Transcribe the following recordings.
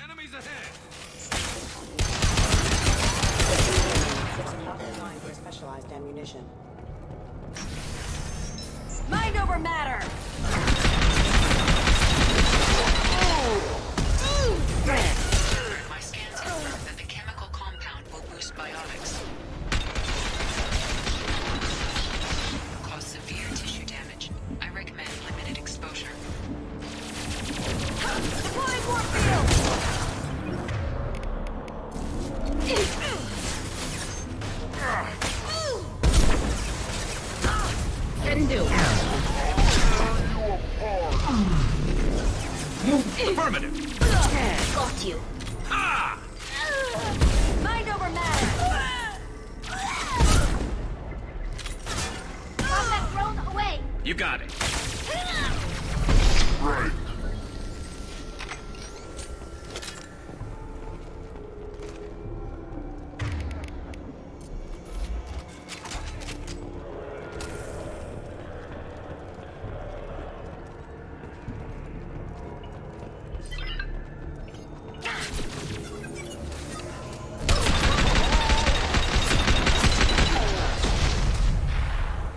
Enemies ahead! Line for specialized ammunition. Mind over matter! My scans confirm that the chemical compound will boost biotics. Cause severe tissue damage. I recommend limited exposure. Deploying warfield! Can do. Affirmative! Got you. Ah! Mind over matter! Combat drone away! You got it. Right.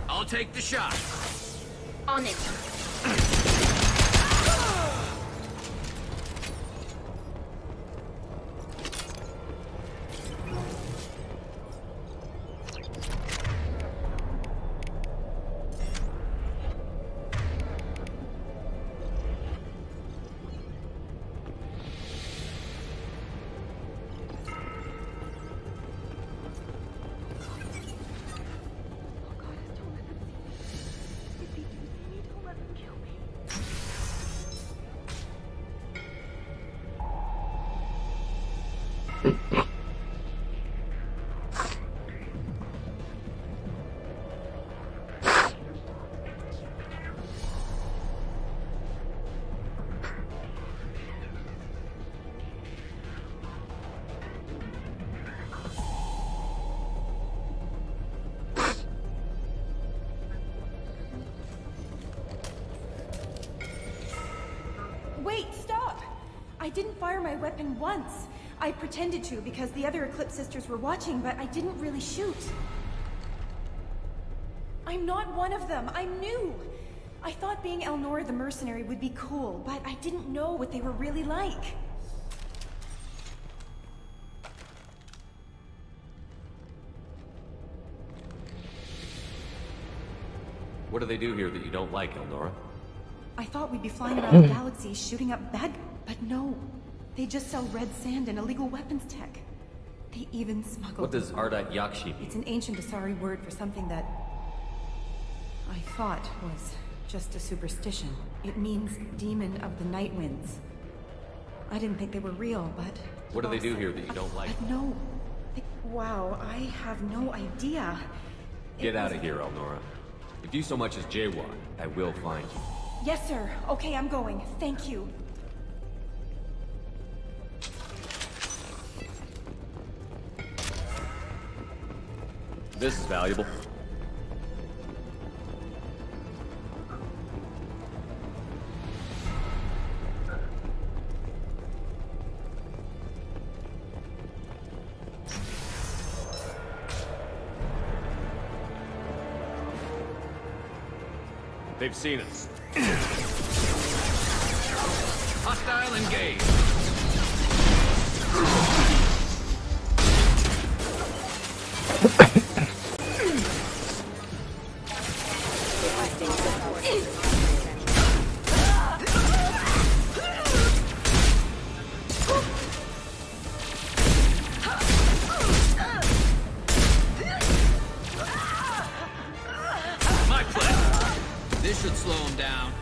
I'll take the shot. On it. Wait, stop! I didn't fire my weapon once. I pretended to because the other Eclipse sisters were watching, but I didn't really shoot. I'm not one of them. I'm new. I thought being Elnora the mercenary would be cool, but I didn't know what they were really like. What do they do here that you don't like, Elnora? I thought we'd be flying around the galaxy shooting up bad... But no. They just sell red sand and illegal weapons tech. They even smuggle... What does Ardat Yakshi mean? It's an ancient Asari word for something that... I thought was just a superstition. It means demon of the night winds. I didn't think they were real, but... What do they do here that you don't like? But no. Wow, I have no idea. Get out of here, Elnora. If you so much as jaywalk, I will find you. Yes, sir. Okay, I'm going. Thank you. This is valuable. They've seen us. Hostile engaged. My pleasure. This should slow him down.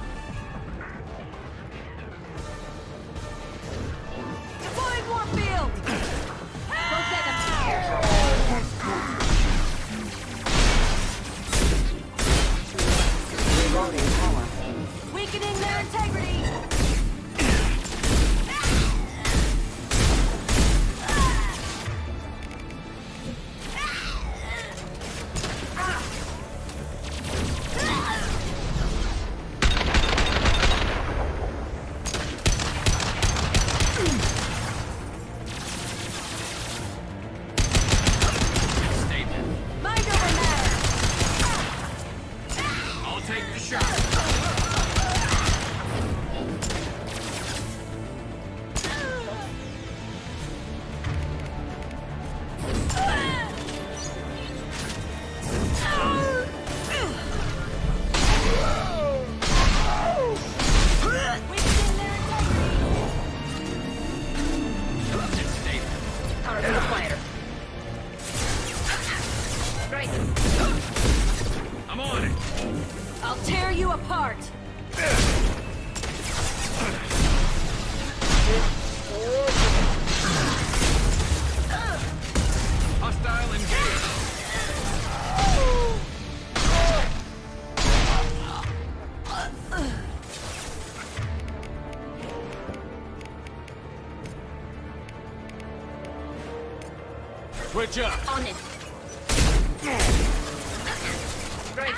Switch up. On it. Right.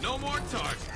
No more targets.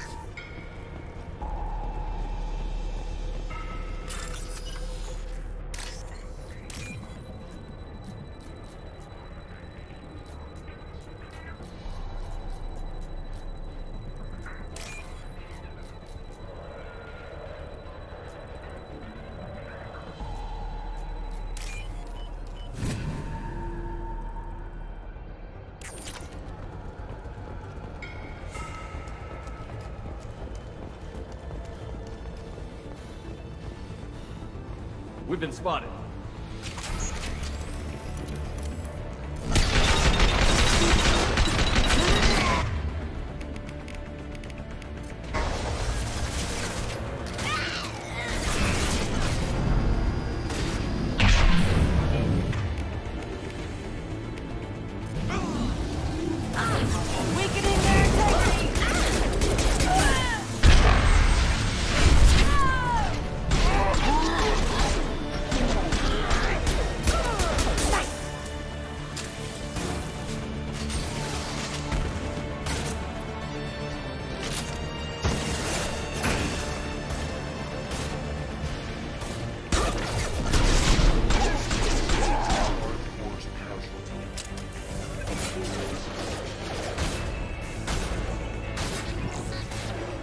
We've been spotted.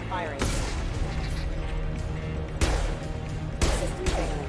Firing. System failing.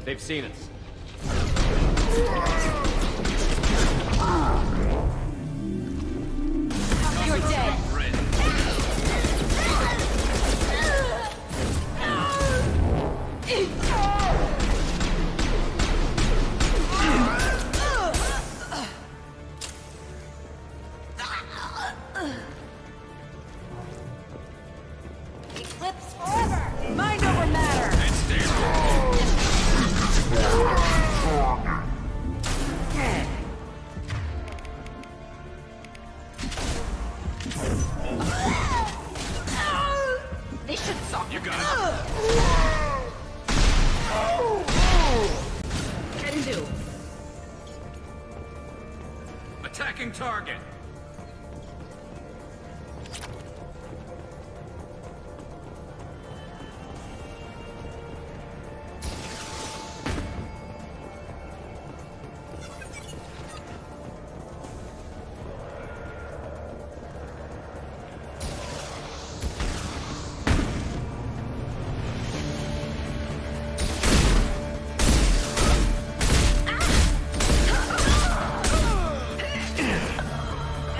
They've seen us. You're dead. Red. Eclipse forever. Mind over matter. And stay This should suck. You got it. Can do. Attacking target.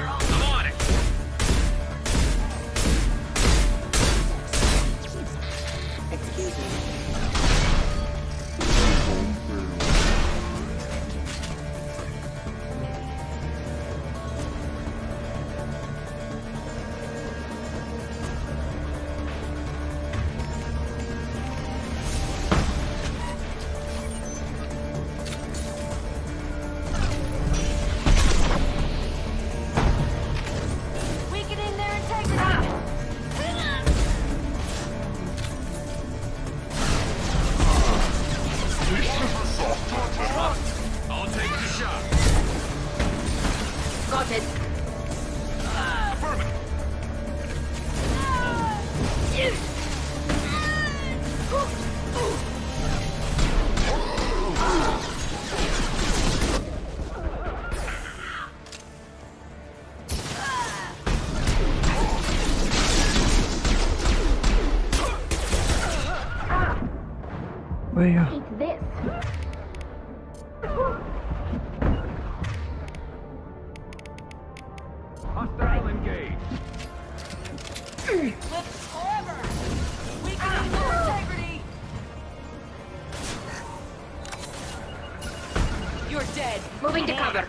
I'm on it. Excuse me. Weakening their integrity. I'll take the shot. Got it. Affirmative. Take this. Hostile You're dead. Moving to cover.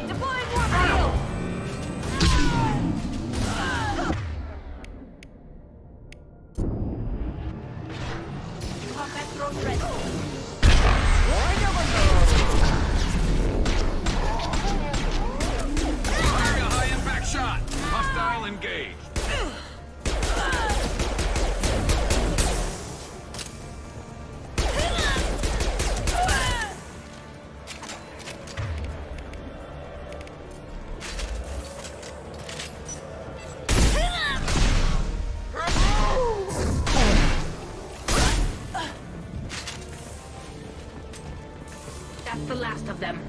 Deploying warp field. Combat drone ready. Firing a high impact shot. Hostile engaged. That's the last of them.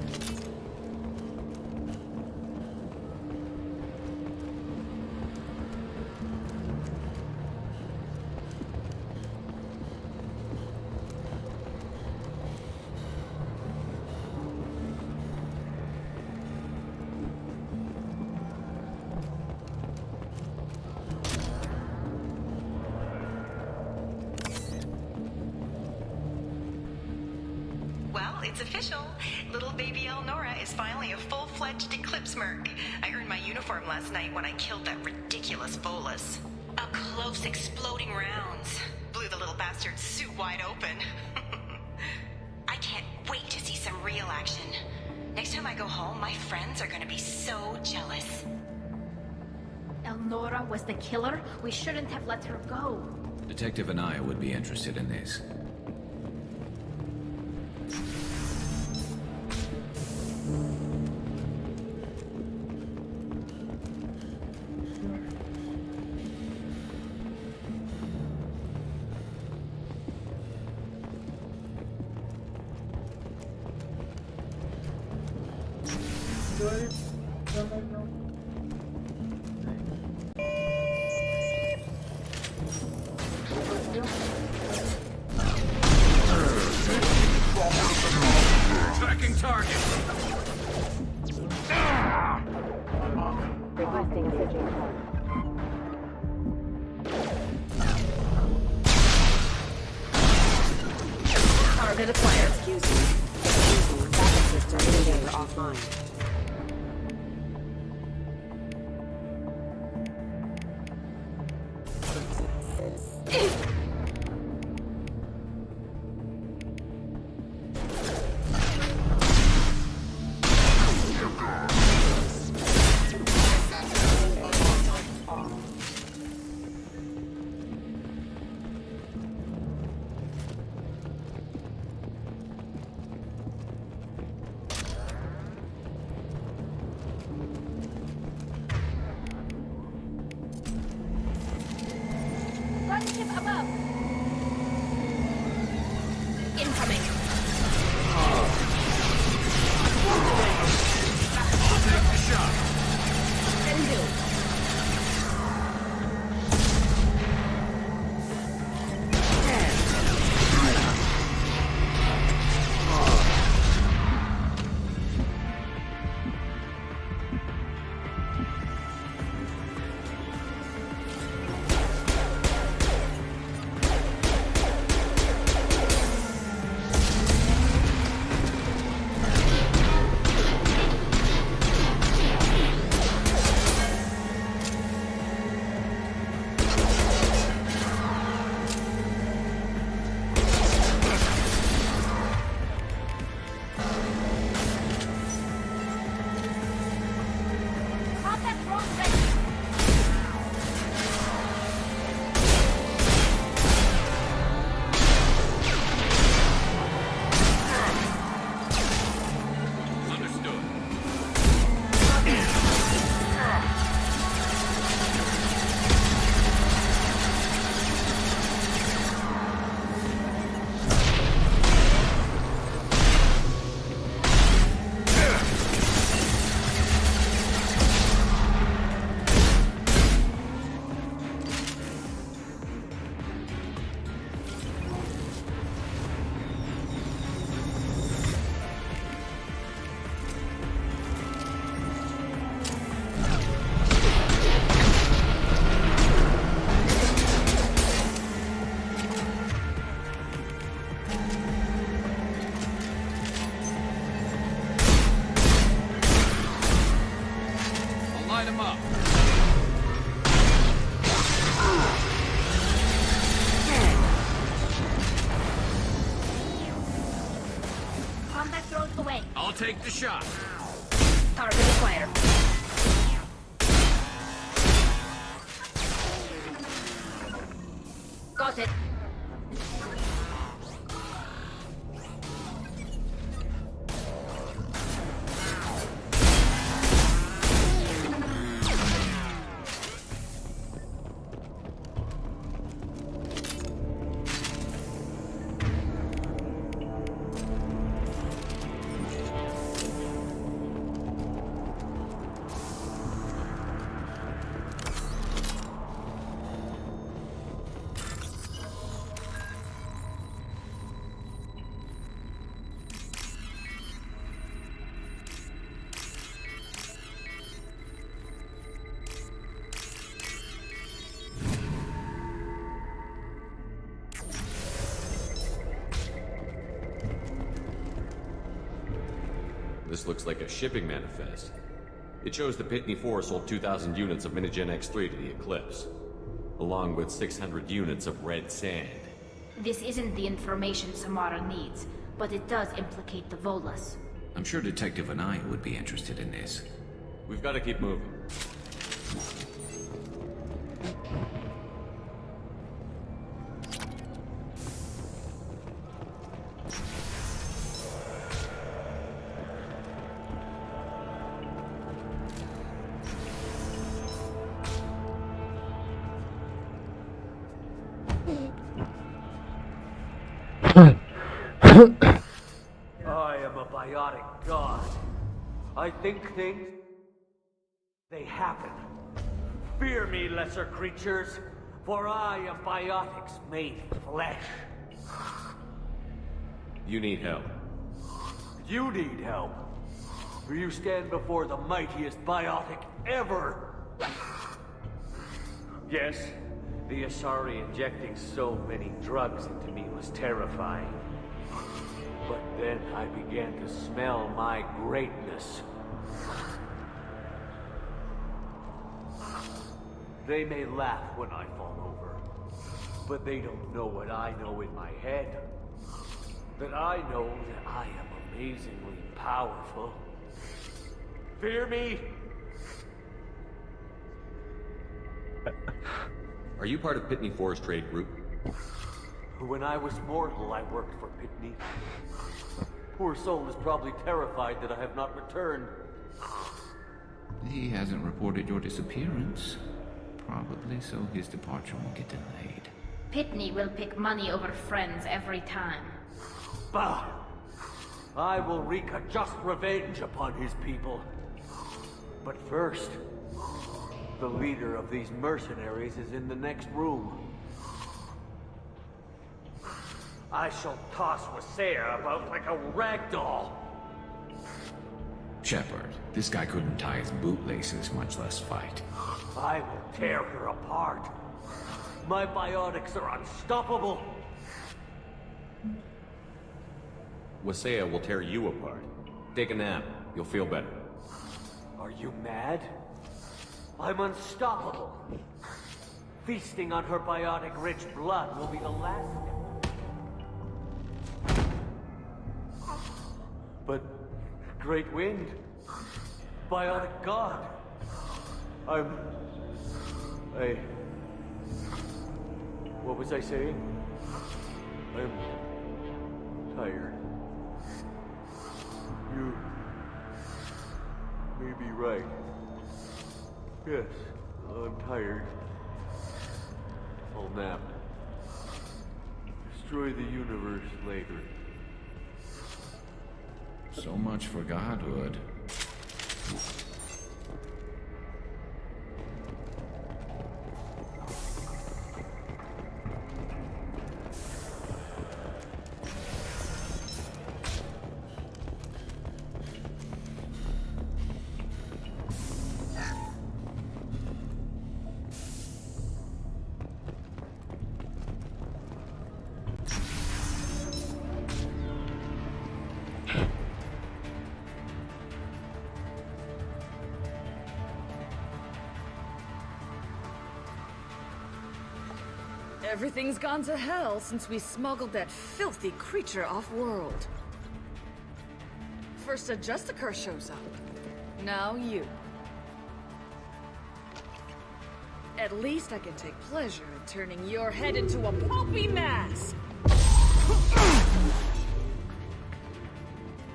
Well, it's official. Little baby Elnora is finally a full-fledged Eclipse Merc. I earned my uniform last night when I killed that ridiculous Volus. Up close, exploding rounds. Blew the little bastard's suit wide open. I can't wait to see some real action. Next time I go home, my friends are gonna be so jealous. Elnora was the killer. We shouldn't have let her go. Detective Anaya would be interested in this. Attacking target. Requesting switching card. Target acquired. Excuse me. Backup system indicator offline. him up. Combat drones away. I'll take the shot. Target acquired. Got it. This looks like a shipping manifest. It shows the Pitney 4 sold 2,000 units of Minigen X3 to the Eclipse, along with 600 units of red sand. This isn't the information Samara needs, but it does implicate the Volus. I'm sure Detective Anaya would be interested in this. We've got to keep moving. I am a biotic god. I think things, they happen. Fear me, lesser creatures, for I am biotics made flesh. You need help. You need help, for you stand before the mightiest biotic ever. Yes, the Asari injecting so many drugs into me was terrifying. But then I began to smell my greatness. They may laugh when I fall over, but they don't know what I know in my head. That I know that I am amazingly powerful. Fear me? Are you part of Pitney 4's trade group? When I was mortal, I worked for Pitney. Poor soul is probably terrified that I have not returned. He hasn't reported your disappearance. Probably so his departure won't get delayed. Pitney will pick money over friends every time. Bah! I will wreak a just revenge upon his people. But first, the leader of these mercenaries is in the next room. I shall toss Wasea about like a rag doll. Shepard, this guy couldn't tie his bootlaces, much less fight. I will tear her apart. My biotics are unstoppable. Wasea will tear you apart. Take a nap. You'll feel better. Are you mad? I'm unstoppable. Feasting on her biotic-rich blood will be the last step. But Great Wind, biotic god, what was I saying? I'm tired. You may be right. Yes, I'm tired. I'll nap. Destroy the universe later. So much for godhood. Everything's gone to hell since we smuggled that filthy creature off-world. First a Justicar shows up. Now you. At least I can take pleasure in turning your head into a pulpy mass!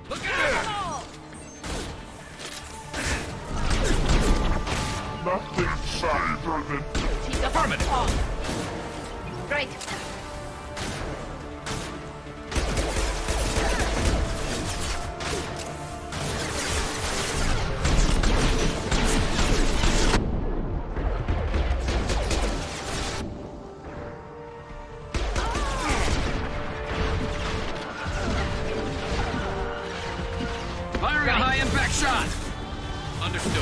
Look out! Nothing sadder than Affirmative. Great. Firing a high-impact shot! Understood.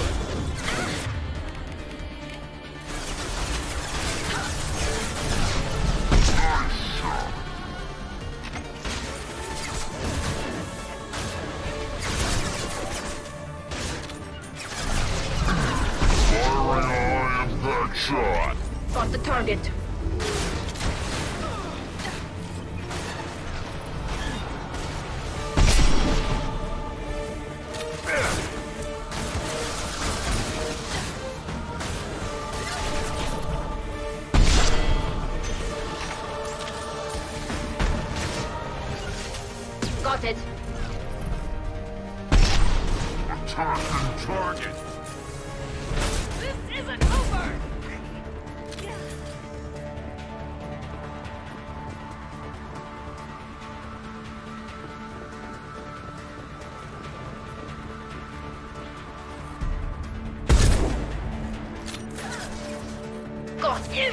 shot. Got the target. Got it. Attacking target. This isn't over! Got you.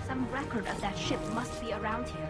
Some record of that ship must be around here.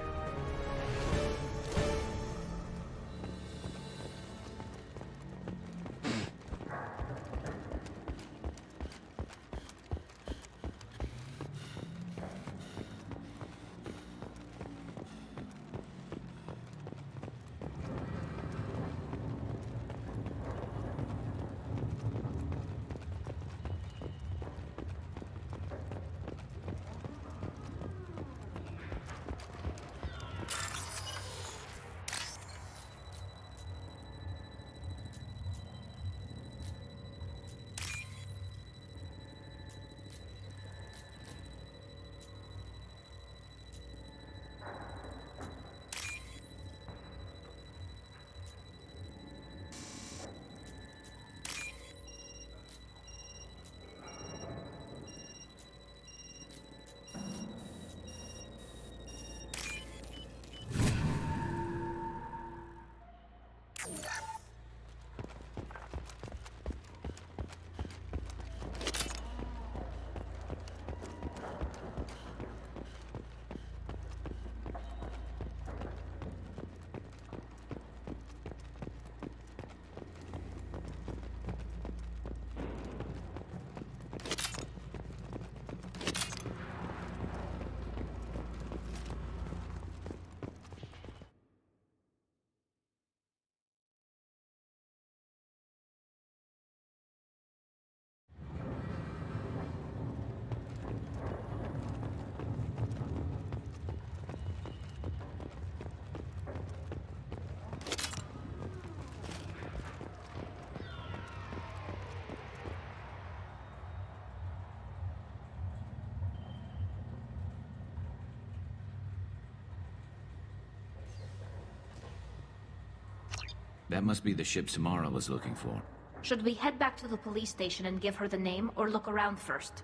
That must be the ship Samara was looking for. Should we head back to the police station and give her the name, or look around first?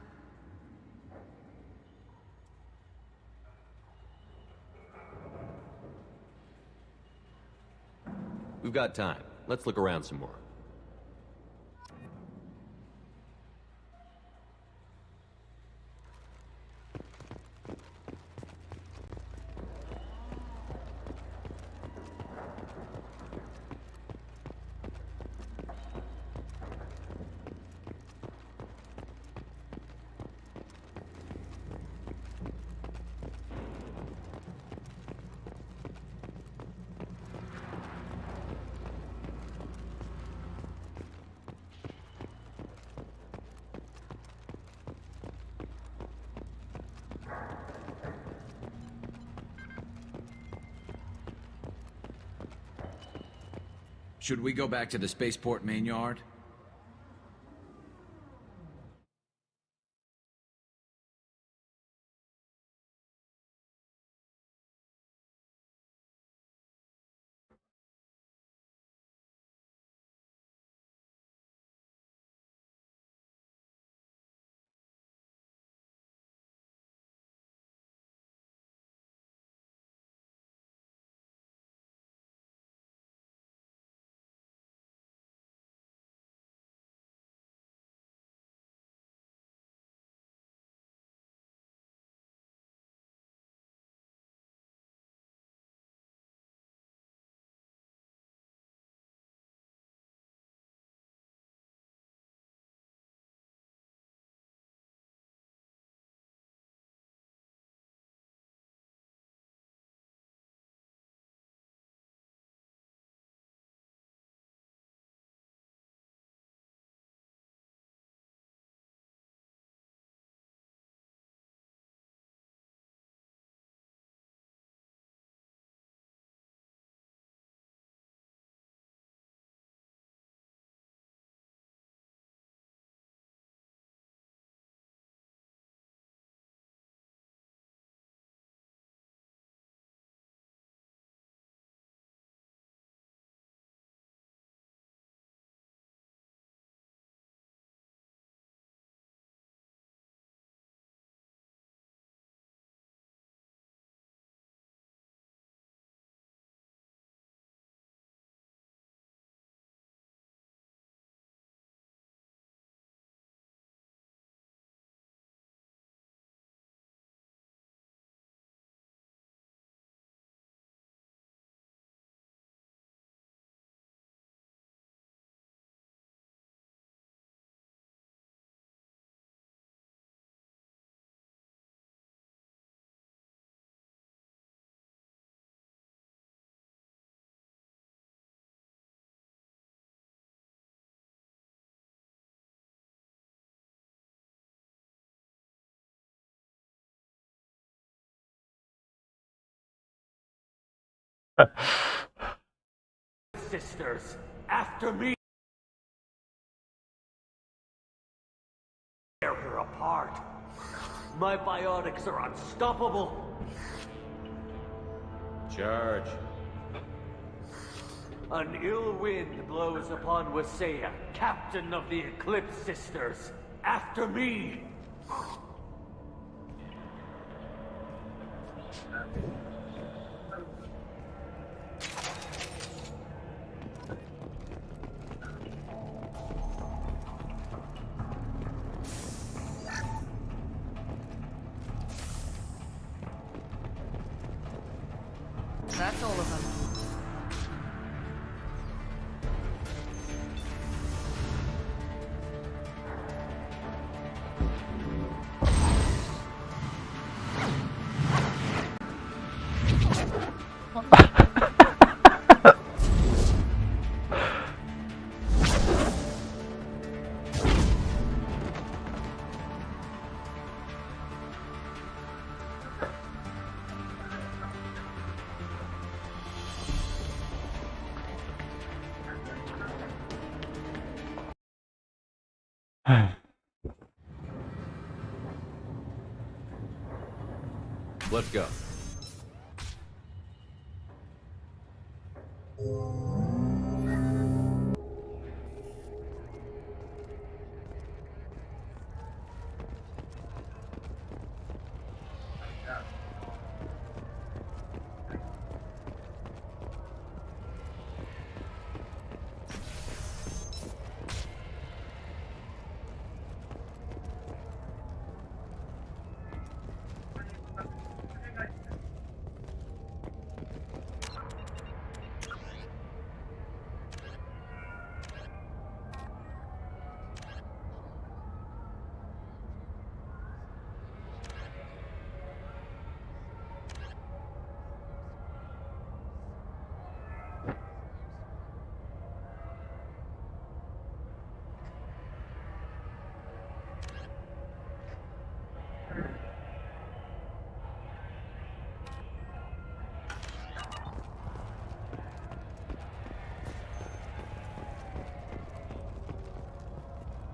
We've got time. Let's look around some more. Should we go back to the spaceport main yard? Sisters, after me! Tear her apart. My biotics are unstoppable. Charge. An ill wind blows upon Wasea, captain of the Eclipse Sisters. After me! That's all of them. Let's go.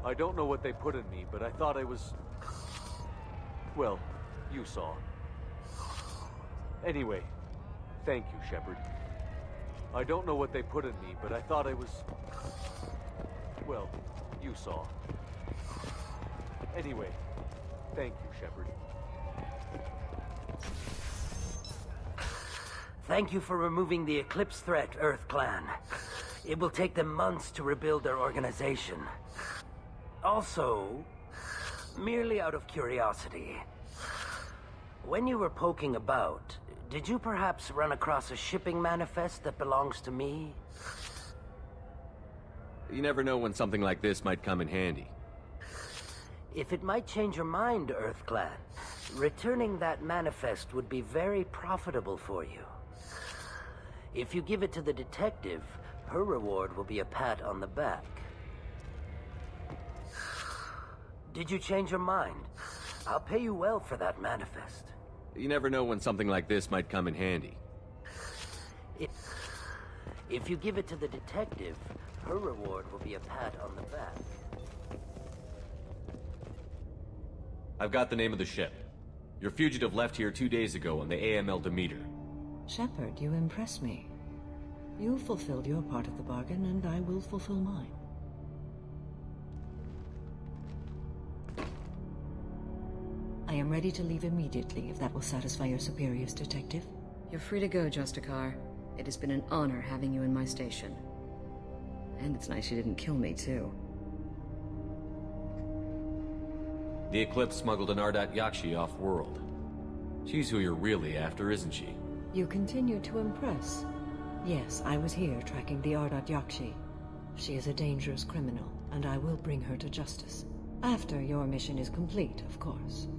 I don't know what they put in me, but I thought I was... Well, you saw. Anyway, thank you, Shepard. I don't know what they put in me, but I thought I was... Well, you saw. Anyway, thank you, Shepard. Thank you for removing the Eclipse threat, Earth Clan. It will take them months to rebuild their organization. Also, merely out of curiosity, when you were poking about, did you perhaps run across a shipping manifest that belongs to me? You never know when something like this might come in handy. If it might change your mind, Earth Clan, returning that manifest would be very profitable for you. If you give it to the detective, her reward will be a pat on the back. Did you change your mind? I'll pay you well for that manifest. You never know when something like this might come in handy. If you give it to the detective, her reward will be a pat on the back. I've got the name of the ship. Your fugitive left here 2 days ago on the AML Demeter. Shepard, you impress me. You fulfilled your part of the bargain, and I will fulfill mine. I am ready to leave immediately, if that will satisfy your superiors, Detective. You're free to go, Justicar. It has been an honor having you in my station. And it's nice you didn't kill me, too. The Eclipse smuggled an Ardat Yakshi off-world. She's who you're really after, isn't she? You continue to impress. Yes, I was here tracking the Ardat Yakshi. She is a dangerous criminal, and I will bring her to justice. After your mission is complete, of course.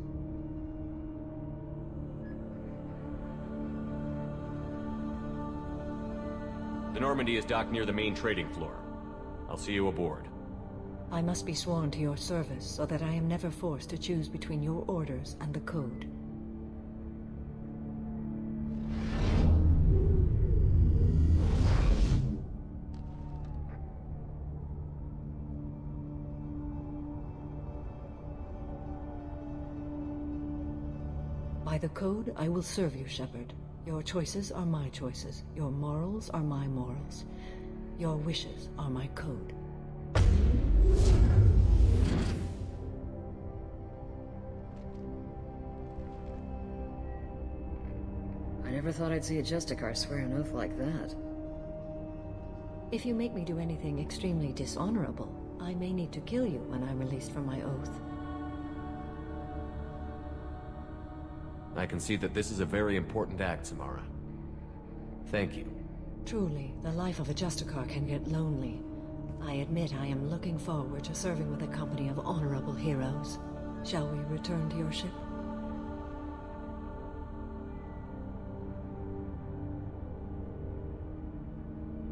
The Normandy is docked near the main trading floor. I'll see you aboard. I must be sworn to your service so that I am never forced to choose between your orders and the Code. By the Code, I will serve you, Shepard. Your choices are my choices. Your morals are my morals. Your wishes are my code. I never thought I'd see a Justicar swear an oath like that. If you make me do anything extremely dishonorable, I may need to kill you when I'm released from my oath. I can see that this is a very important act, Samara. Thank you. Truly, the life of a Justicar can get lonely. I admit I am looking forward to serving with a company of honorable heroes. Shall we return to your ship?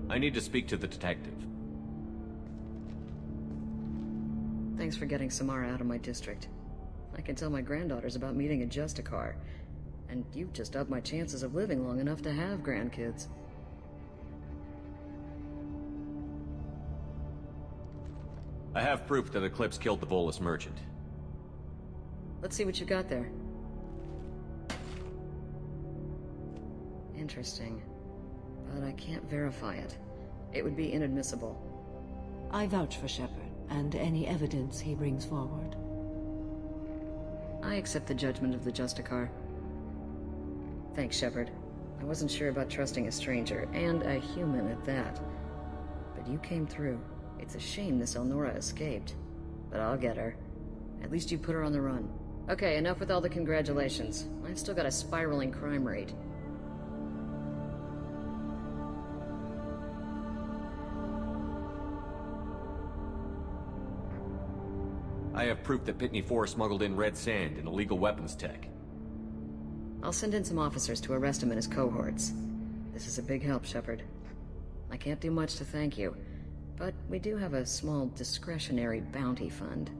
I need to speak to the detective. Thanks for getting Samara out of my district. I can tell my granddaughters about meeting a Justicar, and you've just upped my chances of living long enough to have grandkids. I have proof that Eclipse killed the Volus merchant. Let's see what you got there. Interesting. But I can't verify it. It would be inadmissible. I vouch for Shepard, and any evidence he brings forward. I accept the judgment of the Justicar. Thanks, Shepard. I wasn't sure about trusting a stranger, and a human at that. But you came through. It's a shame this Elnora escaped. But I'll get her. At least you put her on the run. Okay, enough with all the congratulations. I've still got a spiraling crime rate. I have proof that Pitney 4 smuggled in red sand and illegal weapons tech. I'll send in some officers to arrest him and his cohorts. This is a big help, Shepard. I can't do much to thank you, but we do have a small discretionary bounty fund.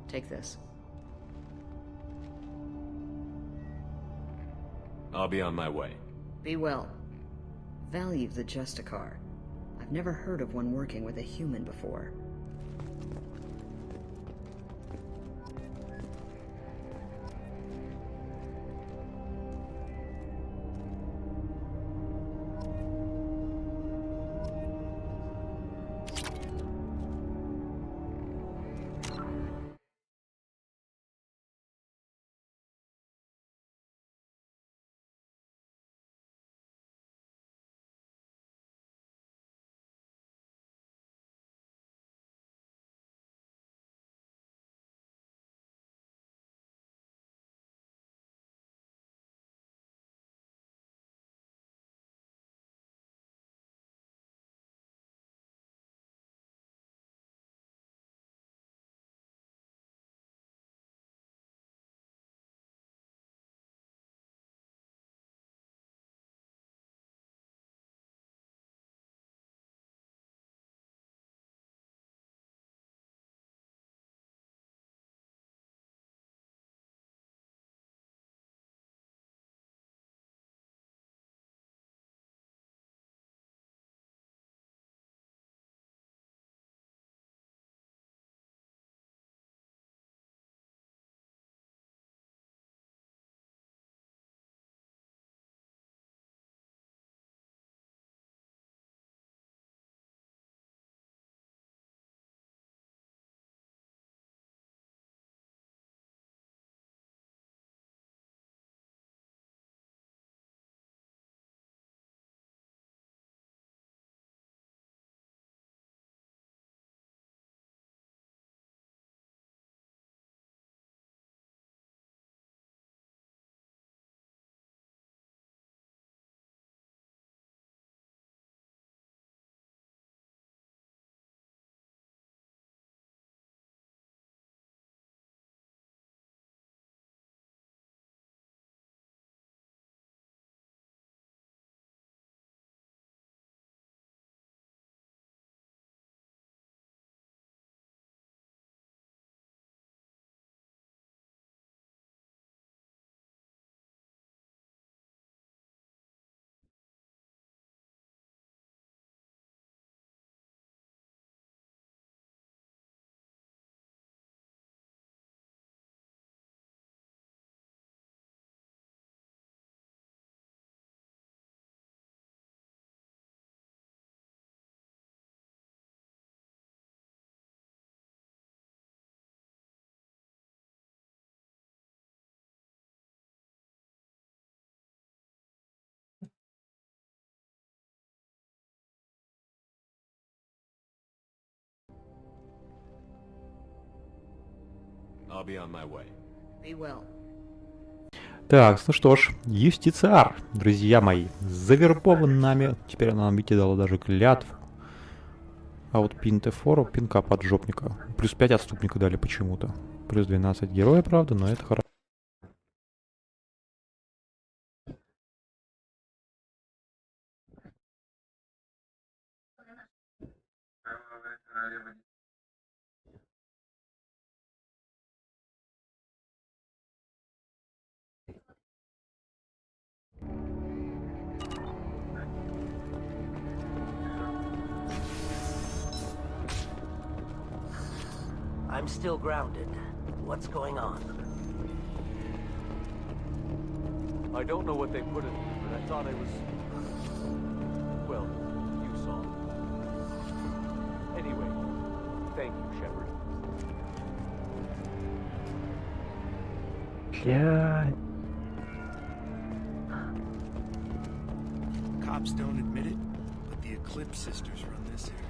Take this. I'll be on my way. Be well. Value the Justicar. I've never heard of one working with a human before. I'll be on my way. Be well. Так, ну что ж, Юстициар, друзья мои, завербован нами. Теперь она нам, видите, дала даже клятв. А вот Пинтефору, пинка поджопника. Плюс 5 отступника дали почему-то. Плюс 12 героя, правда, но это хорошо. I'm still grounded. What's going on? I don't know what they put in there, but I thought I was... Well, you saw. Anyway, thank you, Shepard. Yeah. Cops don't admit it, but the Eclipse sisters run this area.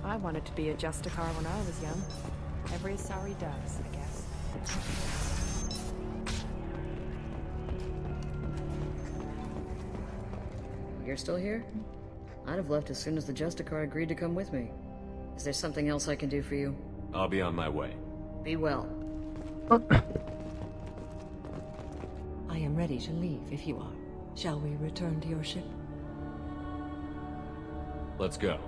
I wanted to be a Justicar when I was young. Every Asari does, I guess. You're still here? I'd have left as soon as the Justicar agreed to come with me. Is there something else I can do for you? I'll be on my way. Be well. I am ready to leave if you are. Shall we return to your ship? Let's go.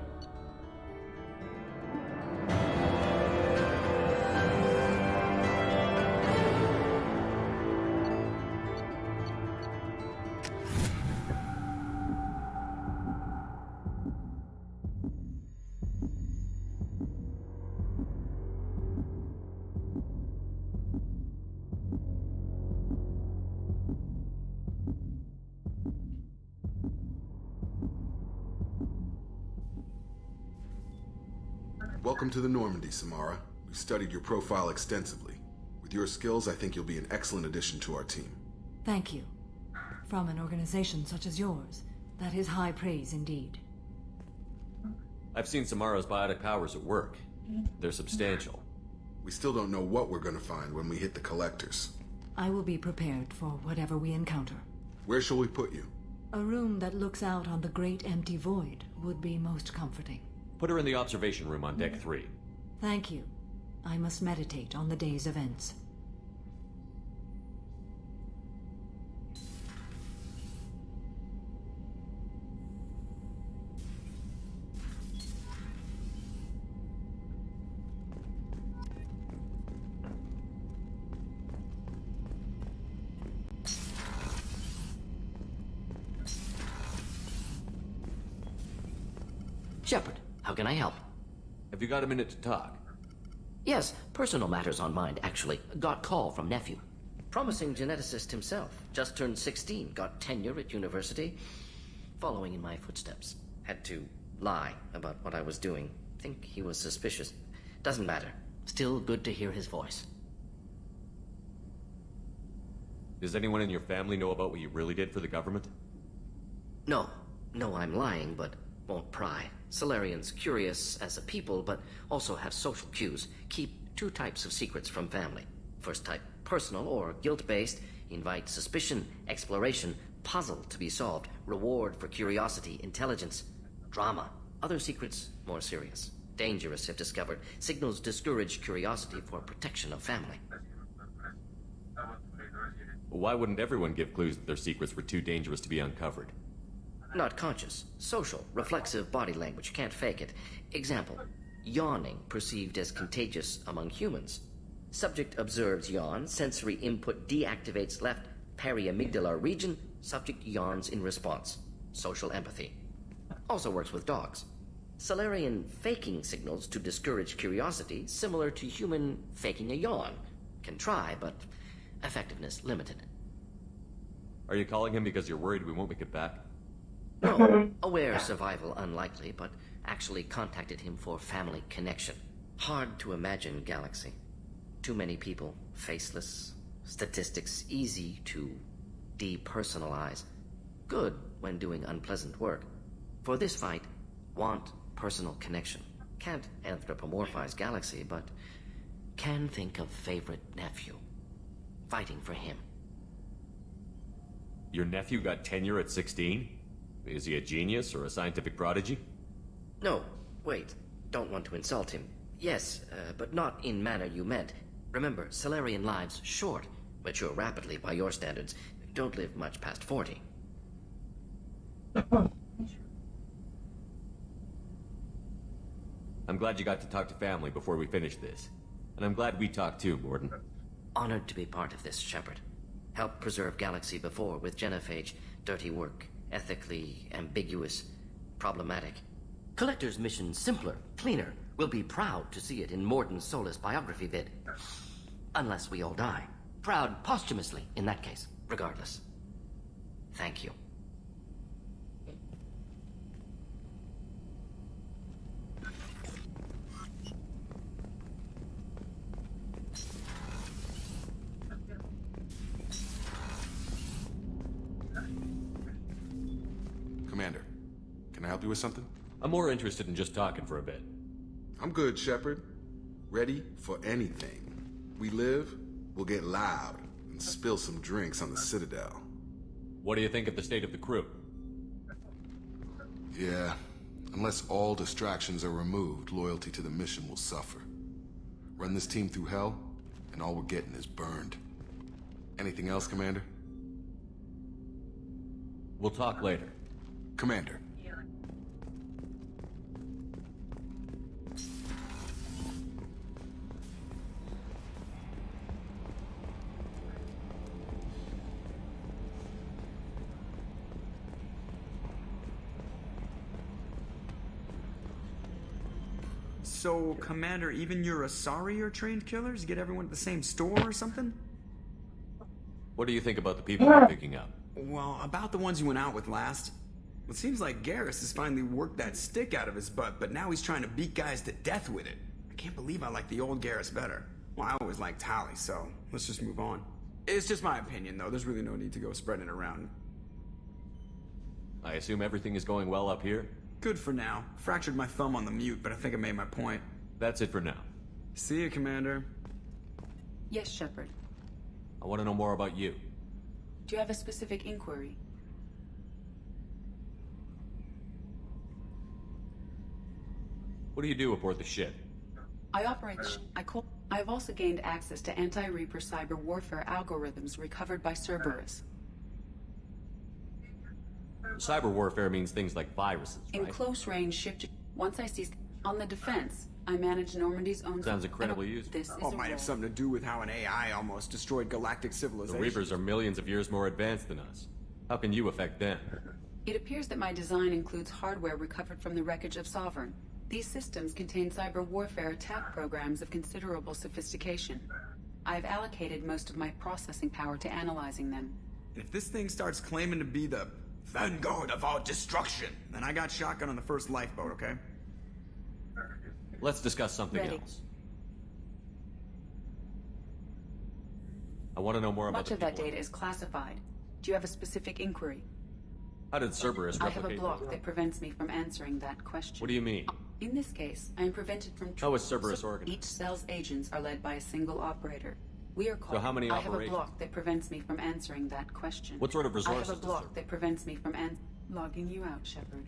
Welcome to the Normandy, Samara. We've studied your profile extensively. With your skills, I think you'll be an excellent addition to our team. Thank you. From an organization such as yours, that is high praise indeed. I've seen Samara's biotic powers at work. They're substantial. We still don't know what we're going to find when we hit the collectors. I will be prepared for whatever we encounter. Where shall we put you? A room that looks out on the great empty void would be most comforting. Put her in the observation room on Deck 3. Thank you. I must meditate on the day's events. Shepard, how can I help? Have you got a minute to talk? Yes, personal matters on mind, actually. Got call from nephew. Promising geneticist himself. Just turned 16, got tenure at university. Following in my footsteps. Had to lie about what I was doing. Think he was suspicious. Doesn't matter. Still good to hear his voice. Does anyone in your family know about what you really did for the government? No. No, I'm lying, but won't pry. Solarians curious as a people, but also have social cues. Keep two types of secrets from family. First type, personal or guilt-based. Invite suspicion, exploration, puzzle to be solved. Reward for curiosity, intelligence, drama. Other secrets, more serious. Dangerous if discovered. Signals discourage curiosity for protection of family. Why wouldn't everyone give clues that their secrets were too dangerous to be uncovered? Not conscious. Social, reflexive body language. Can't fake it. Example. Yawning perceived as contagious among humans. Subject observes yawn. Sensory input deactivates left periamygdalar region. Subject yawns in response. Social empathy. Also works with dogs. Solarian faking signals to discourage curiosity, similar to human faking a yawn. Can try, but effectiveness limited. Are you calling him because you're worried we won't make it back? No, aware survival unlikely, but actually contacted him for family connection. Hard to imagine galaxy. Too many people, faceless, statistics easy to depersonalize. Good when doing unpleasant work. For this fight, want personal connection. Can't anthropomorphize Galaxy, but can think of favorite nephew. Fighting for him. Your nephew got tenure at 16? Is he a genius or a scientific prodigy? No, wait. Don't want to insult him. Yes, but not in manner you meant. Remember, Salarian lives short. Mature rapidly by your standards. Don't live much past 40. I'm glad you got to talk to family before we finish this. And I'm glad we talked too, Mordin. Honored to be part of this, Shepard. Helped preserve Galaxy before with Genophage. Dirty work. Ethically ambiguous. Problematic. Collector's mission simpler, cleaner. We'll be proud to see it in Mordin Solus biography vid. Unless we all die. Proud posthumously, in that case. Regardless. Thank you. Commander, can I help you with something? I'm more interested in just talking for a bit. I'm good, Shepard. Ready for anything. We live, we'll get loud, and spill some drinks on the Citadel. What do you think of the state of the crew? Yeah, unless all distractions are removed, loyalty to the mission will suffer. Run this team through hell, and all we're getting is burned. Anything else, Commander? We'll talk later. Commander. So, Commander, even your Asari are trained killers? Get everyone at the same store or something? What do you think about the people you're picking up? Well, about the ones you went out with last. It seems like Garrus has finally worked that stick out of his butt, but now he's trying to beat guys to death with it. I can't believe I like the old Garrus better. Well, I always liked Tali, so let's just move on. It's just my opinion, though. There's really no need to go spreading it around. I assume everything is going well up here? Good for now. Fractured my thumb on the mute, but I think I made my point. That's it for now. See you, Commander. Yes, Shepard. I want to know more about you. Do you have a specific inquiry? What do you do aboard the ship? I operate I have also gained access to anti-Reaper cyber warfare algorithms recovered by Cerberus. Cyber warfare means things like viruses, right? In close range ship... Once I cease... On the defense, I manage Normandy's own... Sounds incredibly useful. This is might have something to do with how an AI almost destroyed galactic civilization. The Reapers are millions of years more advanced than us. How can you affect them? It appears that my design includes hardware recovered from the wreckage of Sovereign. These systems contain cyber warfare attack programs of considerable sophistication. I have allocated most of my processing power to analyzing them. And if this thing starts claiming to be the vanguard of our destruction, then I got shotgun on the first lifeboat, okay? Let's discuss something Ready. else. I want to know more about Much the of that people. data is classified. Do you have a specific inquiry? How did Cerberus I have replicate? a block that prevents me from answering that question. What do you mean? In this case, I am prevented from... How is Cerberus organized? Each cell's agents are led by a single operator. We are called... So how many I have a operations? block that prevents me from answering that question. What sort of I resources have a does block that prevents me from logging you out, Shepard.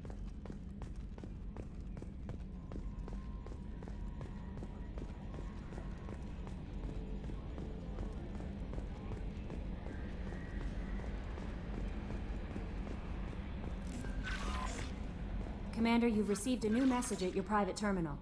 Commander, you've received a new message at your private terminal.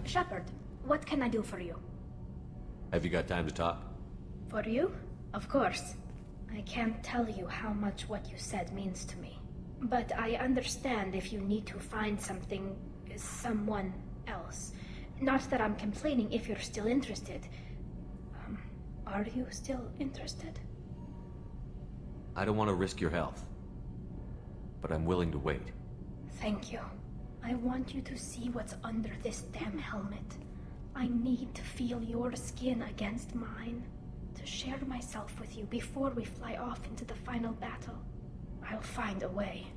Shepard, what can I do for you? Have you got time to talk? For you? Of course. I can't tell you how much what you said means to me. But I understand if you need to find someone else. Not that I'm complaining if you're still interested. Are you still interested? I don't want to risk your health. But I'm willing to wait. Thank you. I want you to see what's under this damn helmet. I need to feel your skin against mine. To share myself with you before we fly off into the final battle. I'll find a way.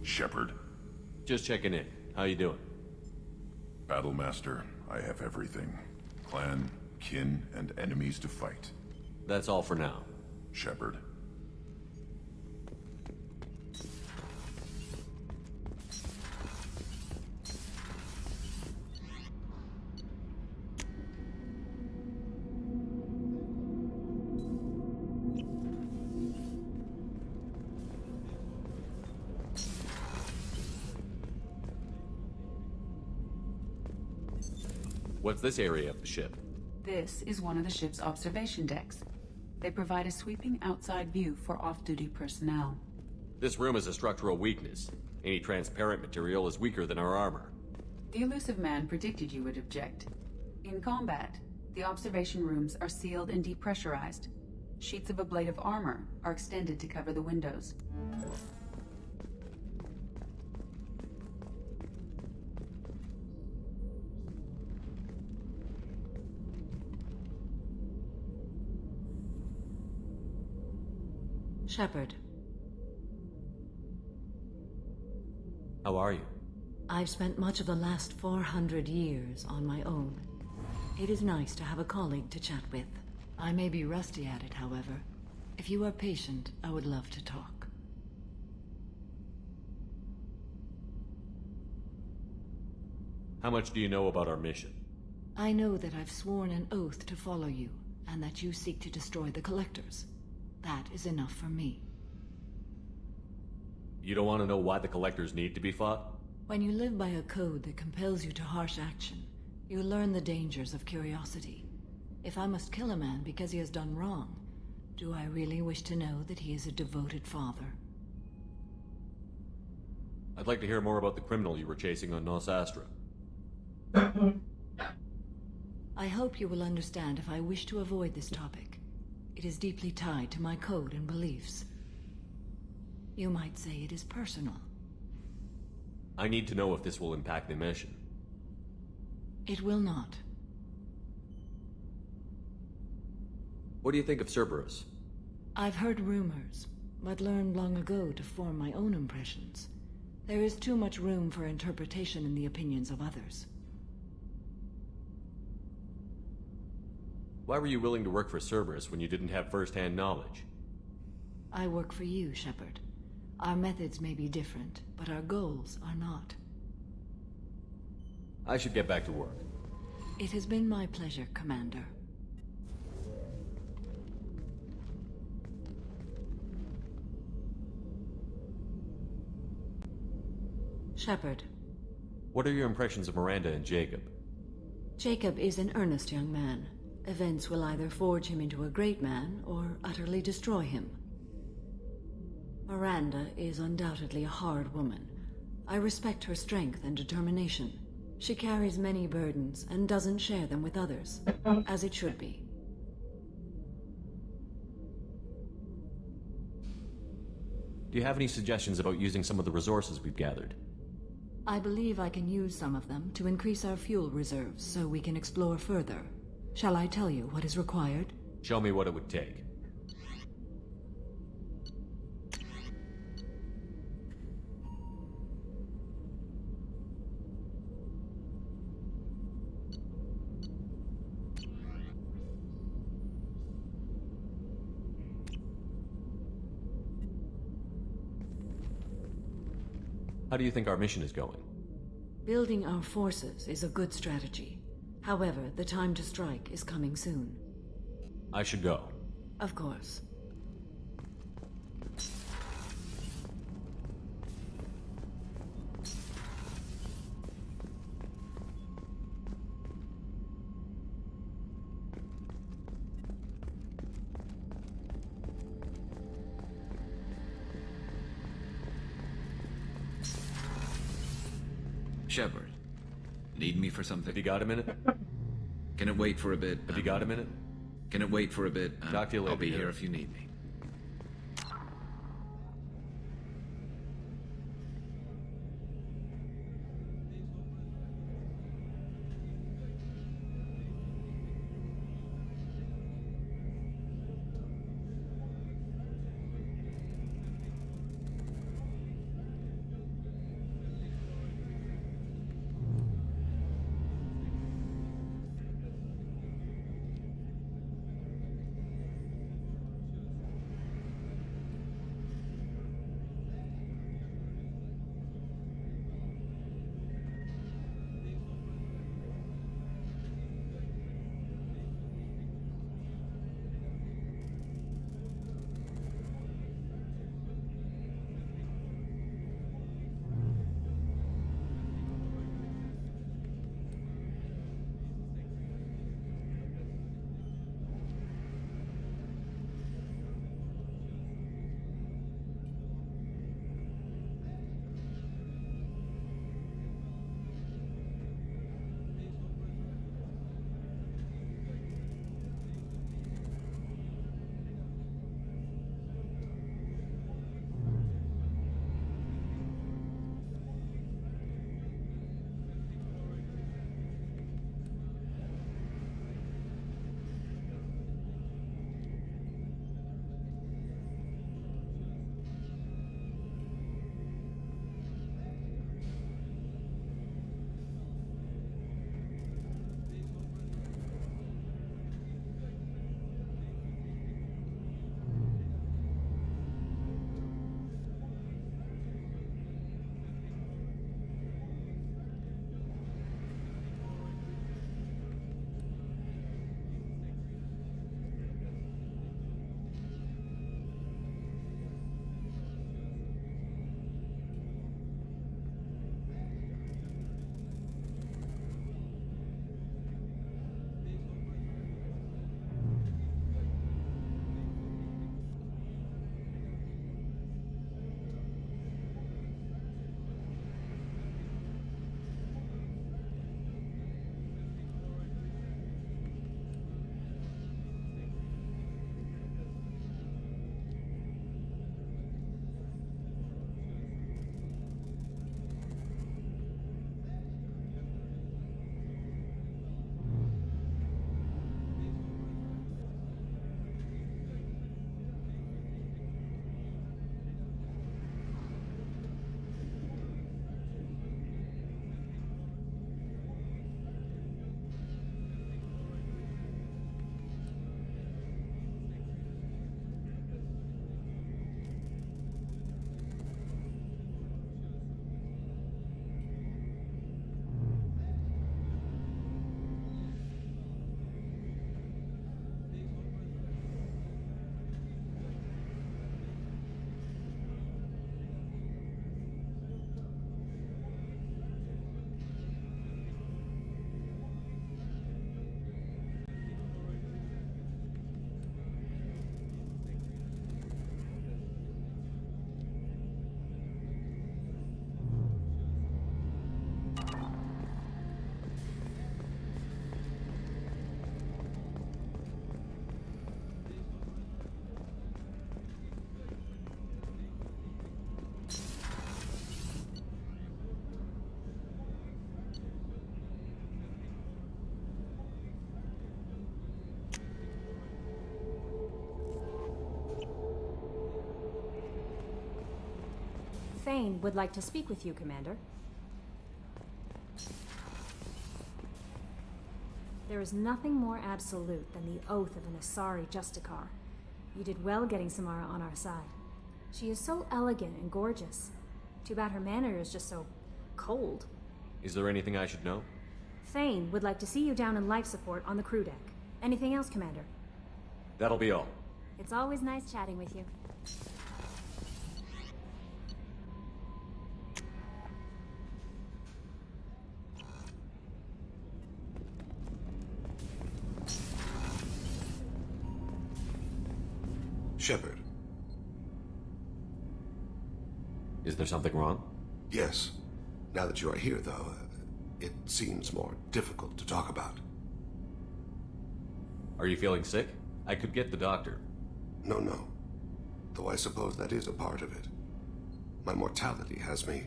Shepard. Just checking in. How you doing? Battlemaster, I have everything. Clan, kin, and enemies to fight. That's all for now. Shepard. What's this area of the ship? This is one of the ship's observation decks. They provide a sweeping outside view for off-duty personnel. This room is a structural weakness. Any transparent material is weaker than our armor. The Illusive Man predicted you would object. In combat, the observation rooms are sealed and depressurized. Sheets of ablative armor are extended to cover the windows. Shepard. How are you? I've spent much of the last 400 years on my own. It is nice to have a colleague to chat with. I may be rusty at it, however. If you are patient, I would love to talk. How much do you know about our mission? I know that I've sworn an oath to follow you, and that you seek to destroy the Collectors. That is enough for me. You don't want to know why the Collectors need to be fought? When you live by a code that compels you to harsh action, you learn the dangers of curiosity. If I must kill a man because he has done wrong, do I really wish to know that he is a devoted father? I'd like to hear more about the criminal you were chasing on Nos Astra. I hope you will understand if I wish to avoid this topic. It is deeply tied to my code and beliefs. You might say it is personal. I need to know if this will impact the mission. It will not. What do you think of Cerberus? I've heard rumors, but learned long ago to form my own impressions. There is too much room for interpretation in the opinions of others. Why were you willing to work for Cerberus when you didn't have first-hand knowledge? I work for you, Shepard. Our methods may be different, but our goals are not. I should get back to work. It has been my pleasure, Commander. Shepard. What are your impressions of Miranda and Jacob? Jacob is an earnest young man, Events will either forge him into a great man or utterly destroy him. Miranda is undoubtedly a hard woman. I respect her strength and determination. She carries many burdens and doesn't share them with others, as it should be. Do you have any suggestions about using some of the resources we've gathered? I believe I can use some of them to increase our fuel reserves so we can explore further. Shall I tell you what is required? Show me what it would take. How do you think our mission is going? Building our forces is a good strategy. However, the time to strike is coming soon. I should go. Of course. Shepard, need me for something? Have you got a minute? Can it wait for a bit? Have you got a minute? Can it wait for a bit? Talk to you later. I'll be here if you need me. Thane would like to speak with you, Commander. There is nothing more absolute than the oath of an Asari Justicar. You did well getting Samara on our side. She is so elegant and gorgeous. Too bad her manner is just so cold. Is there anything I should know? Thane would like to see you down in life support on the crew deck. Anything else, Commander? That'll be all. It's always nice chatting with you. Shepard. Is there something wrong? Yes. Now that you are here, though, it seems more difficult to talk about. Are you feeling sick? I could get the doctor. No. Though I suppose that is a part of it. My mortality has me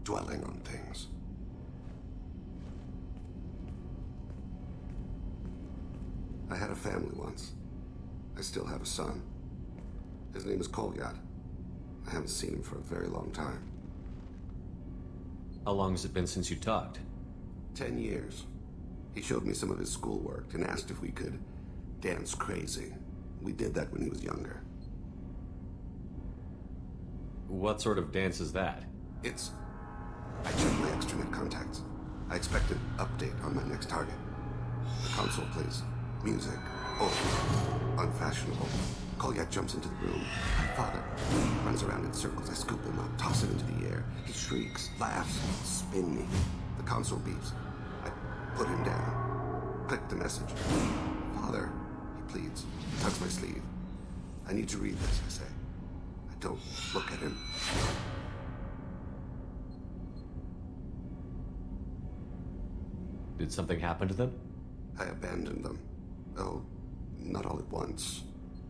dwelling on things. I had a family once. I still have a son. His name is Kolyat. I haven't seen him for a very long time. How long has it been since you talked? 10 years. He showed me some of his schoolwork and asked if we could dance crazy. We did that when he was younger. What sort of dance is that? It's... I checked my extranet contacts. I expect an update on my next target. The console plays music. Oh, unfashionable. Kolyat jumps into the room. My father runs around in circles. I scoop him up, toss him into the air. He shrieks, laughs, spin me. The console beeps. I put him down. Click the message. Father, he pleads. He tugs my sleeve. I need to read this, I say. I don't look at him. Did something happen to them? I abandoned them. Oh, not all at once.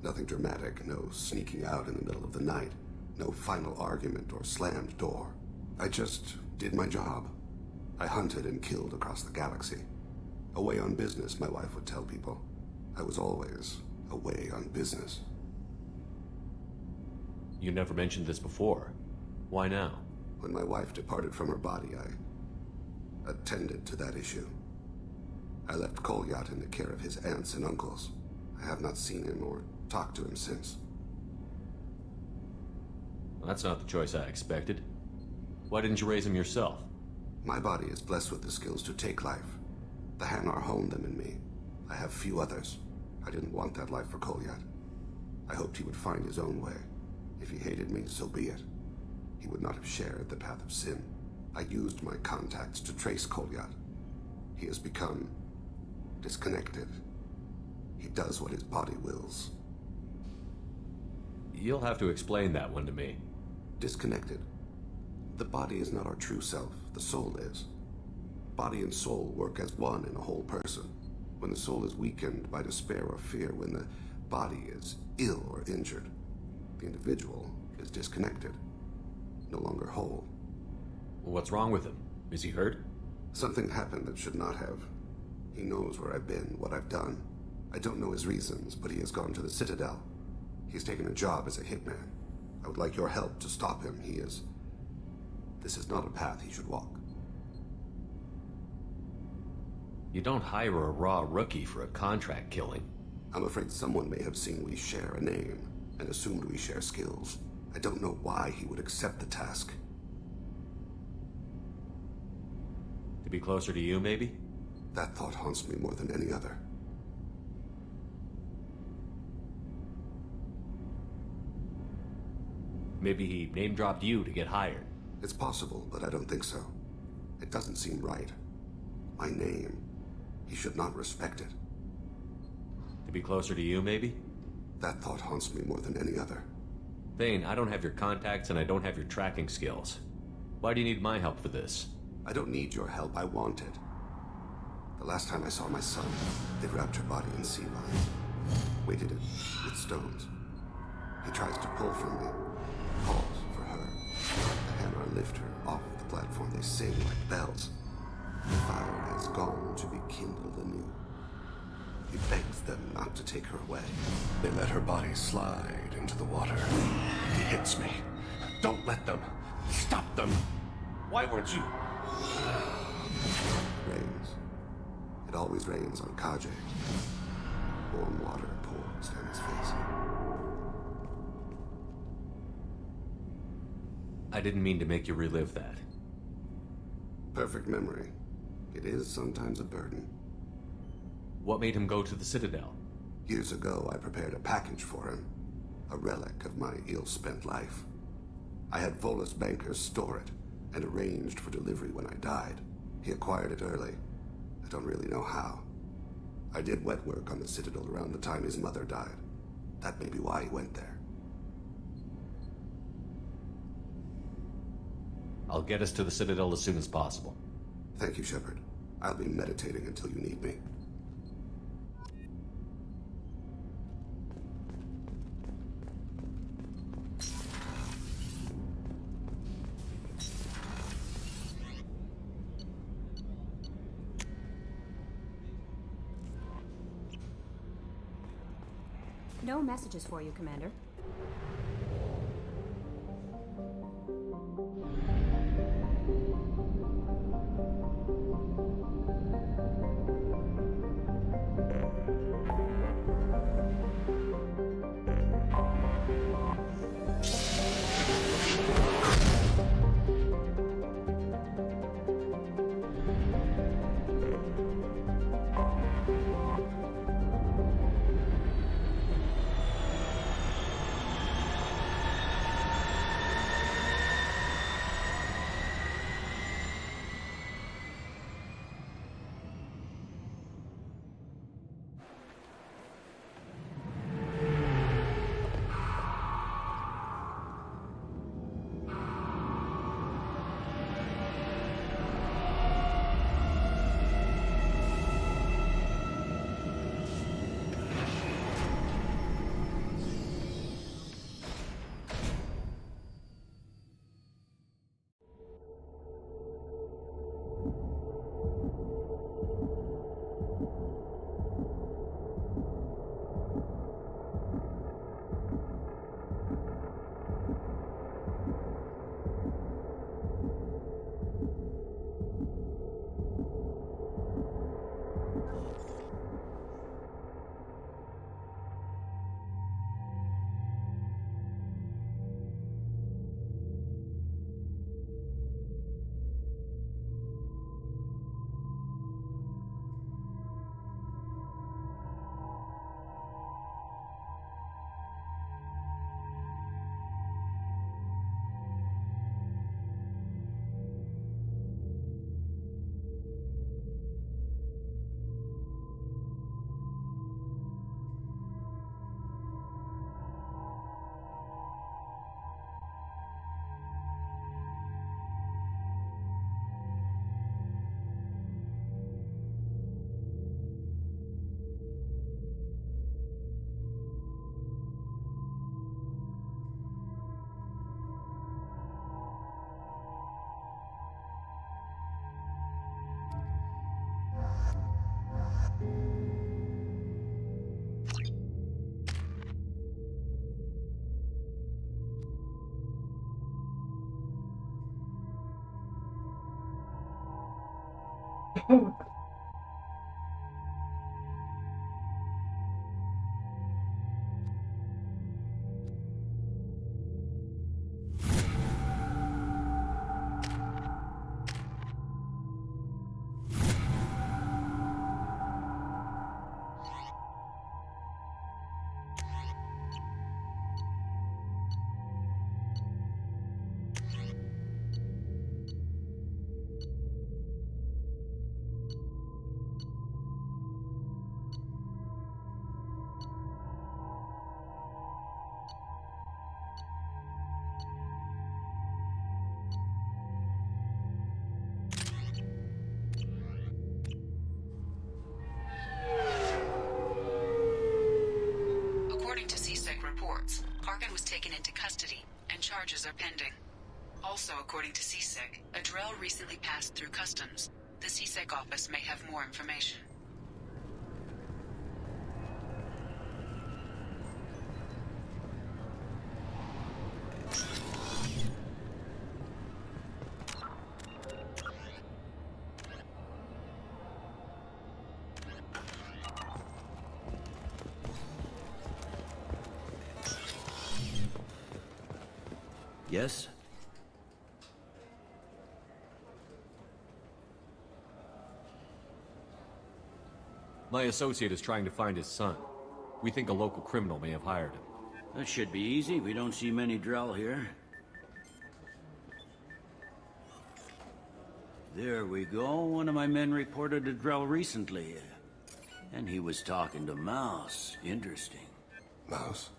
Nothing dramatic, no sneaking out in the middle of the night, no final argument or slammed door. I just did my job. I hunted and killed across the galaxy. Away on business, my wife would tell people. I was always away on business. You never mentioned this before. Why now? When my wife departed from her body, I attended to that issue. I left Kolyat in the care of his aunts and uncles. I have not seen him or talked to him since. Well, that's not the choice I expected. Why didn't you raise him yourself? My body is blessed with the skills to take life. The Hanar honed them in me. I have few others. I didn't want that life for Kolyat. I hoped he would find his own way. If he hated me, so be it. He would not have shared the path of sin. I used my contacts to trace Kolyat. He has become disconnected. He does what his body wills. You'll have to explain that one to me. Disconnected. The body is not our true self. The soul is. Body and soul work as one in a whole person. When the soul is weakened by despair or fear, when the body is ill or injured, the individual is disconnected, no longer whole. What's wrong with him? Is he hurt? Something happened that should not have. He knows where I've been, what I've done. I don't know his reasons, but he has gone to the Citadel. He's taken a job as a hitman. I would like your help to stop him. This is not a path he should walk. You don't hire a raw rookie for a contract killing. I'm afraid someone may have seen we share a name and assumed we share skills. I don't know why he would accept the task. To be closer to you, maybe? That thought haunts me more than any other. Maybe he name-dropped you to get hired. It's possible, but I don't think so. It doesn't seem right. My name. He should not respect it. To be closer to you, maybe? That thought haunts me more than any other. Thane, I don't have your contacts and I don't have your tracking skills. Why do you need my help for this? I don't need your help. I want it. The last time I saw my son, they wrapped her body in sea lines, weighted it with stones. He tries to pull from me, calls for her. The Hanar lift her off the platform. They sing like bells. The fire has gone to be kindled anew. He begs them not to take her away. They let her body slide into the water. He hits me. Don't let them. Stop them! Why weren't you... Rains. It always rains on Kaje. Warm water pours down his face. I didn't mean to make you relive that. Perfect memory. It is sometimes a burden. What made him go to the Citadel? Years ago, I prepared a package for him. A relic of my ill-spent life. I had Volus bankers store it, and arranged for delivery when I died. He acquired it early. I don't really know how. I did wet work on the Citadel around the time his mother died. That may be why he went there. I'll get us to the Citadel as soon as possible. Thank you, Shepard. I'll be meditating until you need me. No messages for you, Commander. Harkin was taken into custody, and charges are pending. Also, according to CSEC, Adrel recently passed through customs. The CSEC office may have more information. Yes? My associate is trying to find his son. We think a local criminal may have hired him. That should be easy. We don't see many Drell here. There we go. One of my men reported a Drell recently. And he was talking to Mouse. Interesting. Mouse?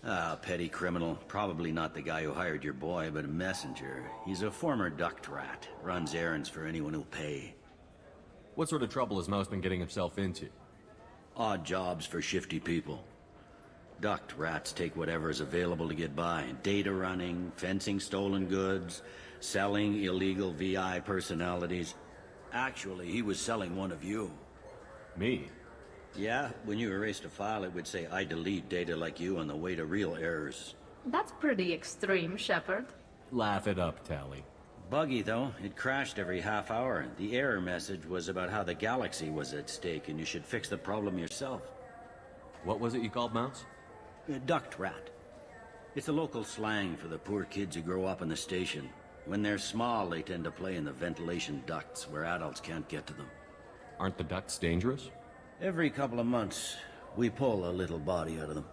Ah, petty criminal. Probably not the guy who hired your boy, but a messenger. He's a former duct rat. Runs errands for anyone who'll pay. What sort of trouble has Mouse been getting himself into? Odd jobs for shifty people. Duct rats take whatever is available to get by. Data running, fencing stolen goods, selling illegal VI personalities. Actually, he was selling one of you. Me? Yeah, when you erased a file, it would say, I delete data like you on the way to real errors. That's pretty extreme, Shepard. Laugh it up, Tally. Buggy, though. It crashed every half hour. The error message was about how the galaxy was at stake, and you should fix the problem yourself. What was it you called Mouse? A duct rat. It's a local slang for the poor kids who grow up in the station. When they're small, they tend to play in the ventilation ducts where adults can't get to them. Aren't the ducts dangerous? Every couple of months, we pull a little body out of them.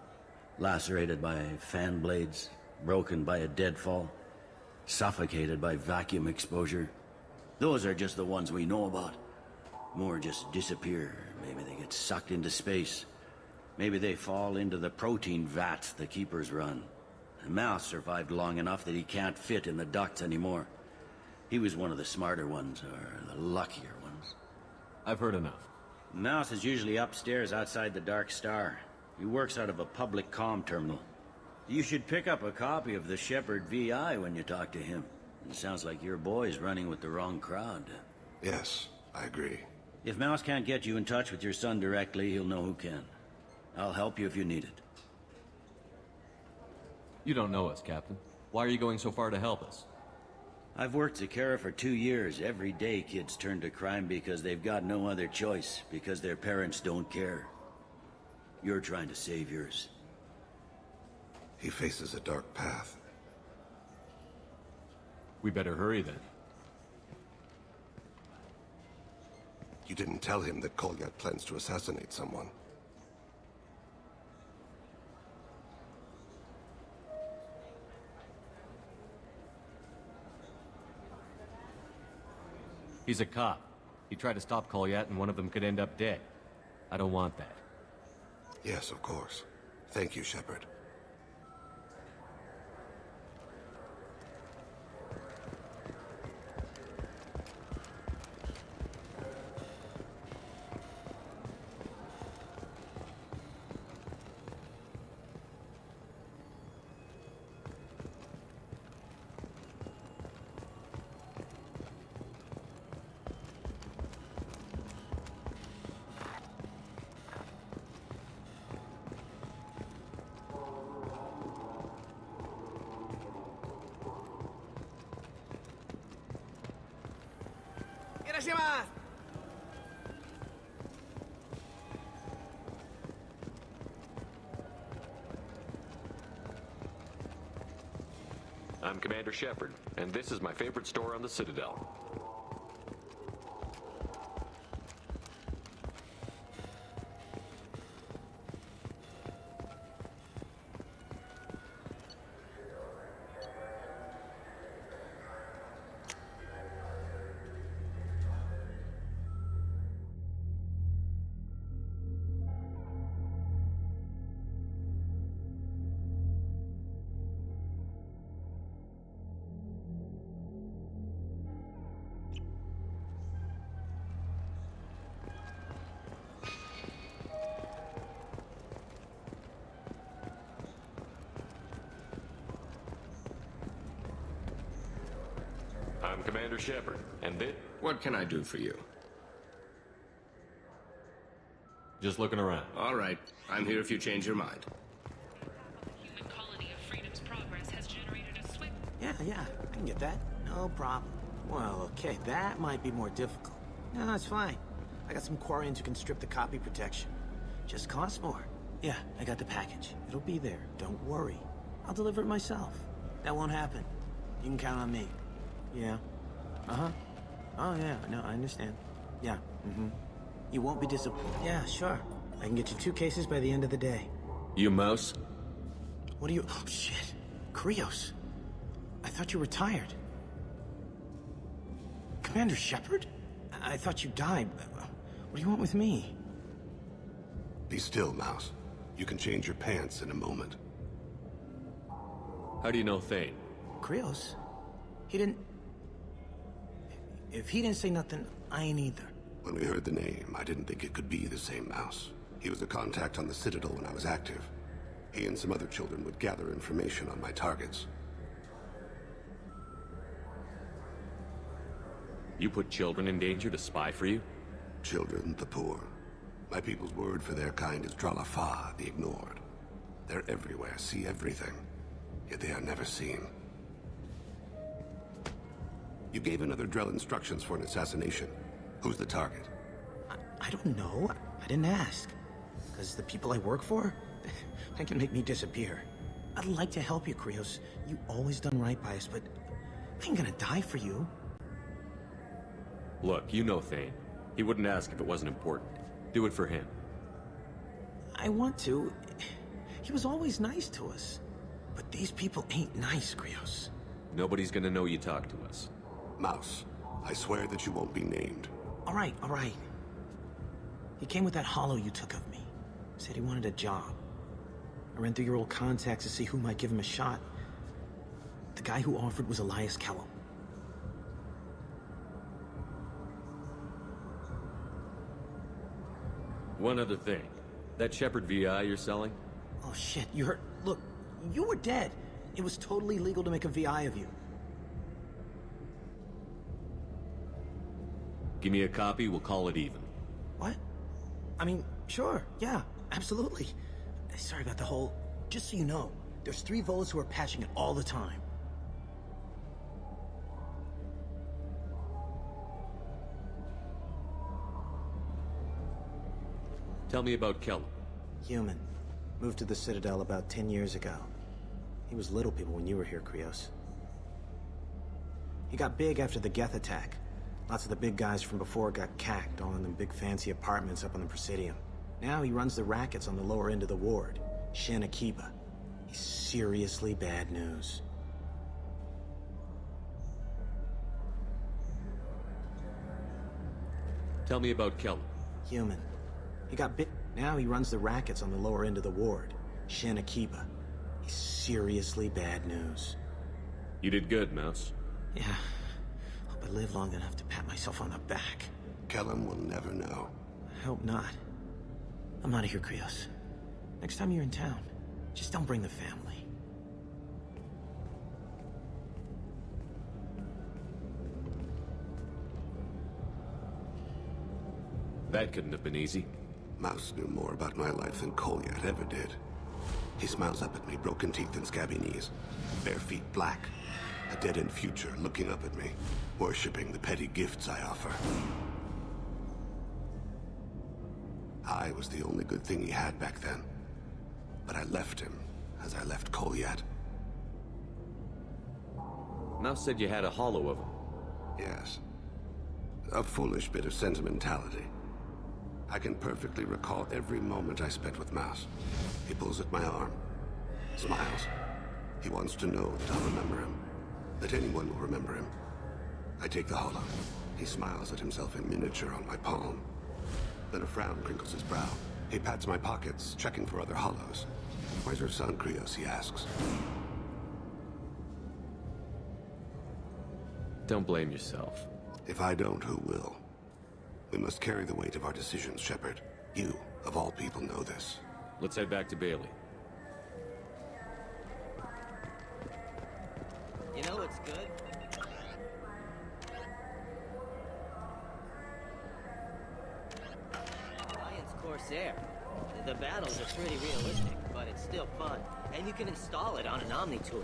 Lacerated by fan blades, broken by a deadfall, suffocated by vacuum exposure. Those are just the ones we know about. More just disappear. Maybe they get sucked into space. Maybe they fall into the protein vats the Keepers run. And Mouse survived long enough that he can't fit in the ducts anymore. He was one of the smarter ones, or the luckier ones. I've heard enough. Mouse is usually upstairs outside the Dark Star. He works out of a public comm terminal. You should pick up a copy of the Shepard VI when you talk to him. It sounds like your boy's running with the wrong crowd. Yes, I agree. If Mouse can't get you in touch with your son directly, he'll know who can. I'll help you if you need it. You don't know us, Captain. Why are you going so far to help us? I've worked Zakera for 2 years. Every day kids turn to crime because they've got no other choice, because their parents don't care. You're trying to save yours. He faces a dark path. We better hurry then. You didn't tell him that Kolyat plans to assassinate someone. He's a cop. He tried to stop Kolyat and one of them could end up dead. I don't want that. Yes, of course. Thank you, Shepard. I'm Commander Shepard, and this is my favorite store on the Citadel. I'm Commander Shepard, and this... What can I do for you? Just looking around. All right. I'm here if you change your mind. Yeah, I can get that. No problem. Well, okay, that might be more difficult. No, it's fine. I got some Quarians who can strip the copy protection. Just costs more. Yeah, I got the package. It'll be there. Don't worry. I'll deliver it myself. That won't happen. You can count on me. Yeah. Uh-huh. Oh, yeah. No, I understand. Yeah. Mm-hmm. You won't be disappointed. Yeah, sure. I can get you 2 cases by the end of the day. You mouse? What are you... Oh, shit. Krios. I thought you were retired. Commander Shepard? I thought you died. What do you want with me? Be still, Mouse. You can change your pants in a moment. How do you know Thane? Krios? He didn't... If he didn't say nothing, I ain't either. When we heard the name, I didn't think it could be the same Mouse. He was a contact on the Citadel when I was active. He and some other children would gather information on my targets. You put children in danger to spy for you? Children, the poor. My people's word for their kind is Dralafa, the ignored. They're everywhere, see everything, yet they are never seen. You gave another Drell instructions for an assassination. Who's the target? I don't know. I didn't ask. Because the people I work for, they can make me disappear. I'd like to help you, Krios. You always done right by us, but I ain't gonna die for you. Look, you know Thane. He wouldn't ask if it wasn't important. Do it for him. I want to. He was always nice to us. But these people ain't nice, Krios. Nobody's gonna know you talked to us. Mouse, I swear that you won't be named. All right. He came with that hollow you took of me. Said he wanted a job. I ran through your old contacts to see who might give him a shot. The guy who offered was Elias Kellum. One other thing. That Shepard VI you're selling? Oh shit, you heard... Look, you were dead. It was totally legal to make a VI of you. Give me a copy, we'll call it even. What? I mean, sure, yeah, absolutely. Sorry about the whole... Just so you know, there's 3 Volus who are patching it all the time. Tell me about Kellum. Human. Moved to the Citadel about 10 years ago. He was little people when you were here, Krios. He got big after the Geth attack. Lots of the big guys from before got cacked, all in them big fancy apartments up on the Presidium. Now he runs the rackets on the lower end of the ward, Shin Akiba. He's seriously bad news. Tell me about Kellum. Human. He got bit. Now he runs the rackets on the lower end of the ward, Shin Akiba. He's seriously bad news. You did good, Mouse. Yeah. Hope I live long enough to pat myself on the back. Kellum will never know. I hope not. I'm out of here, Krios. Next time you're in town, just don't bring the family. That couldn't have been easy. Mouse knew more about my life than Kolyat ever did. He smiles up at me, broken teeth and scabby knees. Bare feet black. A dead-end future looking up at me, worshipping the petty gifts I offer. I was the only good thing he had back then. But I left him, as I left Kolyat. Mouse said you had a hollow of him. Yes. A foolish bit of sentimentality. I can perfectly recall every moment I spent with Mouse. He pulls at my arm, smiles. He wants to know that I'll remember him, that anyone will remember him. I take the hollow. He smiles at himself in miniature on my palm. Then a frown crinkles his brow. He pats my pockets, checking for other hollows. Where's your son, Krios, he asks. Don't blame yourself. If I don't, who will? We must carry the weight of our decisions, Shepard. You, of all people, know this. Let's head back to Bailey. You know what's good? Alliance Corsair. The battles are pretty realistic, but it's still fun. And you can install it on an Omni tool.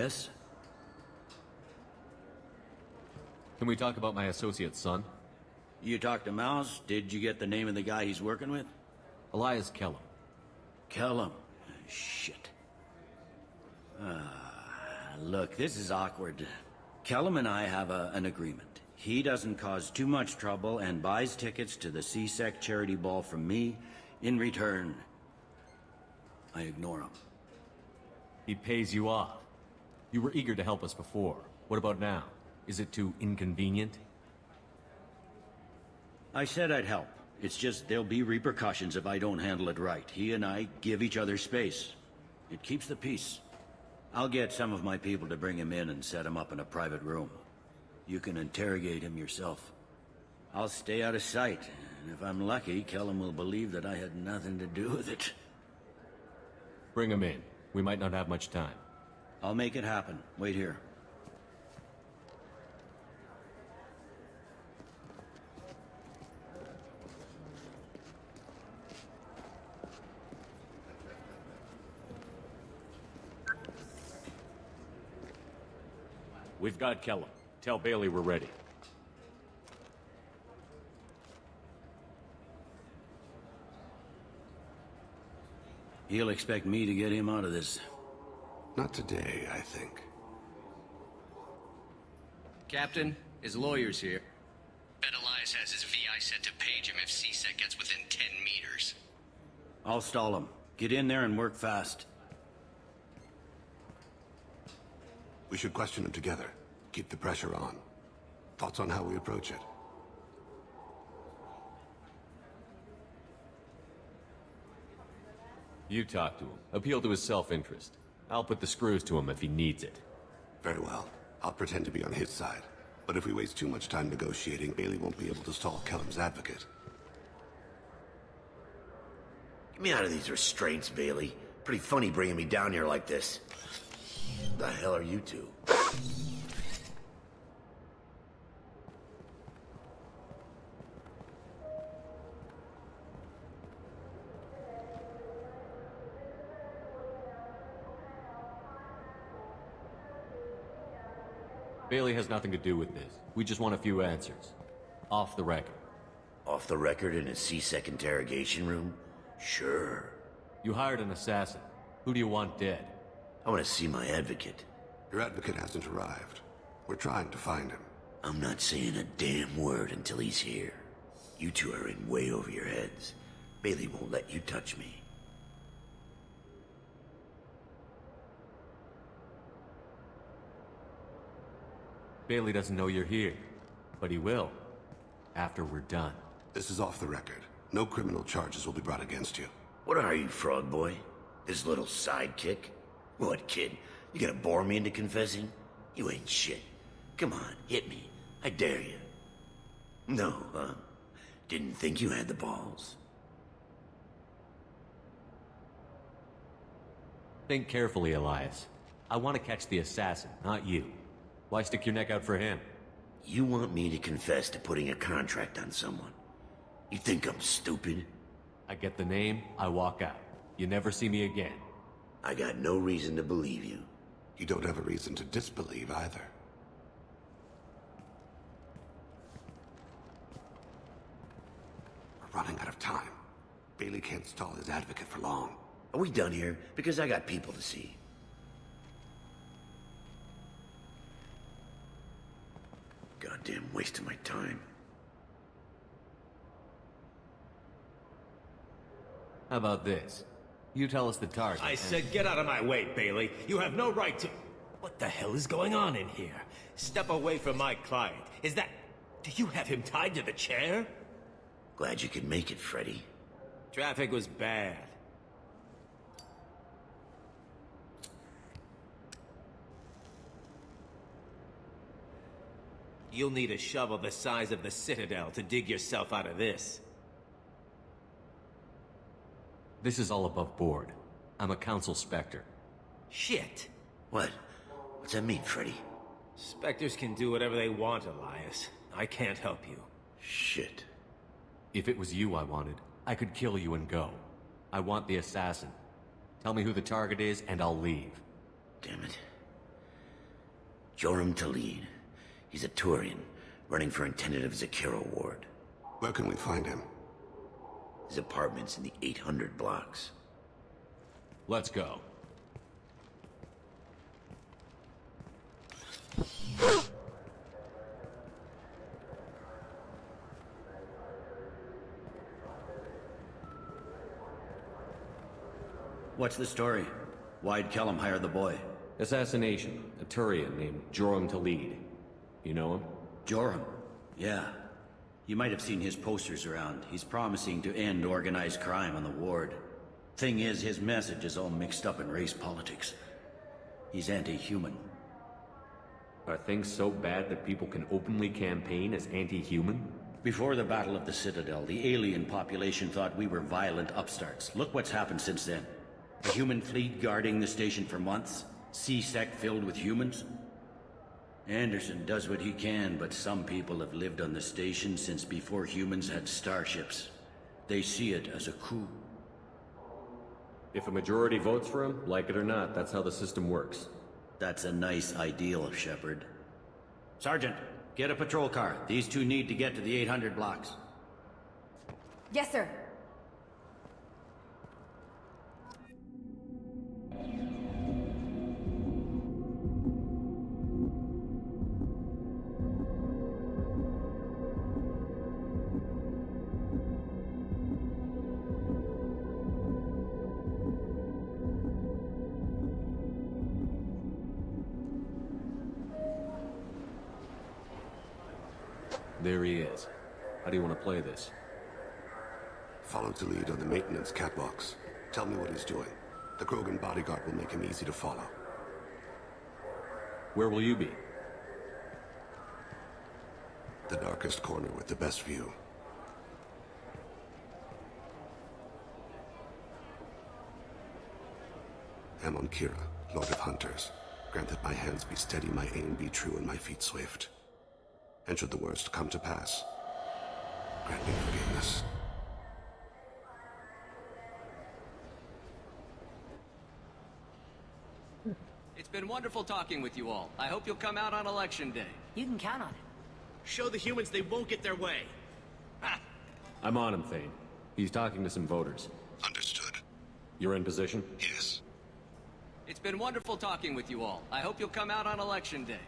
guess. Can we talk about my associate's son? You talked to Mouse? Did you get the name of the guy he's working with? Elias Kellum. Kellum. Shit. Look, this is awkward. Kellum and I have an agreement. He doesn't cause too much trouble and buys tickets to the CSEC charity ball from me. In return, I ignore him. He pays you off. You were eager to help us before. What about now? Is it too inconvenient? I said I'd help. It's just there'll be repercussions if I don't handle it right. He and I give each other space. It keeps the peace. I'll get some of my people to bring him in and set him up in a private room. You can interrogate him yourself. I'll stay out of sight, and if I'm lucky, Kellum will believe that I had nothing to do with it. Bring him in. We might not have much time. I'll make it happen. Wait here. We've got Kellum. Tell Bailey we're ready. He'll expect me to get him out of this. Not today, I think. Captain, his lawyer's here. Bet Elias has his VI set to page him if CSEC gets within 10 meters. I'll stall him. Get in there and work fast. We should question him together. Keep the pressure on. Thoughts on how we approach it? You talk to him. Appeal to his self-interest. I'll put the screws to him if he needs it. Very well. I'll pretend to be on his side. But if we waste too much time negotiating, Bailey won't be able to stall Kellum's advocate. Get me out of these restraints, Bailey. Pretty funny bringing me down here like this. The hell are you two? Bailey has nothing to do with this. We just want a few answers. Off the record. Off the record in a CSEC interrogation room? Sure. You hired an assassin. Who do you want dead? I want to see my advocate. Your advocate hasn't arrived. We're trying to find him. I'm not saying a damn word until he's here. You two are in way over your heads. Bailey won't let you touch me. Bailey doesn't know you're here, but he will, after we're done. This is off the record. No criminal charges will be brought against you. What are you, frog boy? This little sidekick? What, kid? You gonna bore me into confessing? You ain't shit. Come on, hit me. I dare you. No, huh? Didn't think you had the balls. Think carefully, Elias. I want to catch the assassin, not you. Why stick your neck out for him? You want me to confess to putting a contract on someone? You think I'm stupid? I get the name, I walk out. You never see me again. I got no reason to believe you. You don't have a reason to disbelieve either. We're running out of time. Bailey can't stall his advocate for long. Are we done here? Because I got people to see. Goddamn waste of my time. How about this? You tell us the target. I said get out of my way, Bailey. You have no right to... What the hell is going on in here? Step away from my client. Is that... Do you have him tied to the chair? Glad you could make it, Freddy. Traffic was bad. You'll need a shovel the size of the Citadel to dig yourself out of this. This is all above board. I'm a council specter. Shit! What? What's that mean, Freddy? Spectres can do whatever they want, Elias. I can't help you. Shit. If it was you I wanted, I could kill you and go. I want the assassin. Tell me who the target is, and I'll leave. Damn it. Joram Talid. He's a Turian, running for Intendant of Zakira Ward. Where can we find him? His apartment's in the 800 blocks. Let's go. What's the story? Why'd Kellum hire the boy? Assassination. A Turian named Joram Talid. You know him? Joram? Yeah. You might have seen his posters around. He's promising to end organized crime on the ward. Thing is, his message is all mixed up in race politics. He's anti-human. Are things so bad that people can openly campaign as anti-human? Before the Battle of the Citadel, the alien population thought we were violent upstarts. Look what's happened since then. A human fleet guarding the station for months. C-Sec filled with humans. Anderson does what he can, but some people have lived on the station since before humans had starships. They see it as a coup. If a majority votes for him, like it or not, that's how the system works. That's a nice ideal, Shepard. Sergeant, get a patrol car. These two need to get to the 800 blocks. Yes, sir. There he is. How do you want to play this? Follow the lead on the maintenance catwalks. Tell me what he's doing. The Krogan bodyguard will make him easy to follow. Where will you be? The darkest corner with the best view. Amon Kira, Lord of Hunters. Grant that my hands be steady, my aim be true, and my feet swift. And should the worst come to pass, grant me forgiveness. It's been wonderful talking with you all. I hope you'll come out on Election Day. You can count on it. Show the humans they won't get their way. I'm on him, Thane. He's talking to some voters. Understood. You're in position? Yes. It's been wonderful talking with you all. I hope you'll come out on Election Day.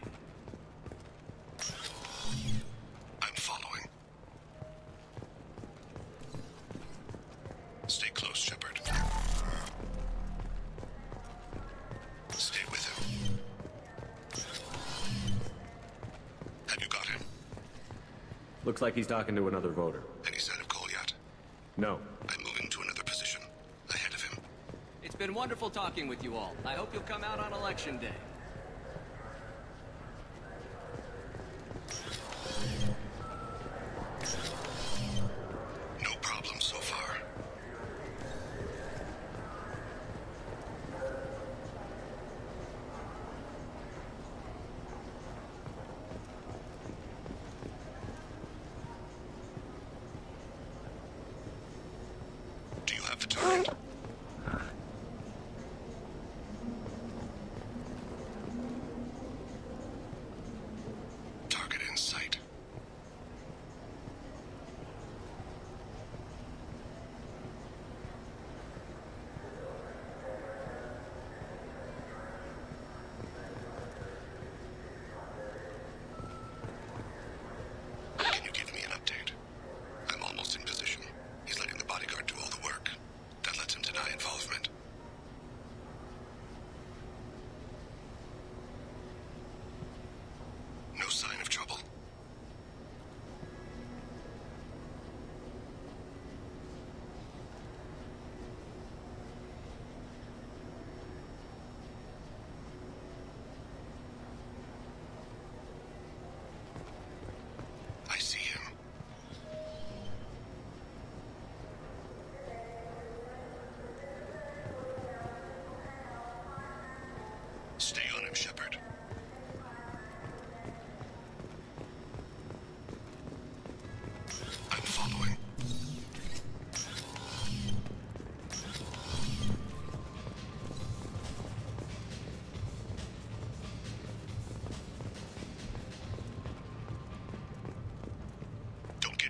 I'm following. Stay close, Shepard. Stay with him. Have you got him? Looks like he's talking to another voter. Any sign of Cole yet? No. I'm moving to another position. Ahead of him. It's been wonderful talking with you all. I hope you'll come out on Election Day. No problem so far. Do you have the target? Target in sight. Can you give me an update? I'm almost in position. He's letting the bodyguard do all the work. That lets him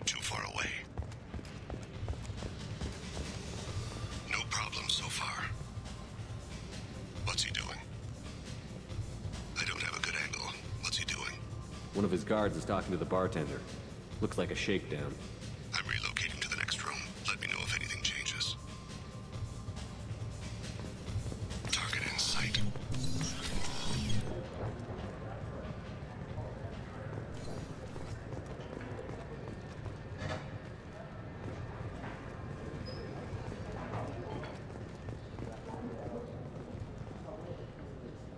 Too far away. No problem so far. What's he doing? I don't have a good angle. What's he doing? One of his guards is talking to the bartender. Looks like a shakedown. I'm relocating to the next room. Let me know if anything changes. Target in sight.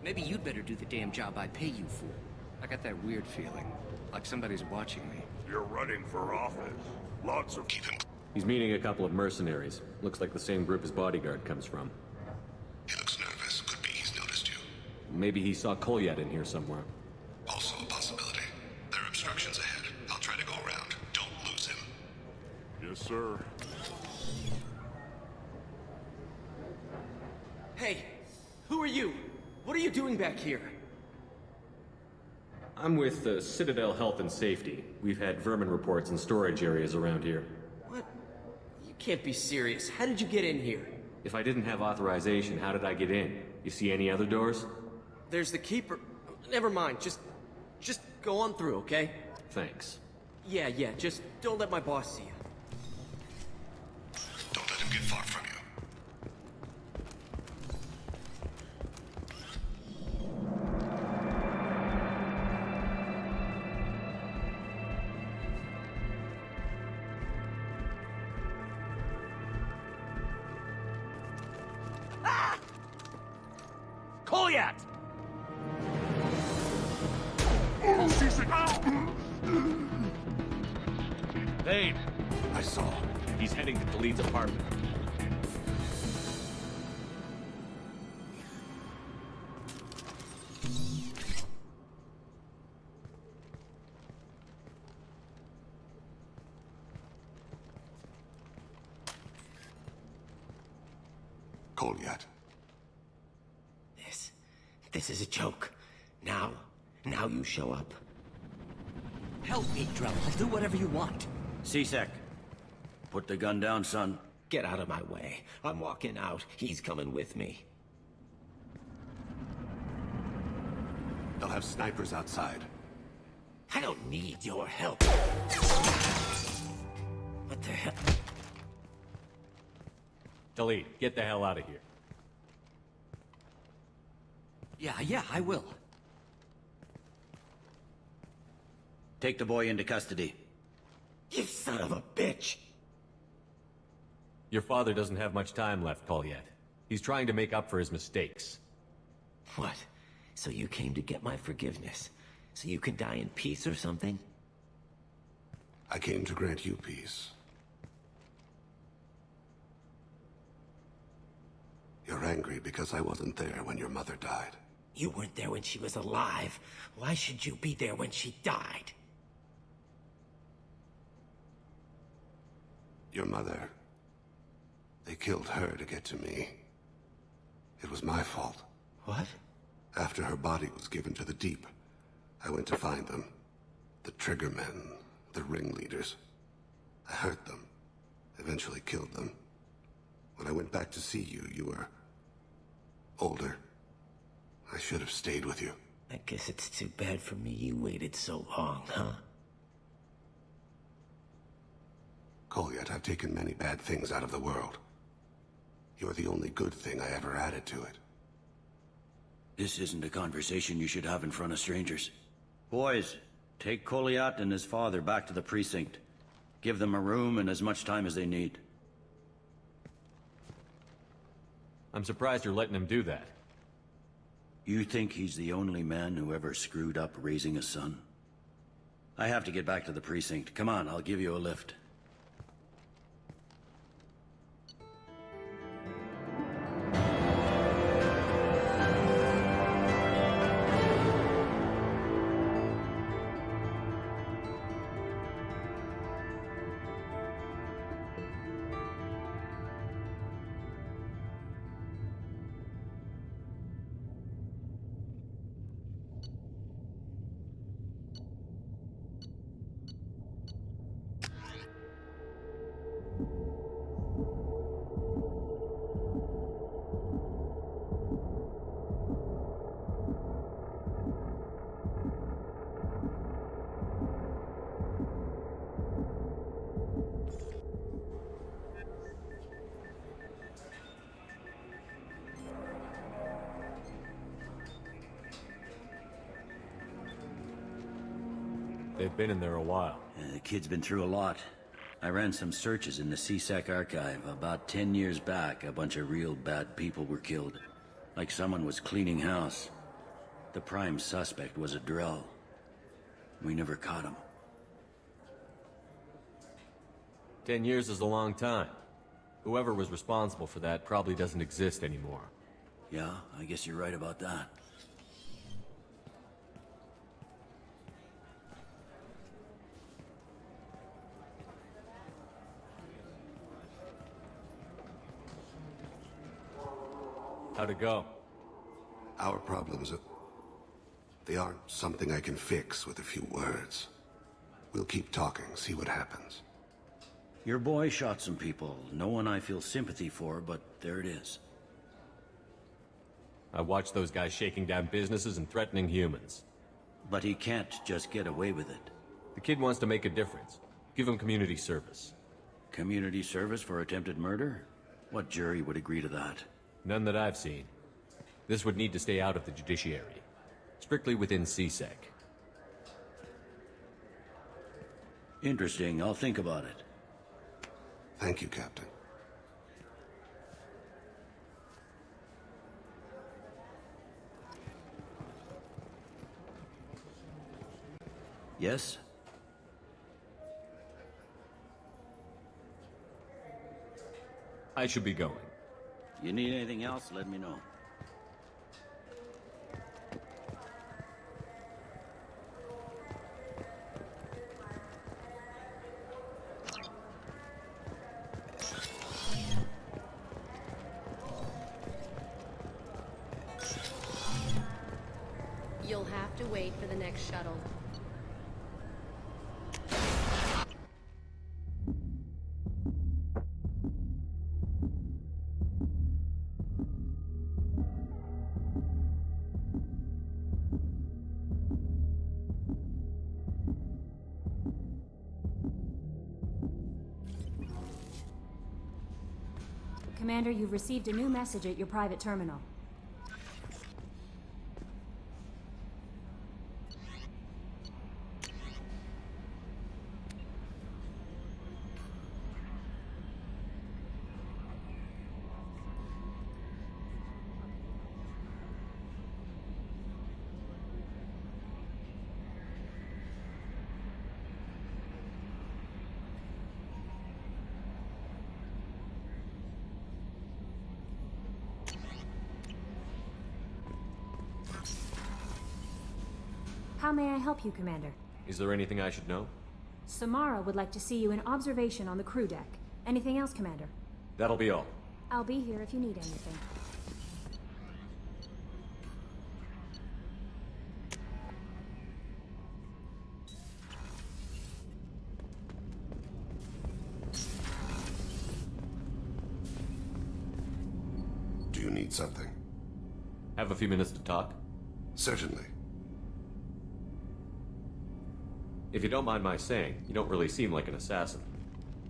Maybe you'd better do the damn job I pay you for. I got that weird feeling, like somebody's watching me. You're running for office. Lots of... Keep him. He's meeting a couple of mercenaries. Looks like the same group his bodyguard comes from. He looks nervous. Could be he's noticed you. Maybe he saw Kolyat in here somewhere. Also a possibility. There are obstructions ahead. I'll try to go around. Don't lose him. Yes, sir. Hey, who are you? What are you doing back here? I'm with Citadel Health and Safety. We've had vermin reports in storage areas around here. What? You can't be serious. How did you get in here? If I didn't have authorization, how did I get in? You see any other doors? There's the keeper. Never mind. Just go on through, okay? Thanks. Yeah, just don't let my boss see you. Don't let him get far from you. Kolyat! Thane! I saw. He's heading to Khalid's apartment. Kolyat. This is a joke. Now you show up. Help me, Drell. I'll do whatever you want. C-Sec, put the gun down, son. Get out of my way. I'm walking out. He's coming with me. They'll have snipers outside. I don't need your help. What the hell? Khalid, get the hell out of here. Yeah, I will. Take the boy into custody. You son of a bitch! Your father doesn't have much time left, Kolyat. He's trying to make up for his mistakes. What? So you came to get my forgiveness? So you can die in peace or something? I came to grant you peace. You're angry because I wasn't there when your mother died. You weren't there when she was alive. Why should you be there when she died? Your mother. They killed her to get to me. It was my fault. What? After her body was given to the Deep, I went to find them. The Triggermen, the ringleaders. I hurt them. Eventually killed them. When I went back to see you, you were... older. I should have stayed with you. I guess it's too bad for me you waited so long, huh? Kolyat, I've taken many bad things out of the world. You're the only good thing I ever added to it. This isn't a conversation you should have in front of strangers. Boys, take Kolyat and his father back to the precinct. Give them a room and as much time as they need. I'm surprised you're letting him do that. You think he's the only man who ever screwed up raising a son? I have to get back to the precinct. Come on, I'll give you a lift. they've been in there a while. The kid's been through a lot. I ran some searches in the CSEC archive. About 10 years back, a bunch of real bad people were killed. Like someone was cleaning house. The prime suspect was a Drell. We never caught him. 10 years is a long time. Whoever was responsible for that probably doesn't exist anymore. Yeah, I guess you're right about that. How'd it go? Our problems they aren't something I can fix with a few words. We'll keep talking, see what happens. Your boy shot some people. No one I feel sympathy for, but there it is. I watched those guys shaking down businesses and threatening humans. But he can't just get away with it. The kid wants to make a difference. Give him community service. Community service for attempted murder? What jury would agree to that? None that I've seen. This would need to stay out of the judiciary. Strictly within CSEC. Interesting. I'll think about it. Thank you, Captain. Yes? I should be going. You need anything else, let me know. You'll have to wait for the next shuttle. Commander, you've received a new message at your private terminal. How may I help you, Commander? Is there anything I should know? Samara would like to see you in observation on the crew deck. Anything else, Commander? That'll be all. I'll be here if you need anything. Do you need something? Have a few minutes to talk? Certainly. If you don't mind my saying, you don't really seem like an assassin.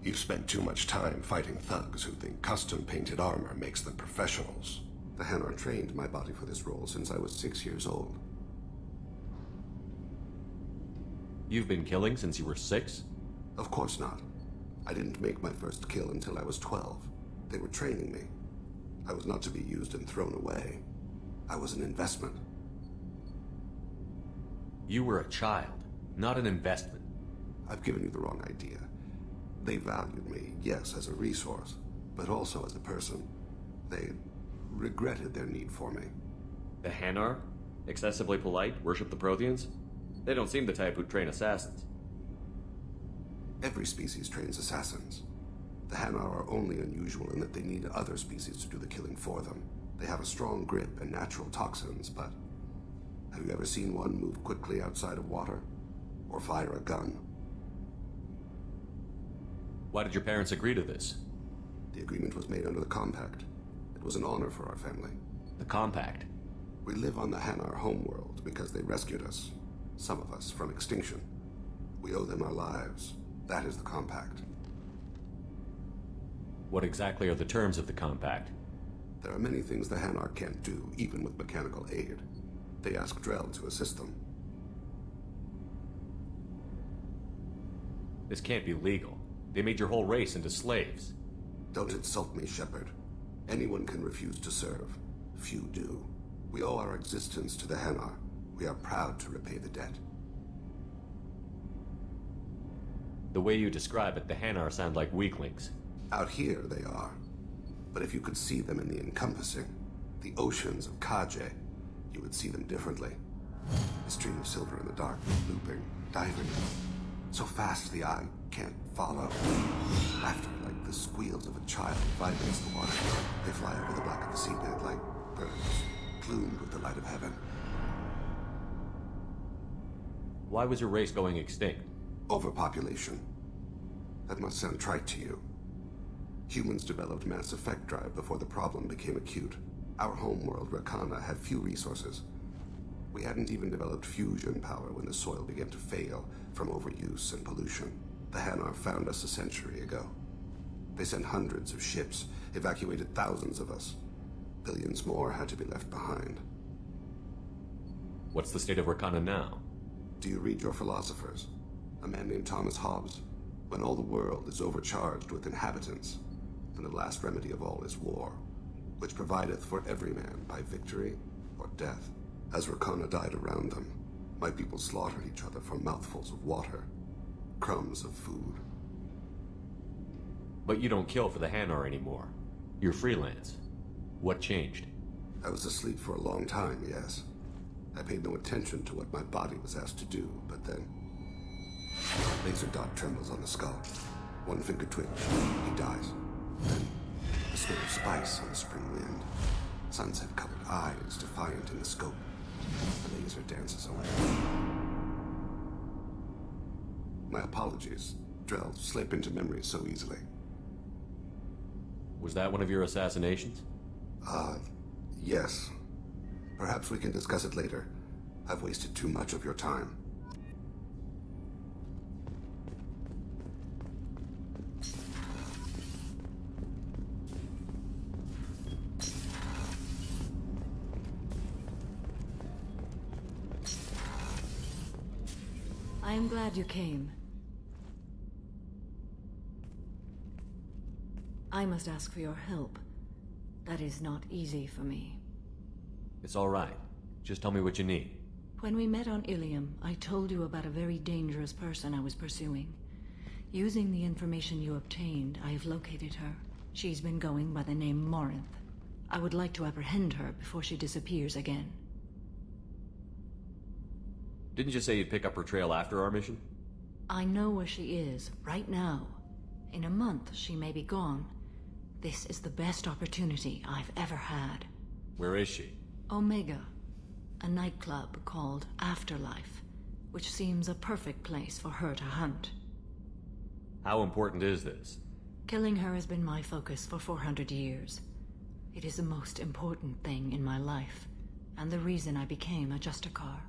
You've spent too much time fighting thugs who think custom-painted armor makes them professionals. The Hanar trained my body for this role since I was 6 years old. You've been killing since you were 6? Of course not. I didn't make my first kill until I was 12. They were training me. I was not to be used and thrown away. I was an investment. You were a child, not an investment. I've given you the wrong idea. They valued me, yes, as a resource, but also as a person. They regretted their need for me. The Hanar? Excessively polite, worship the Protheans? They don't seem the type who'd train assassins. Every species trains assassins. The Hanar are only unusual in that they need other species to do the killing for them. They have a strong grip and natural toxins, but have you ever seen one move quickly outside of water? Or fire a gun? Why did your parents agree to this? The agreement was made under the Compact. It was an honor for our family. The Compact? We live on the Hanar homeworld because they rescued us. Some of us from extinction. We owe them our lives. That is the Compact. What exactly are the terms of the Compact? There are many things the Hanar can't do, even with mechanical aid. They ask Drell to assist them. This can't be legal. They made your whole race into slaves. Don't insult me, Shepard. Anyone can refuse to serve. Few do. We owe our existence to the Hanar. We are proud to repay the debt. The way you describe it, the Hanar sound like weaklings. Out here, they are. But if you could see them in the encompassing, the oceans of Kaje, you would see them differently. A stream of silver in the dark, looping, diving. So fast the eye can't follow. Laughter like the squeals of a child vibrates the water. They fly over the black of the seabed like birds, plumed with the light of heaven. Why was your race going extinct? Overpopulation. That must sound trite to you. Humans developed mass effect drive before the problem became acute. Our homeworld, Rakana, had few resources. We hadn't even developed fusion power when the soil began to fail from overuse and pollution. The Hanar found us a century ago. They sent hundreds of ships, evacuated thousands of us. Billions more had to be left behind. What's the state of Rakana now? Do you read your philosophers? A man named Thomas Hobbes. When all the world is overcharged with inhabitants, then the last remedy of all is war, which provideth for every man by victory or death. As Rakana died around them, my people slaughtered each other for mouthfuls of water, crumbs of food. But you don't kill for the Hanar anymore. You're freelance. What changed? I was asleep for a long time, yes. I paid no attention to what my body was asked to do, but then... Laser dot trembles on the skull. One finger twitch, he dies. Then, the smell of spice on the spring wind. Sunset-colored eyes defiant in the scope. The laser dances away. My apologies. Drell slip into memory so easily. Was that one of your assassinations? Yes. Perhaps we can discuss it later. I've wasted too much of your time. I am glad you came. I must ask for your help. That is not easy for me. It's all right. Just tell me what you need. When we met on Ilium, I told you about a very dangerous person I was pursuing. Using the information you obtained, I have located her. She's been going by the name Morinth. I would like to apprehend her before she disappears again. Didn't you say you'd pick up her trail after our mission? I know where she is, right now. In a month, she may be gone. This is the best opportunity I've ever had. Where is she? Omega. A nightclub called Afterlife, which seems a perfect place for her to hunt. How important is this? Killing her has been my focus for 400 years. It is the most important thing in my life, and the reason I became a Justicar.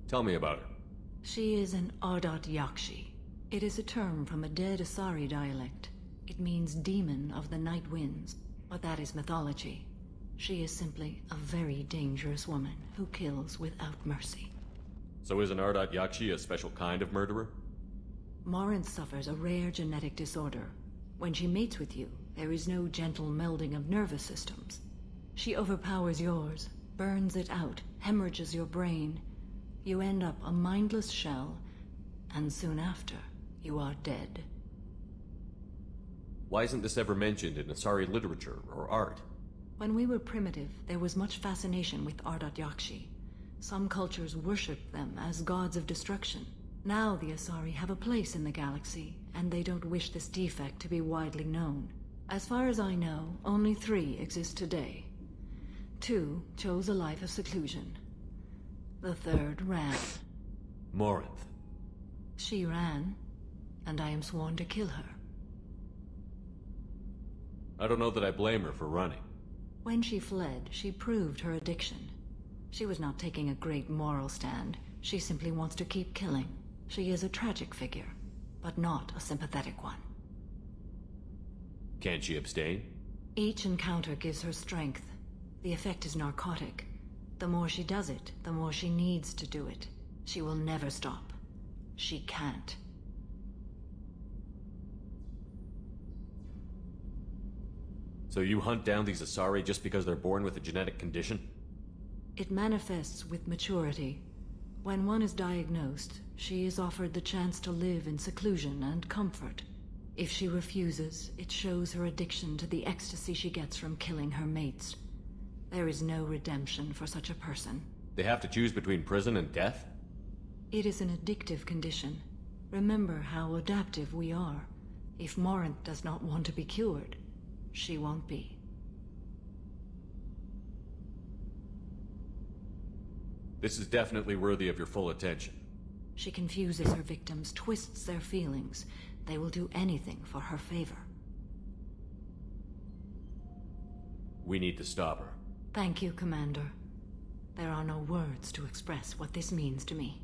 Tell me about her. She is an Ardat Yakshi. It is a term from a dead Asari dialect. It means demon of the night winds, but that is mythology. She is simply a very dangerous woman who kills without mercy. So is an Ardat Yakshi a special kind of murderer? Morinth suffers a rare genetic disorder. When she mates with you, there is no gentle melding of nervous systems. She overpowers yours, burns it out, hemorrhages your brain. You end up a mindless shell, and soon after, you are dead. Why isn't this ever mentioned in Asari literature or art? When we were primitive, there was much fascination with Ardat Yakshi. Some cultures worshipped them as gods of destruction. Now the Asari have a place in the galaxy, and they don't wish this defect to be widely known. As far as I know, only 3 exist today. 2 chose a life of seclusion. The 3rd ran. Morinth. She ran, and I am sworn to kill her. I don't know that I blame her for running. When she fled, she proved her addiction. She was not taking a great moral stand. She simply wants to keep killing. She is a tragic figure, but not a sympathetic one. Can't she abstain? Each encounter gives her strength. The effect is narcotic. The more she does it, the more she needs to do it. She will never stop. She can't. So you hunt down these Asari just because they're born with a genetic condition? It manifests with maturity. When one is diagnosed, she is offered the chance to live in seclusion and comfort. If she refuses, it shows her addiction to the ecstasy she gets from killing her mates. There is no redemption for such a person. They have to choose between prison and death? It is an addictive condition. Remember how adaptive we are. If Morinth does not want to be cured, she won't be. This is definitely worthy of your full attention. She confuses her victims, twists their feelings. They will do anything for her favor. We need to stop her. Thank you, Commander. There are no words to express what this means to me.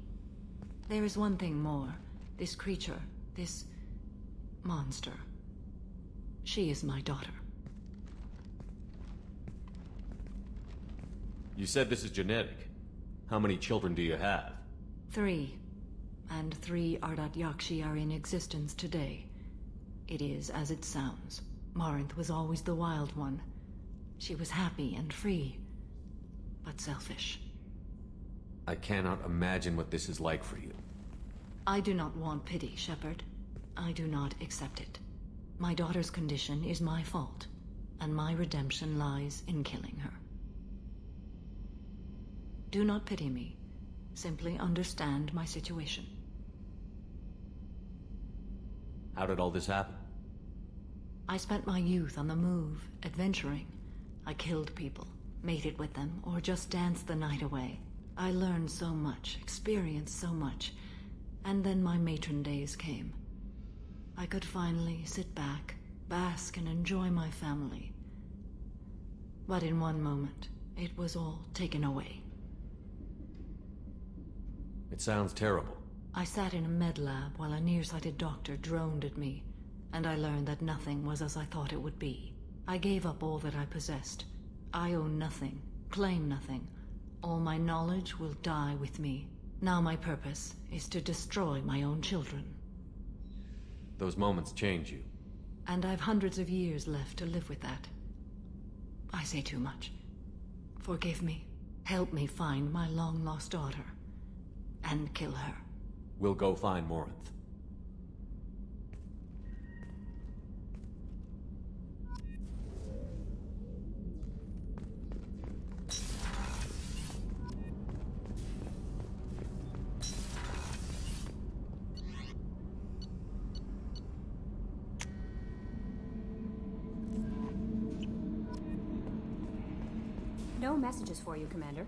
There is one thing more. This creature, this monster. She is my daughter. You said this is genetic. How many children do you have? 3. And 3 Ardat Yakshi are in existence today. It is as it sounds. Morinth was always the wild one. She was happy and free, but selfish. I cannot imagine what this is like for you. I do not want pity, Shepard. I do not accept it. My daughter's condition is my fault, and my redemption lies in killing her. Do not pity me. Simply understand my situation. How did all this happen? I spent my youth on the move, adventuring. I killed people, mated with them, or just danced the night away. I learned so much, experienced so much, and then my matron days came. I could finally sit back, bask, and enjoy my family. But in one moment, it was all taken away. It sounds terrible. I sat in a med lab while a nearsighted doctor droned at me, and I learned that nothing was as I thought it would be. I gave up all that I possessed. I own nothing, claim nothing. All my knowledge will die with me. Now my purpose is to destroy my own children. Those moments change you. And I've hundreds of years left to live with that. I say too much. Forgive me. Help me find my long-lost daughter. And kill her. We'll go find Morinth. No messages for you, Commander.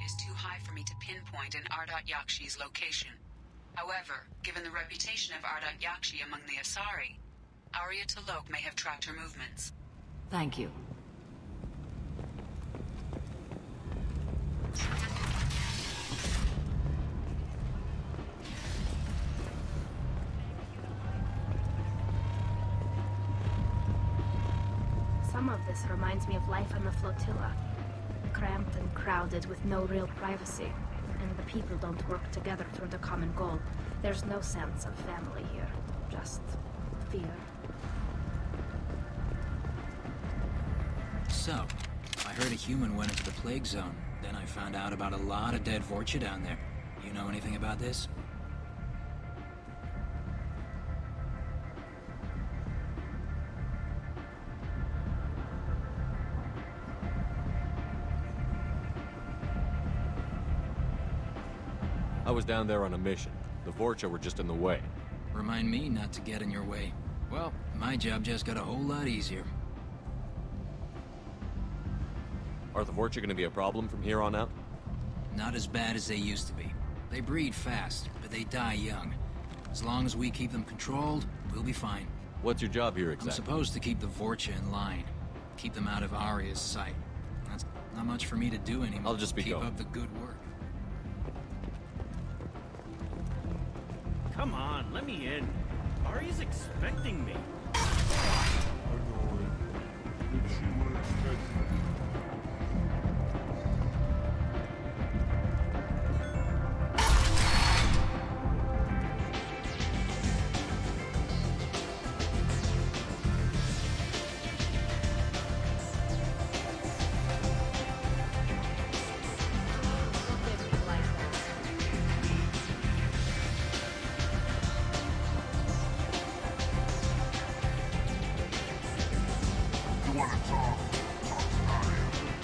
Is too high for me to pinpoint an Ardat Yakshi's location. However, given the reputation of Ardat Yakshi among the Asari, Arya T'Loak may have tracked her movements. Thank you. Some of this reminds me of life on the flotilla. Cramped and crowded with no real privacy. And the people don't work together toward a common goal. There's no sense of family here. Just fear. So, I heard a human went into the plague zone. Then I found out about a lot of dead Vorcha down there. You know anything about this? I was down there on a mission. The Vorcha were just in the way. Remind me not to get in your way. Well, my job just got a whole lot easier. Are the Vorcha gonna be a problem from here on out? Not as bad as they used to be. They breed fast, but they die young. As long as we keep them controlled, we'll be fine. What's your job here exactly? I'm supposed to keep the Vorcha in line. Keep them out of Arya's sight. That's not much for me to do anymore. I'll just be going. Keep up the good work. Come on, let me in. Arya's expecting me. You wanna talk? Talk to Arya.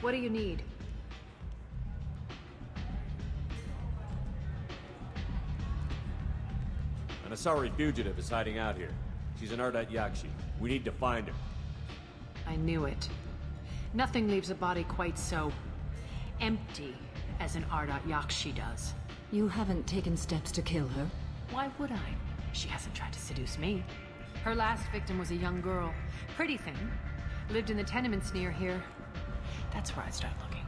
What do you need? An Asari fugitive is hiding out here. She's an Ardat Yakshi. We need to find her. I knew it. Nothing leaves a body quite so empty as an Ardat Yakshi does. You haven't taken steps to kill her? Why would I? She hasn't tried to seduce me. Her last victim was a young girl. Pretty thing. Lived in the tenements near here. That's where I'd start looking.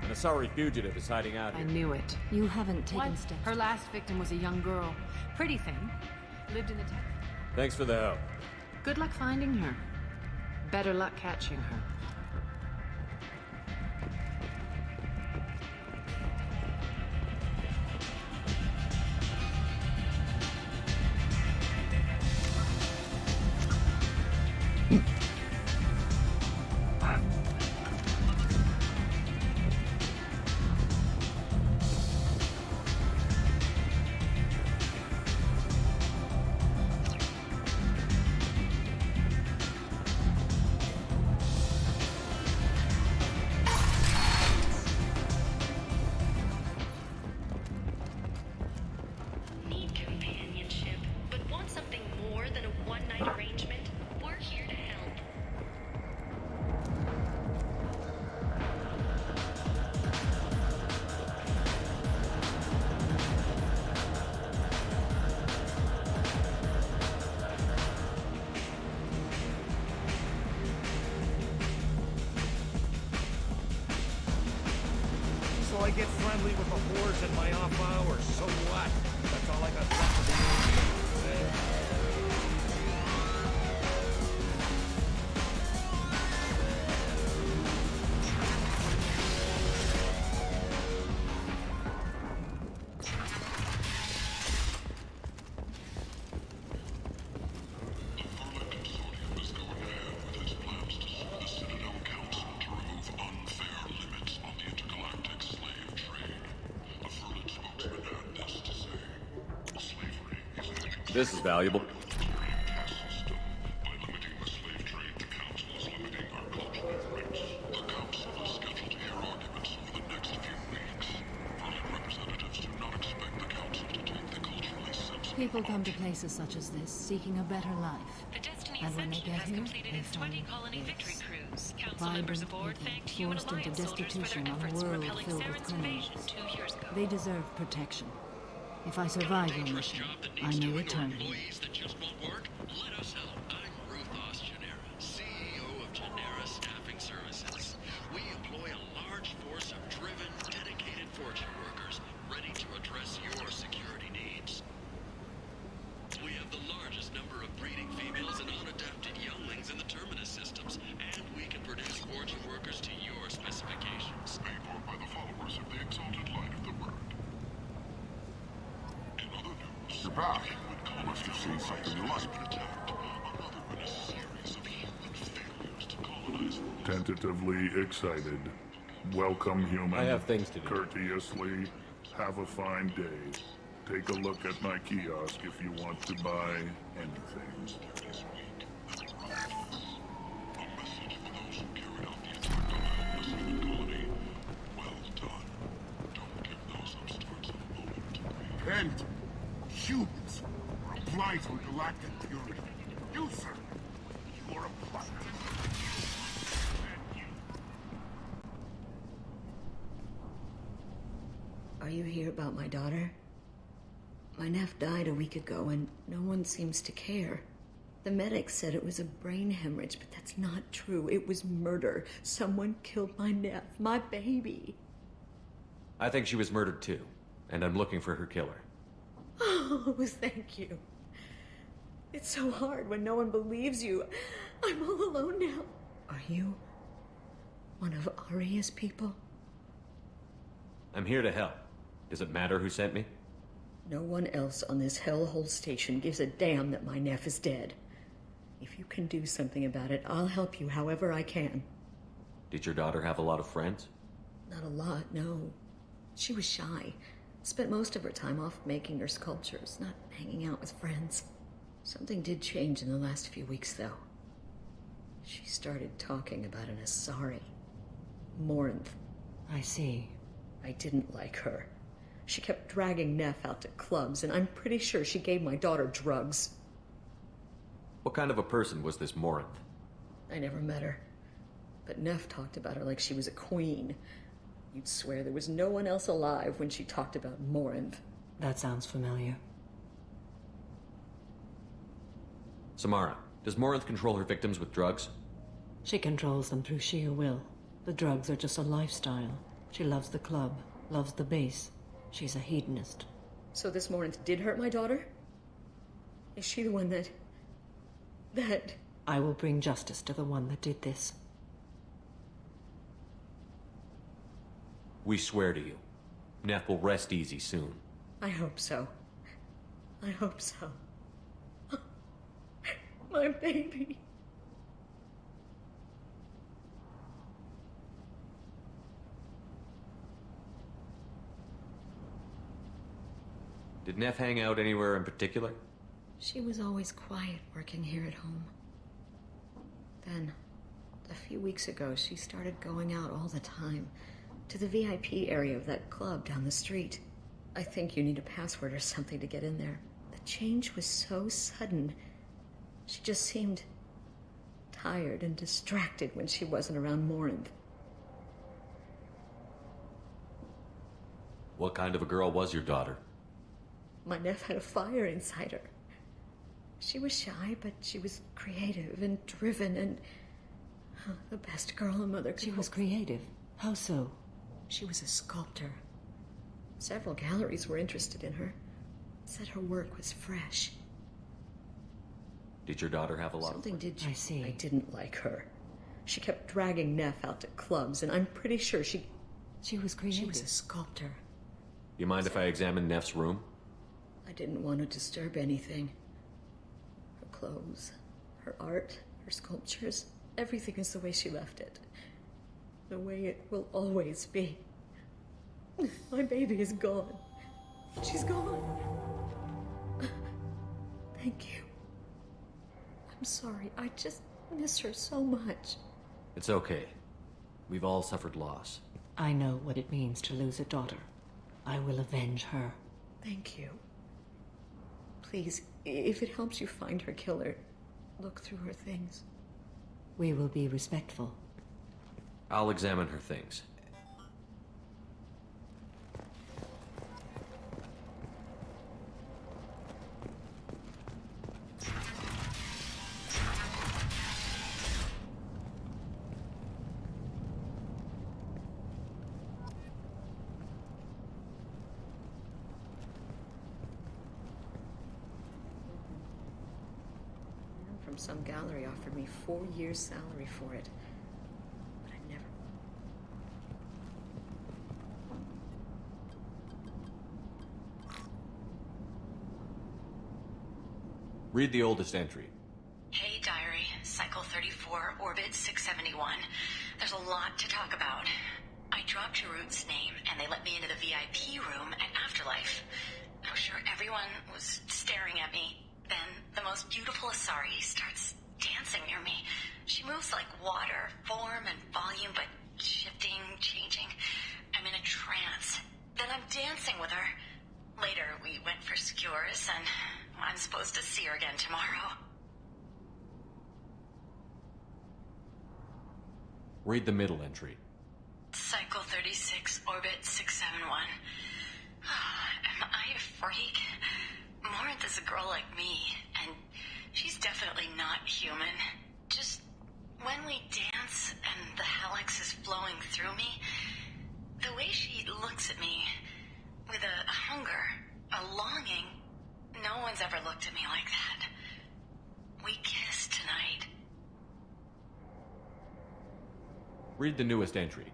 An Asari fugitive is hiding out here. I knew it. You haven't taken steps. Her last victim was a young girl. Pretty thing. Lived in the tenements. Thanks for the help. Good luck finding her. Better luck catching her. Need companionship, but want something more than a one-night arrangement? We're here to help. So I get friendly with the whores in my off hours, so what? That's all I got left of the evening. This is valuable. People come to places such as this seeking a better life. And when they get here, they find this. Vibrant people forced into destitution on a world filled with criminals. They deserve protection. If I survive your mission, I may return here. Let us help. I'm Ruthos Genera, CEO of Genera Staffing Services. We employ a large force of driven, dedicated fortune workers ready to address your security needs. We have the largest number of breeding females and unadapted younglings in the Terminus systems, and we can produce fortune workers to your specifications. Paid for by the followers of the exalted light of the word. In other news, you're back. You must have seen something you like. Tentatively excited. Welcome, human. I have things to do. Courteously. Have a fine day. Take a look at my kiosk if you want to buy anything. And humans are a blight on galactic purity. You, sir, you are a blight. Are you here about my daughter? My nephew died a week ago and no one seems to care. The medics said it was a brain hemorrhage, but that's not true. It was murder. Someone killed my nephew, my baby. I think she was murdered too, and I'm looking for her killer. Oh, thank you. It's so hard when no one believes you. I'm all alone now. Are you one of Aria's people? I'm here to help. Does it matter who sent me? No one else on this hellhole station gives a damn that my nephew is dead. If you can do something about it, I'll help you however I can. Did your daughter have a lot of friends? Not a lot, no. She was shy. Spent most of her time off making her sculptures, not hanging out with friends. Something did change in the last few weeks, though. She started talking about an Asari. Morinth. I see. I didn't like her. She kept dragging Neff out to clubs, and I'm pretty sure she gave my daughter drugs. What kind of a person was this Morinth? I never met her. But Neff talked about her like she was a queen. You'd swear there was no one else alive when she talked about Morinth. That sounds familiar. Samara, does Morinth control her victims with drugs? She controls them through sheer will. The drugs are just a lifestyle. She loves the club, loves the base. She's a hedonist. So this Morinth did hurt my daughter? Is she the one that... I will bring justice to the one that did this. We swear to you. Neff will rest easy soon. I hope so. I hope so. My baby. Did Neff hang out anywhere in particular? She was always quiet working here at home. Then, a few weeks ago, she started going out all the time to the VIP area of that club down the street. I think you need a password or something to get in there. The change was so sudden. She just seemed tired and distracted when she wasn't around Morinth. What kind of a girl was your daughter? My Neff had a fire inside her. She was shy, but she was creative and driven and the best girl a mother could She was hope. creative? How so? She was a sculptor. Several galleries were interested in her. Said her work was fresh. Did your daughter have a lot Something of... did she... I see. I didn't like her. She kept dragging Neff out to clubs, and I'm pretty sure she was creative. She was a sculptor. You mind if I examine Neff's room? I didn't want to disturb anything. Her clothes, her art, her sculptures, everything is the way she left it. The way it will always be. My baby is gone. She's gone. Thank you. I'm sorry. I just miss her so much. It's okay. We've all suffered loss. I know what it means to lose a daughter. I will avenge her. Thank you. Please, if it helps you find her killer, look through her things. We will be respectful. I'll examine her things. From some gallery offered me 4 years' salary for it. But I never... Read the oldest entry. Hey, Diary. Cycle 34, Orbit 671. There's a lot to talk about. I dropped Jarut's name, and they let me into the VIP room at Afterlife. I was sure everyone was staring at me. Then, the most beautiful Asari starts dancing near me. She moves like water, form and volume, but shifting, changing. I'm in a trance. Then I'm dancing with her. Later, we went for skewers, and I'm supposed to see her again tomorrow. Read the middle entry. Cycle 36, Orbit 671. Am I a freak? Morinth is a girl like me, and she's definitely not human. Just when we dance and the helix is flowing through me, the way she looks at me with a hunger, a longing, no one's ever looked at me like that. We kiss tonight. Read the newest entry.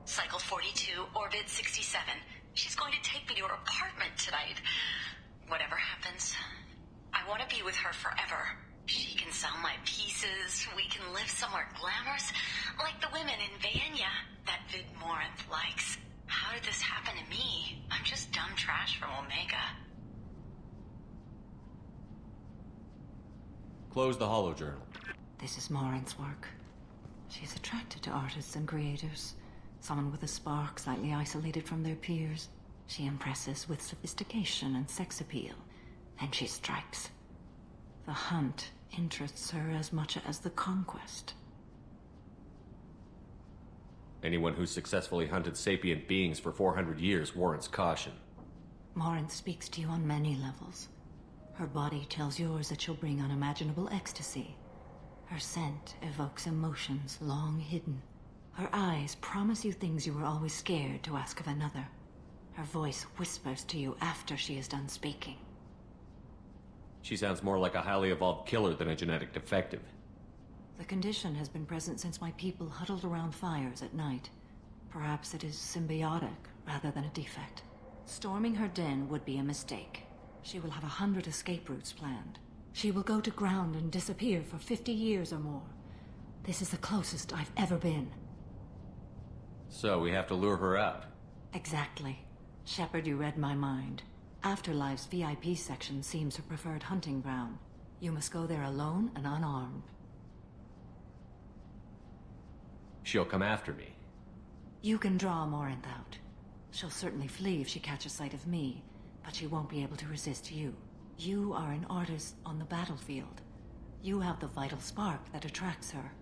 Cycle 42, Orbit 67. She's going to take me to her apartment tonight. Whatever happens, I want to be with her forever. She can sell my pieces, we can live somewhere glamorous, like the women in Vanya that Vid Morinth likes. How did this happen to me? I'm just dumb trash from Omega. Close the holojournal. This is Morin's work. She's attracted to artists and creators. Someone with a spark, slightly isolated from their peers. She impresses with sophistication and sex appeal. Then she strikes. The hunt interests her as much as the conquest. Anyone who's successfully hunted sapient beings for 400 years warrants caution. Morin speaks to you on many levels. Her body tells yours that she'll bring unimaginable ecstasy. Her scent evokes emotions long hidden. Her eyes promise you things you were always scared to ask of another. Her voice whispers to you after she is done speaking. She sounds more like a highly evolved killer than a genetic defective. The condition has been present since my people huddled around fires at night. Perhaps it is symbiotic rather than a defect. Storming her den would be a mistake. She will have 100 escape routes planned. She will go to ground and disappear for 50 years or more. This is the closest I've ever been. So we have to lure her out. Exactly. Shepard, you read my mind. Afterlife's VIP section seems her preferred hunting ground. You must go there alone and unarmed. She'll come after me. You can draw Morinth out. She'll certainly flee if she catches sight of me, but she won't be able to resist you. You are an artist on the battlefield. You have the vital spark that attracts her.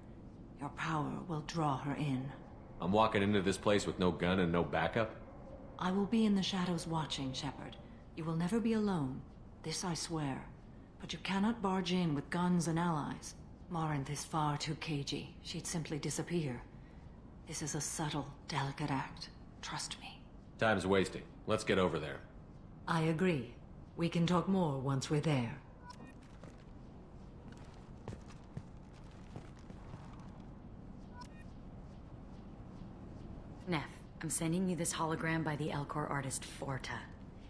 Your power will draw her in. I'm walking into this place with no gun and no backup? I will be in the shadows watching, Shepard. You will never be alone. This I swear. But you cannot barge in with guns and allies. Morinth is far too cagey. She'd simply disappear. This is a subtle, delicate act. Trust me. Time's wasting. Let's get over there. I agree. We can talk more once we're there. Neff, I'm sending you this hologram by the Elcor artist Forta.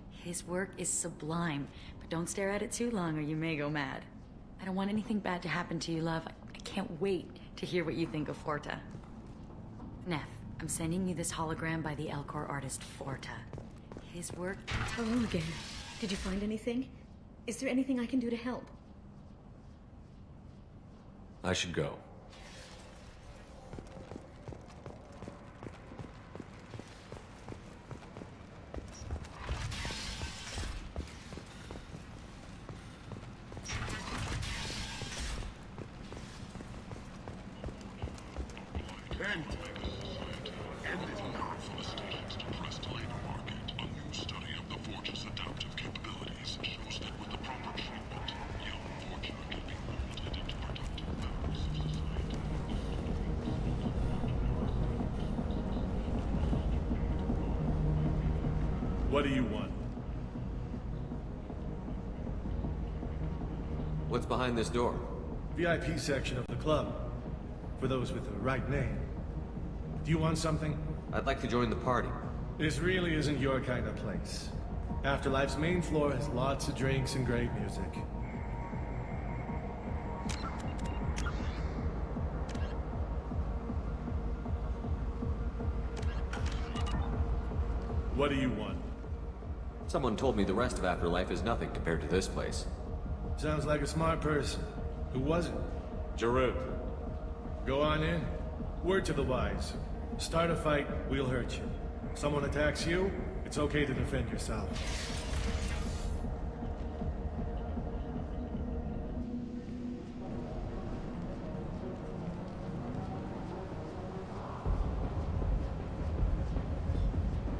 His work is sublime, but don't stare at it too long or you may go mad. I don't want anything bad to happen to you, love. I can't wait to hear what you think of Forta. Neff, I'm sending you this hologram by the Elcor artist Forta. His work... Hello again. Did you find anything? Is there anything I can do to help? I should go. What do you want? What's behind this door? VIP section of the club. For those with the right name. Do you want something? I'd like to join the party. This really isn't your kind of place. Afterlife's main floor has lots of drinks and great music. What do you want? Someone told me the rest of Afterlife is nothing compared to this place. Sounds like a smart person. Who was it? Jarut. Go on in. Word to the wise. Start a fight, we'll hurt you. Someone attacks you, it's okay to defend yourself.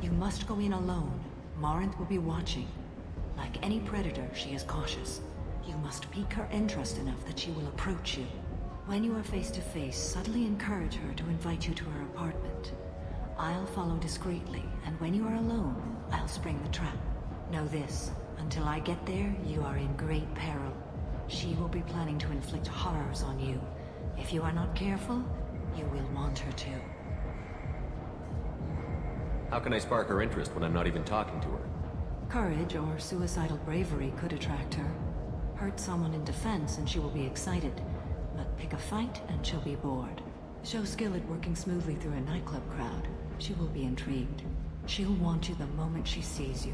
You must go in alone. Morinth will be watching. Like any predator, she is cautious. You must pique her interest enough that she will approach you. When you are face to face, subtly encourage her to invite you to her apartment. I'll follow discreetly, and when you are alone, I'll spring the trap. Know this, until I get there, you are in great peril. She will be planning to inflict horrors on you. If you are not careful, you will want her to. How can I spark her interest when I'm not even talking to her? Courage or suicidal bravery could attract her. Hurt someone in defense and she will be excited. But pick a fight and she'll be bored. Show skill at working smoothly through a nightclub crowd. She will be intrigued. She'll want you the moment she sees you.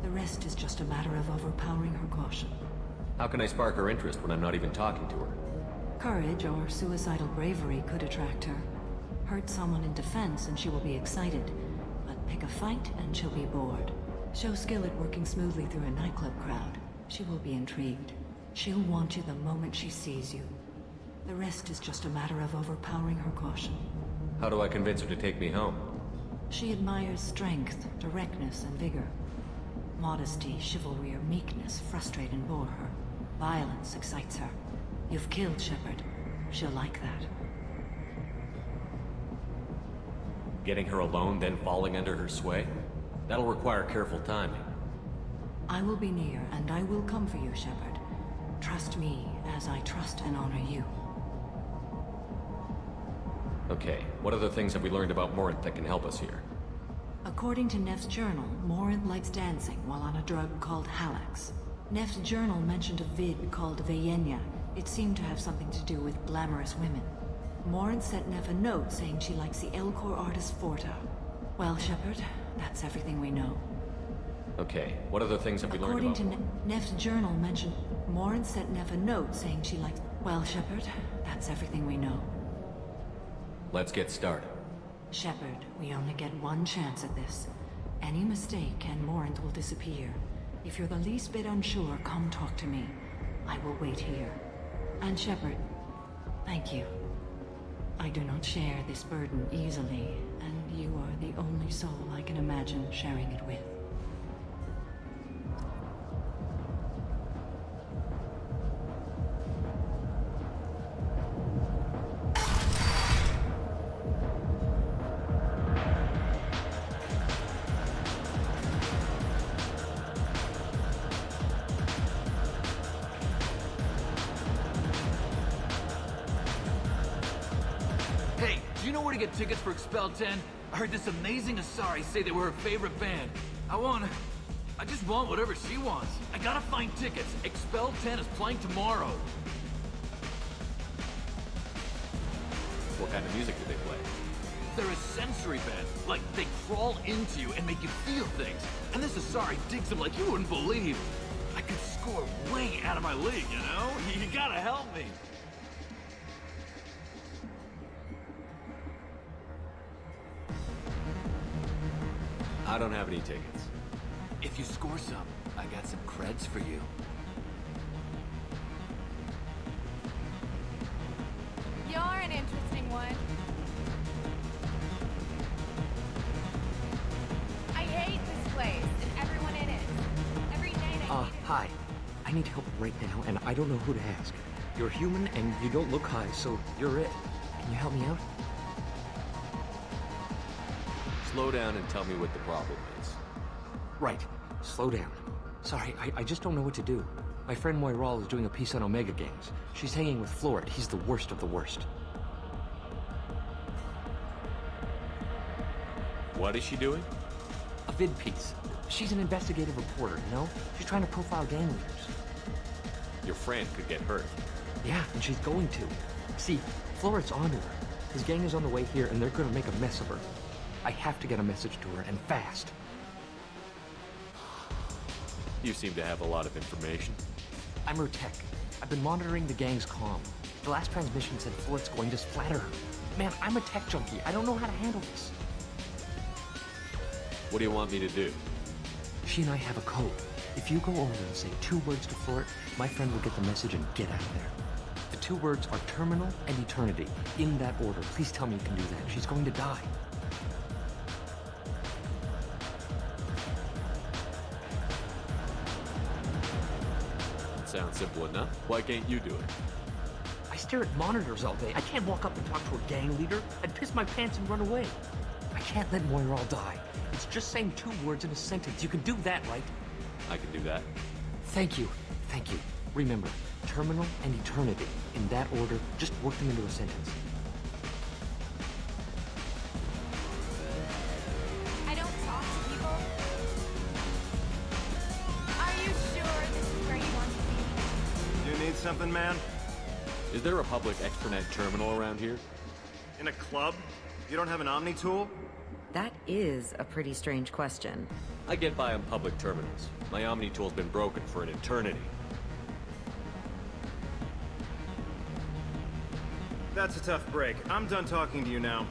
The rest is just a matter of overpowering her caution. How can I spark her interest when I'm not even talking to her? Courage or suicidal bravery could attract her. Hurt someone in defense and she will be excited. But pick a fight and she'll be bored. Show skill at working smoothly through a nightclub crowd. She will be intrigued. She'll want you the moment she sees you. The rest is just a matter of overpowering her caution. How do I convince her to take me home? She admires strength, directness, and vigor. Modesty, chivalry, or meekness frustrate and bore her. Violence excites her. You've killed Shepard. She'll like that. Getting her alone, then falling under her sway? That'll require careful timing. I will be near, and I will come for you, Shepard. Trust me, as I trust and honor you. Okay, what other things have we learned about Morinth that can help us here? According to Neff's journal, Morinth likes dancing while on a drug called Halax. Neff's journal mentioned a vid called Vayenya. It seemed to have something to do with glamorous women. Morinth sent Neff a note saying she likes the Elcor artist Forta. Well, Shepard, that's everything we know. Okay, what other things have we learned According about... to Neff's journal mentioned... Morinth sent Neff a note saying she likes... Well, Shepard, that's everything we know. Let's get started. Shepard, we only get one chance at this. Any mistake and Morinth will disappear. If you're the least bit unsure, come talk to me. I will wait here. And Shepard, thank you. I do not share this burden easily, and you are the only soul I can imagine sharing it with. Hey, do you know where to get tickets for Expel 10? I heard this amazing Asari say they were her favorite band. I just want whatever she wants. I gotta find tickets. Expel 10 is playing tomorrow. What kind of music do they play? They're a sensory band. Like, they crawl into you and make you feel things. And this Asari digs them like you wouldn't believe. I could score way out of my league, you know? You gotta help me. I don't have any tickets. If you score some, I got some creds for you. You're an interesting one. I hate this place and everyone in it. Every night I Hi. I need help right now, and I don't know who to ask. You're human, and you don't look high, so you're it. Can you help me out? Slow down and tell me what the problem is. Right. Slow down. Sorry, I just don't know what to do. My friend Moiral is doing a piece on Omega Games. She's hanging with Florid. He's the worst of the worst. What is she doing? A vid piece. She's an investigative reporter, you know? She's trying to profile gang leaders. Your friend could get hurt. Yeah, and she's going to. See, Florid's onto her. His gang is on the way here, and they're gonna make a mess of her. I have to get a message to her, and fast. You seem to have a lot of information. I'm her tech. I've been monitoring the gang's comm. The last transmission said Floyd's going to splatter her. Man, I'm a tech junkie. I don't know how to handle this. What do you want me to do? She and I have a code. If you go over and say 2 words to Floyd, my friend will get the message and get out of there. The 2 words are terminal and eternity. In that order. Please tell me you can do that. She's going to die. Sounds simple enough. Why can't you do it? I stare at monitors all day. I can't walk up and talk to a gang leader. I'd piss my pants and run away. I can't let Moiral die. It's just saying 2 words in a sentence. You can do that, right? I can do that. Thank you. Thank you. Remember, terminal and eternity. In that order, just work them into a sentence. I don't talk to people. Are you sure this is where you want to be? You need something, man? Is there a public extranet terminal around here? In a club? You don't have an Omni tool? That is a pretty strange question. I get by on public terminals. My Omni tool's been broken for an eternity. That's a tough break. I'm done talking to you now.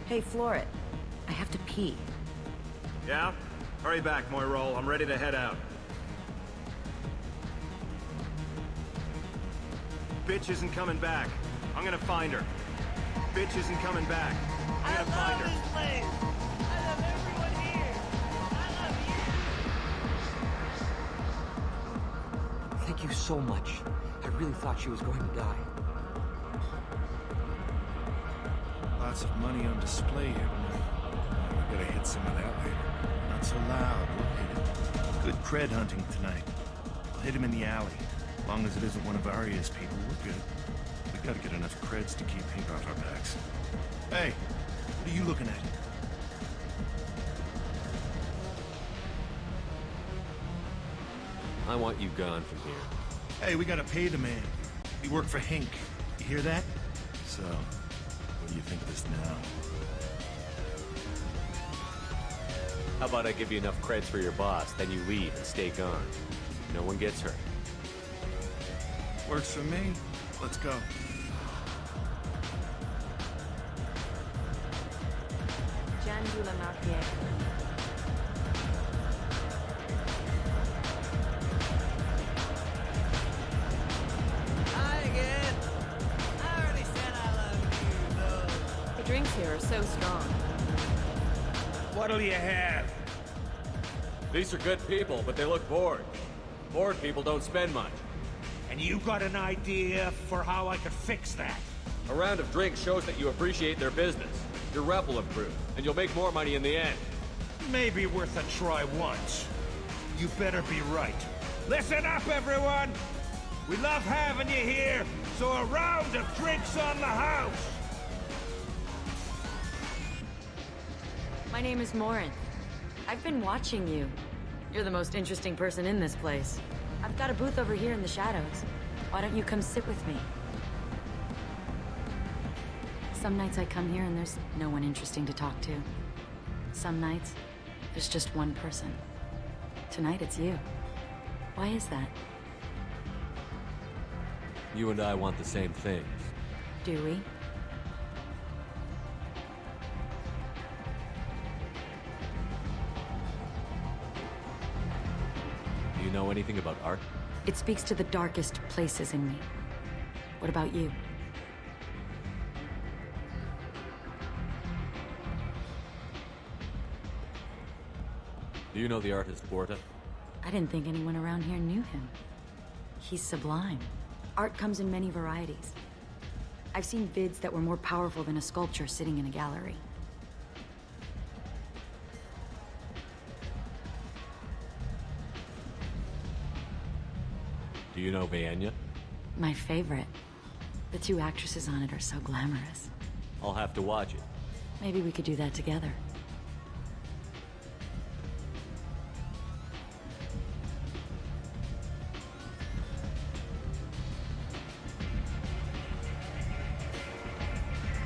Hey, Floret. I have to pee. Yeah? Hurry back, Moirol. I'm ready to head out. Bitch isn't coming back. I'm gonna find her. Bitch isn't coming back. I'm gonna find her. Thank you so much. I really thought she was going to die. Lots of money on display here tonight. We gotta hit some of that later. Not so loud, we'll hit it. Good cred hunting tonight. We'll hit him in the alley. As long as it isn't one of Arya's people, we're good. We gotta get enough creds to keep paint off our backs. Hey, what are you looking at? I want you gone from here. Hey, we gotta pay the man. We work for Hink. You hear that? So, what do you think of this now? How about I give you enough creds for your boss, then you leave and stay gone. No one gets hurt. Works for me. Let's go. Jandula Marpier. Hi again. I already said I love you, though. The drinks here are so strong. What'll you have? These are good people, but they look bored. Bored people don't spend much. And you got an idea for how I could fix that? A round of drinks shows that you appreciate their business. Your rep will improve, and you'll make more money in the end. Maybe worth a try once. You better be right. Listen up, everyone! We love having you here, so a round of drinks on the house! My name is Morin. I've been watching you. You're the most interesting person in this place. I've got a booth over here in the shadows. Why don't you come sit with me? Some nights I come here and there's no one interesting to talk to. Some nights, there's just one person. Tonight it's you. Why is that? You and I want the same things. Do we? Do you know anything about art? It speaks to the darkest places in me. What about you? Do you know the artist Borta? I didn't think anyone around here knew him. He's sublime. Art comes in many varieties. I've seen vids that were more powerful than a sculpture sitting in a gallery. Do you know Vaenya? My favorite. The two actresses on it are so glamorous. I'll have to watch it. Maybe we could do that together.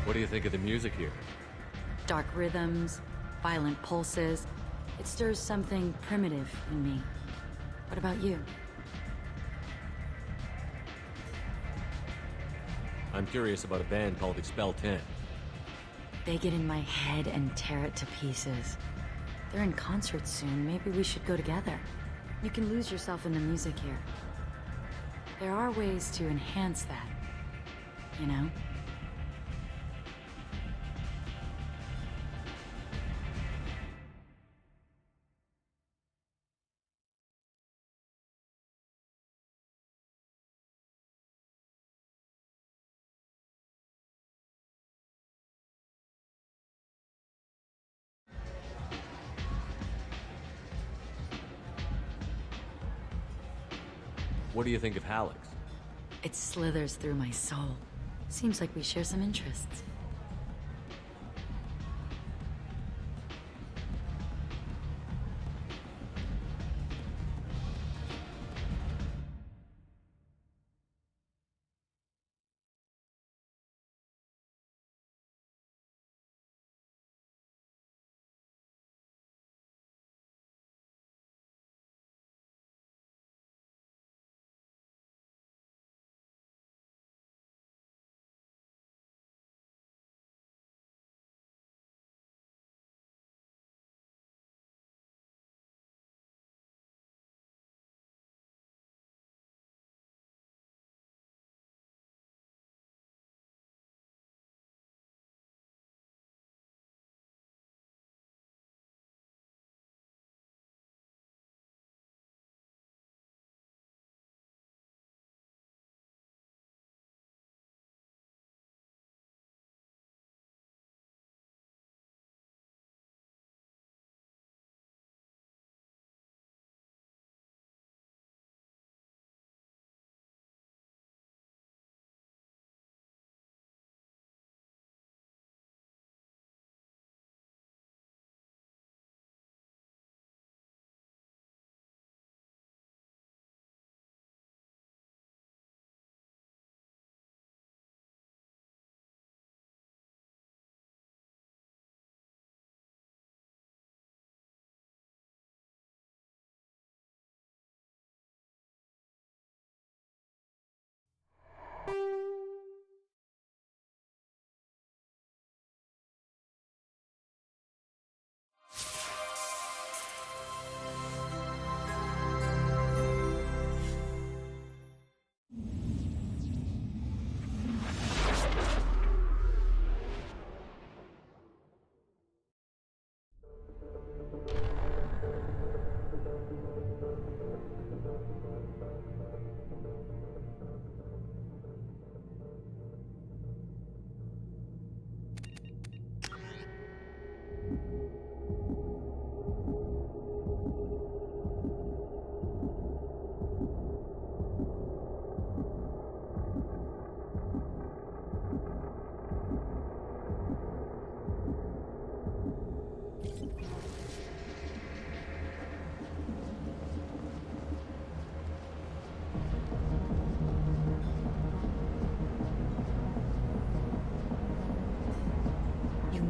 What do you think of the music here? Dark rhythms, violent pulses. It stirs something primitive in me. What about you? I'm curious about a band called Expel 10. They get in my head and tear it to pieces. They're in concert soon. Maybe we should go together. You can lose yourself in the music here. There are ways to enhance that, you know? What do you think of Hallex? It slithers through my soul. Seems like we share some interests.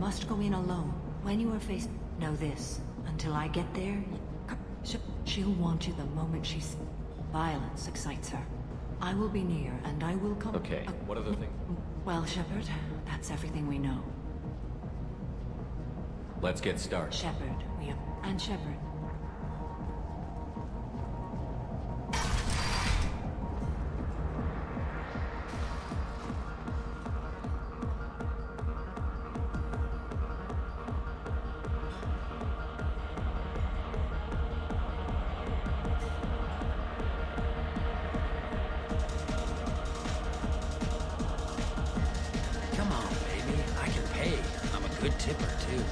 must go in alone. When you are faced... Know this. Until I get there, she'll want you the moment she's... Violence excites her. I will be near, and I will come... Okay, what other thing? Well, Shepard, that's everything we know. Let's get started. Shepard, we have... And Shepard. Come on, baby. I can pay. I'm a good tipper, too.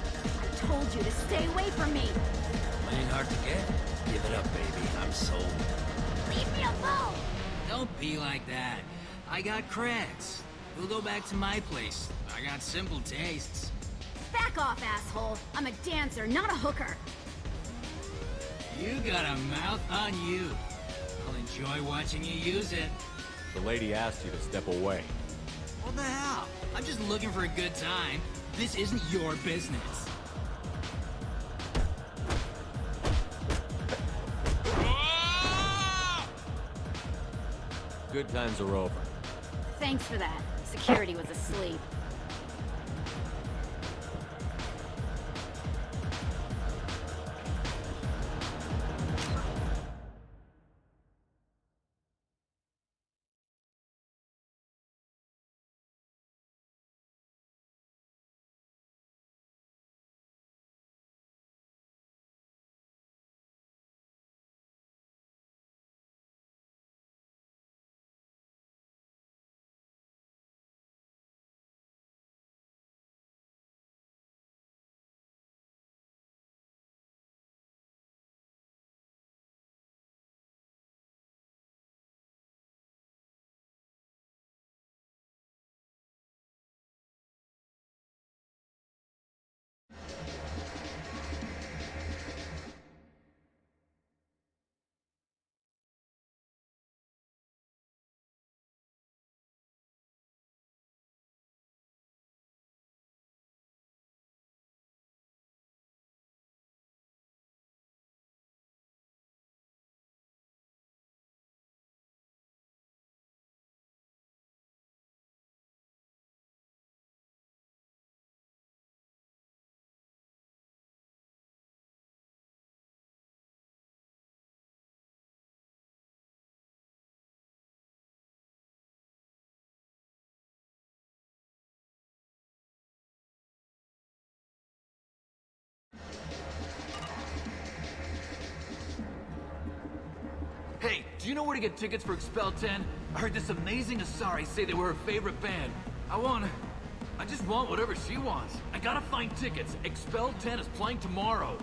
I told you to stay away from me. Money hard to get? Give it up, baby. I'm sold. Leave me alone. Don't be like that. I got creds. We'll go back to my place. I got simple tastes. Back off, asshole. I'm a dancer, not a hooker. You got a mouth on you. I'll enjoy watching you use it. The lady asked you to step away. What the hell? I'm just looking for a good time. This isn't your business. Good times are over. Thanks for that. Security was asleep. Hey, do you know where to get tickets for Expel 10? I heard this amazing Asari say they were her favorite band. I just want whatever she wants. I gotta find tickets. Expel 10 is playing tomorrow.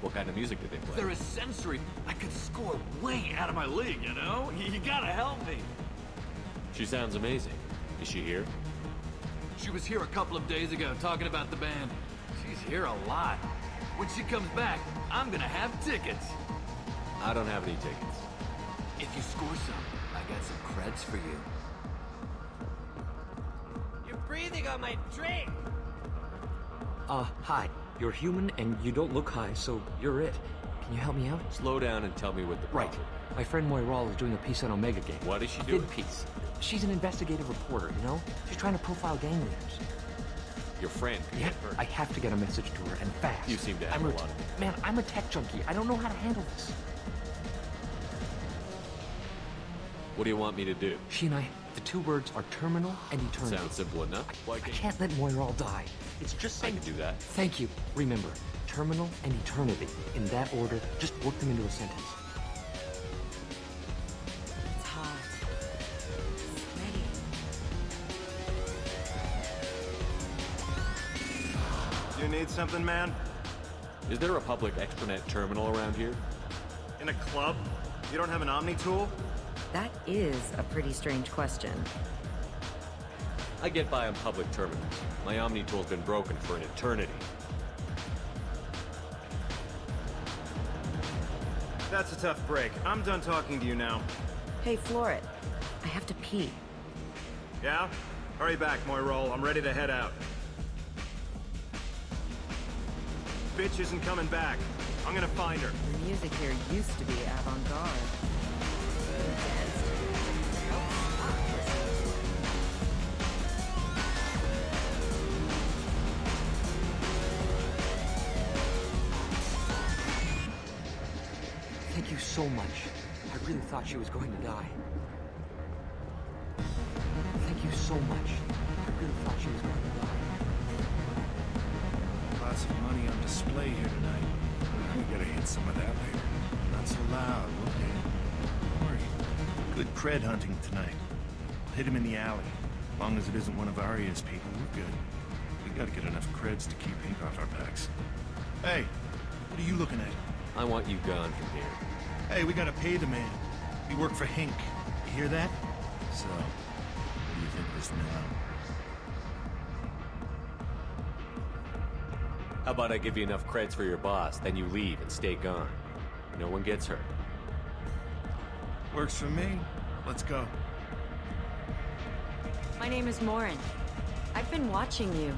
What kind of music did they play? They're a sensory. I could score way out of my league, you know? You gotta help me. She sounds amazing. Is she here? She was here a couple of days ago talking about the band. She's here a lot. When she comes back, I'm gonna have tickets. I don't have any tickets. If you score some, I got some creds for you. You're breathing on my drink! Hi. You're human and you don't look high, so you're it. Can you help me out? Slow down and tell me what the problem. Right. My friend Moiral is doing a piece on Omega Gang. What is she A doing? bid piece. She's an investigative reporter, you know? She's trying to profile gang leaders. Your friend could Yeah, get hurt. I have to get a message to her, and fast. You seem to have a lot of... Man, I'm a tech junkie. I don't know how to handle this. What do you want me to do? She and I, the two words are terminal and eternity. Sounds simple enough. I can't let Moiral die. It's just saying... I can do that. Thank you. Remember, terminal and eternity. In that order, just work them into a sentence. It's hot. Sweaty. You need something, man? Is there a public extranet terminal around here? In a club? You don't have an Omni tool? That is a pretty strange question. I get by on public terminals. My Omni tool's been broken for an eternity. That's a tough break. I'm done talking to you now. Hey, Floret. I have to pee. Yeah? Hurry back, Moiral. I'm ready to head out. Bitch isn't coming back. I'm gonna find her. The music here used to be avant-garde. Thank you so much. I really thought she was going to die. Thank you so much. I really thought she was going to die. Lots of money on display here tonight. We gotta hit some of that later. Not so loud, okay? Don't worry. Good cred hunting tonight. I'll hit him in the alley. As long as it isn't one of Arya's people, we're good. We gotta get enough creds to keep ink off our backs. Hey, what are you looking at? I want you gone from here. Hey, we gotta pay the man. We work for Hink. You hear that? So, what do you think of this now? How about I give you enough creds for your boss, then you leave and stay gone. No one gets hurt. Works for me. Let's go. My name is Morin. I've been watching you.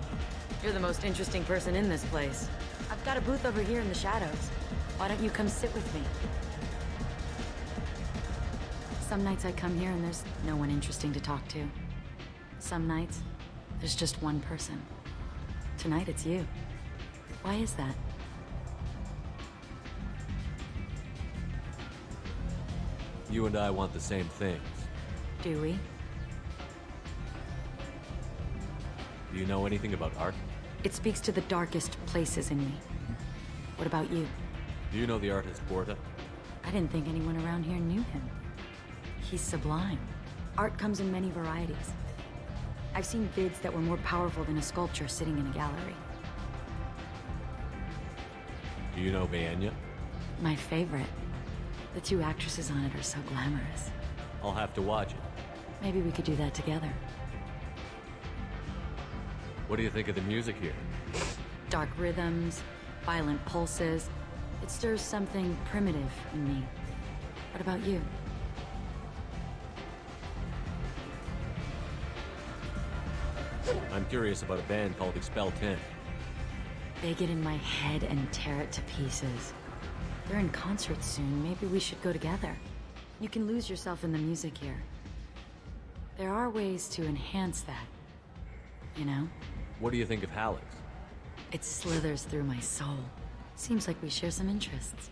You're the most interesting person in this place. I've got a booth over here in the shadows. Why don't you come sit with me? Some nights I come here and there's no one interesting to talk to. Some nights, there's just one person. Tonight it's you. Why is that? You and I want the same things. Do we? Do you know anything about art? It speaks to the darkest places in me. What about you? Do you know the artist Porta? I didn't think anyone around here knew him. He's sublime. Art comes in many varieties. I've seen bids that were more powerful than a sculpture sitting in a gallery. Do you know Vaenya? My favorite. The two actresses on it are so glamorous. I'll have to watch it. Maybe we could do that together. What do you think of the music here? Dark rhythms, violent pulses. It stirs something primitive in me. What about you? I'm curious about a band called Expel 10. They get in my head and tear it to pieces. They're in concert soon. Maybe we should go together. You can lose yourself in the music here. There are ways to enhance that. You know? What do you think of Hallex? It slithers through my soul. Seems like we share some interests.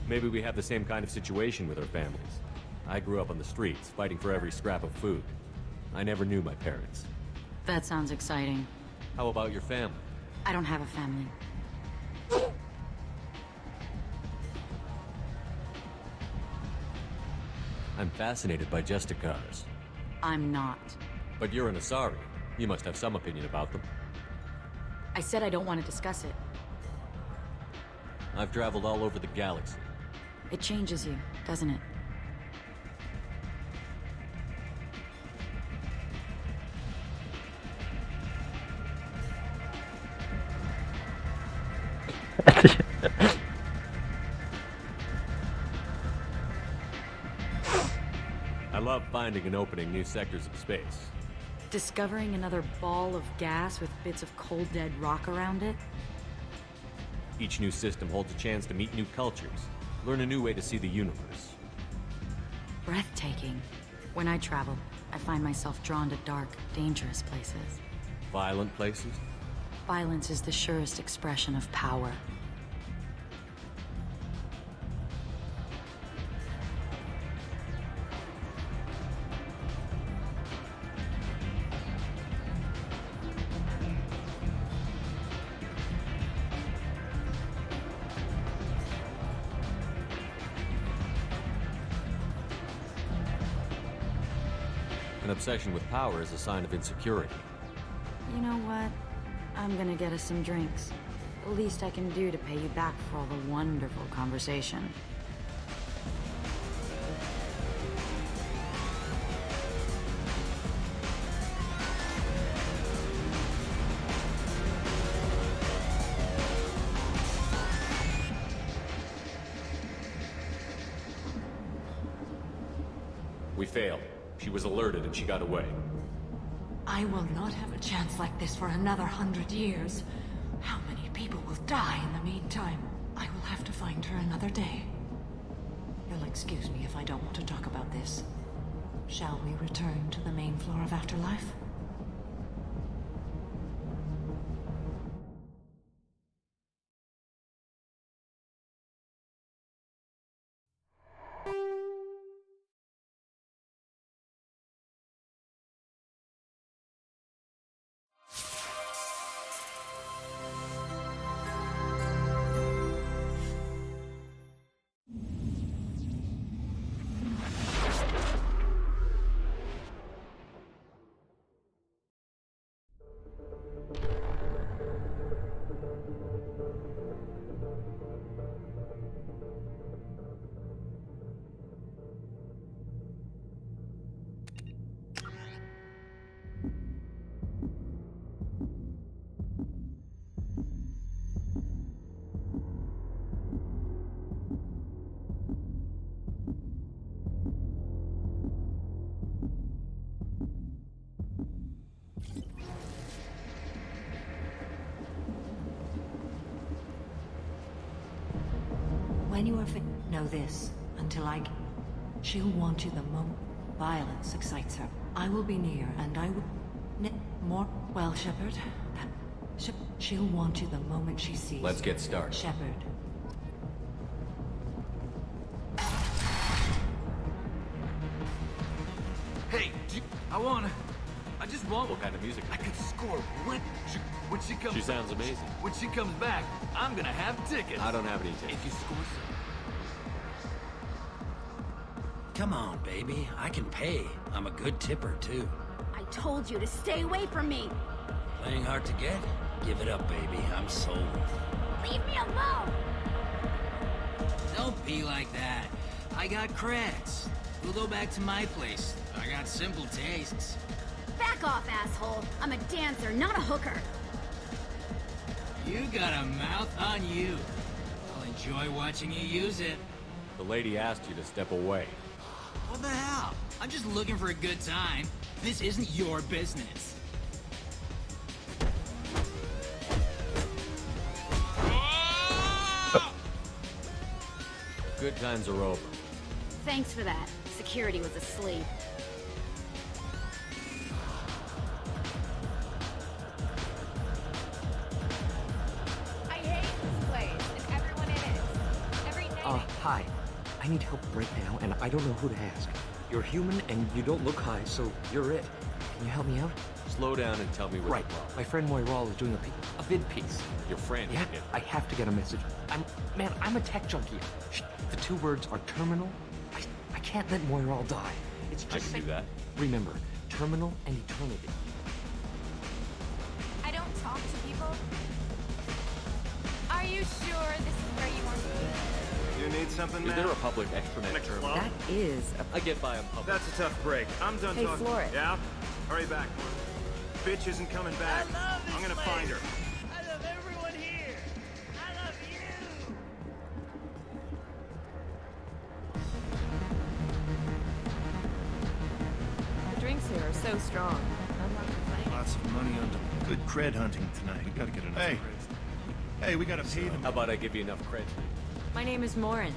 Maybe we have the same kind of situation with our families. I grew up on the streets, fighting for every scrap of food. I never knew my parents. That sounds exciting. How about your family? I don't have a family. I'm fascinated by Justicars. I'm not. But you're an Asari. You must have some opinion about them. I said I don't want to discuss it. I've traveled all over the galaxy. It changes you, doesn't it? I love finding and opening new sectors of space. Discovering another ball of gas with bits of cold dead rock around it? Each new system holds a chance to meet new cultures, learn a new way to see the universe. Breathtaking. When I travel, I find myself drawn to dark, dangerous places. Violent places? Violence is the surest expression of power. An obsession with power is a sign of insecurity. You know what? I'm gonna get us some drinks. The least I can do to pay you back for all the wonderful conversation. We failed. She was alerted and she got away. I will not have a chance like this for another 100 years. How many people will die in the meantime? I will have to find her another day. You'll excuse me if I don't want to talk about this. Shall we return to the main floor of Afterlife? When you are fit, know this. Until I... She'll want you the moment violence excites her. I will be near, and I will... More... Well, Shepard... She'll want you the moment she sees Let's you. get started. Shepard. Hey, I just want... What kind of music? I could score when she comes... She sounds amazing. When she comes back, I'm gonna have tickets. I don't have any tickets. If you score some... Come on, baby. I can pay. I'm a good tipper, too. I told you to stay away from me. Playing hard to get? Give it up, baby. I'm sold. Leave me alone. Don't be like that. I got creds. We'll go back to my place. I got simple tastes. Back off, asshole. I'm a dancer, not a hooker. You got a mouth on you. I'll enjoy watching you use it. The lady asked you to step away. What the hell? I'm just looking for a good time. This isn't your business. Good times are over. Thanks for that. Security was asleep. I hate this place and everyone in it. Every night. Hi. I need help right now, and I don't know who to ask. You're human, and you don't look high, so you're it. Can you help me out? Slow down and tell me what's Right. wrong. My friend Moiral is doing a vid piece. Your friend? Yeah, I have to get a message. I'm a tech junkie. The two words are terminal. I can't let Moiral die. It's I just... can do that. Remember, terminal and eternity. I don't talk to people. Are you sure this is where you want to be? You need something, Is man? there a public extranet terminal? That is a... I get by on public. That's a tough break. I'm done Hey, talking. Flora. Yeah? Hurry back. Bitch isn't coming back. I'm gonna find her. I love everyone here. I love you. The drinks here are so strong. I'm not complaining. Lots of money on good cred hunting tonight. We gotta get enough. Hey, we gotta pay them. How about I give you enough credit? My name is Morin.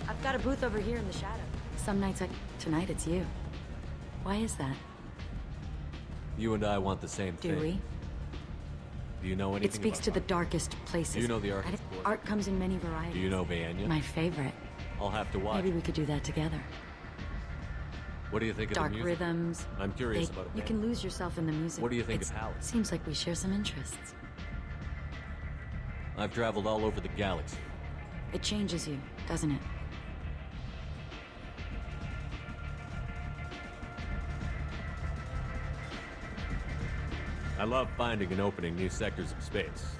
I've got a booth over here in the shadow. Some nights Tonight it's you. Why is that? You and I want the same thing. Do we? Do you know anything It speaks about to the art? darkest places. Do you know the art? Art comes in many varieties. Do you know Vaenya? My favorite. I'll have to watch. Maybe we could do that together. What do you think Dark of the music? rhythms. I'm curious They- about it. You can lose yourself in the music. What do you think of Howard? Seems like we share some interests. I've traveled all over the galaxy. It changes you, doesn't it? I love finding and opening new sectors of space.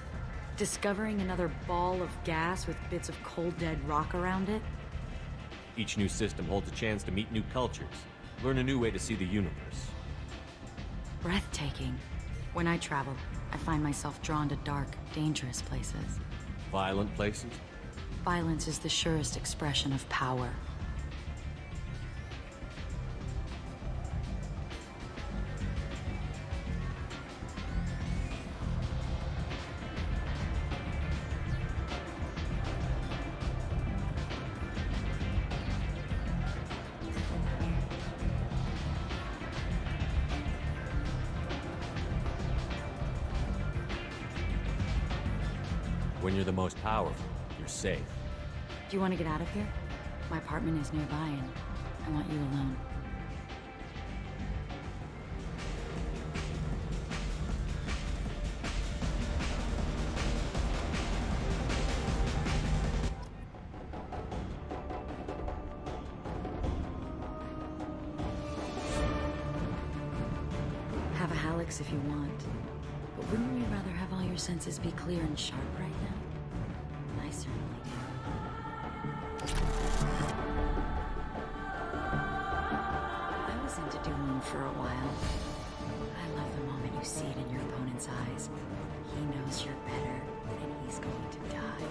Discovering another ball of gas with bits of cold dead rock around it? Each new system holds a chance to meet new cultures, learn a new way to see the universe. Breathtaking. When I travel, I find myself drawn to dark, dangerous places. Violent places? Violence is the surest expression of power. When you're the most powerful, you're safe. Do you want to get out of here? My apartment is nearby and I want you alone. Have a Hallex if you want. But wouldn't you rather have all your senses be clear and sharp right now? I certainly do. I was into dueling for a while. I love the moment you see it in your opponent's eyes. He knows you're better, and he's going to die.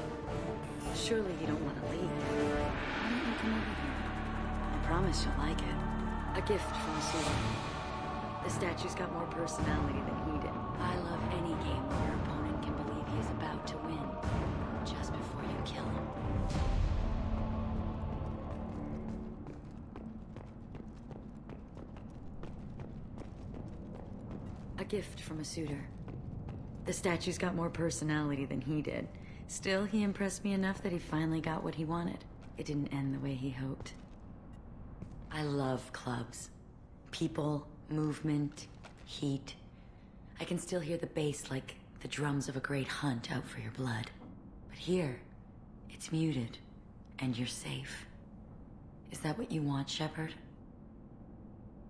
Surely you don't want to leave. Why don't you come over here? I promise you'll like it. A gift from Sula. The statue's got more personality than he did. I love any game where your opponent can believe he's about to win, just before you kill him. A gift from a suitor. The statue's got more personality than he did. Still, he impressed me enough that he finally got what he wanted. It didn't end the way he hoped. I love clubs. People, movement, heat. I can still hear the bass like the drums of a great hunt out for your blood. But here, it's muted, and you're safe. Is that what you want, Shepard?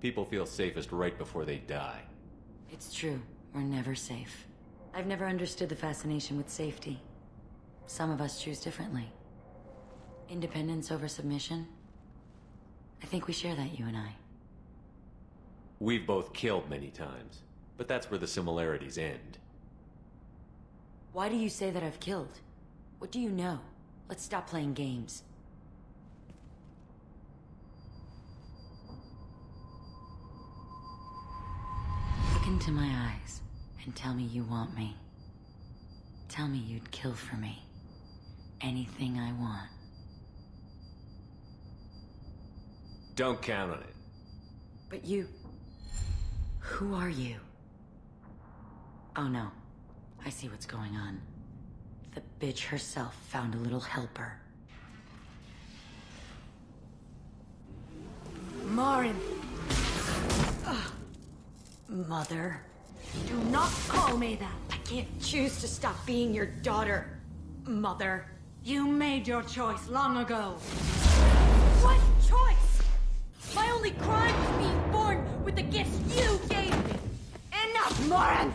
People feel safest right before they die. It's true. We're never safe. I've never understood the fascination with safety. Some of us choose differently. Independence over submission? I think we share that, you and I. We've both killed many times, but that's where the similarities end. Why do you say that I've killed? What do you know? Let's stop playing games. Look into my eyes and tell me you want me. Tell me you'd kill for me. Anything I want. Don't count on it. But you... Who are you? Oh no. I see what's going on. The bitch herself found a little helper. Marin! Ugh. Mother. Do not call me that! I can't choose to stop being your daughter. Mother. You made your choice long ago. What choice? My only crime was being born with the gifts you gave me. Enough, Morin!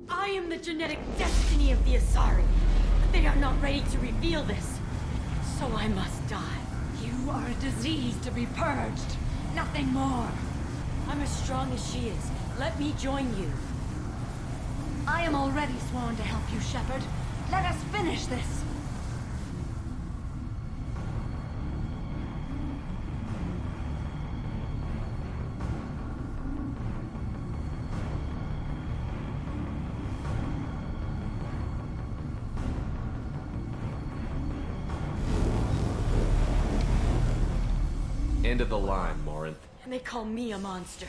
I am the genetic destiny of the Asari. But they are not ready to reveal this. So I must die. You are a disease to be purged. Nothing more. I'm as strong as she is. Let me join you. I am already sworn to help you, Shepard. Let us finish this. End of the line, Morinth. And they call me a monster.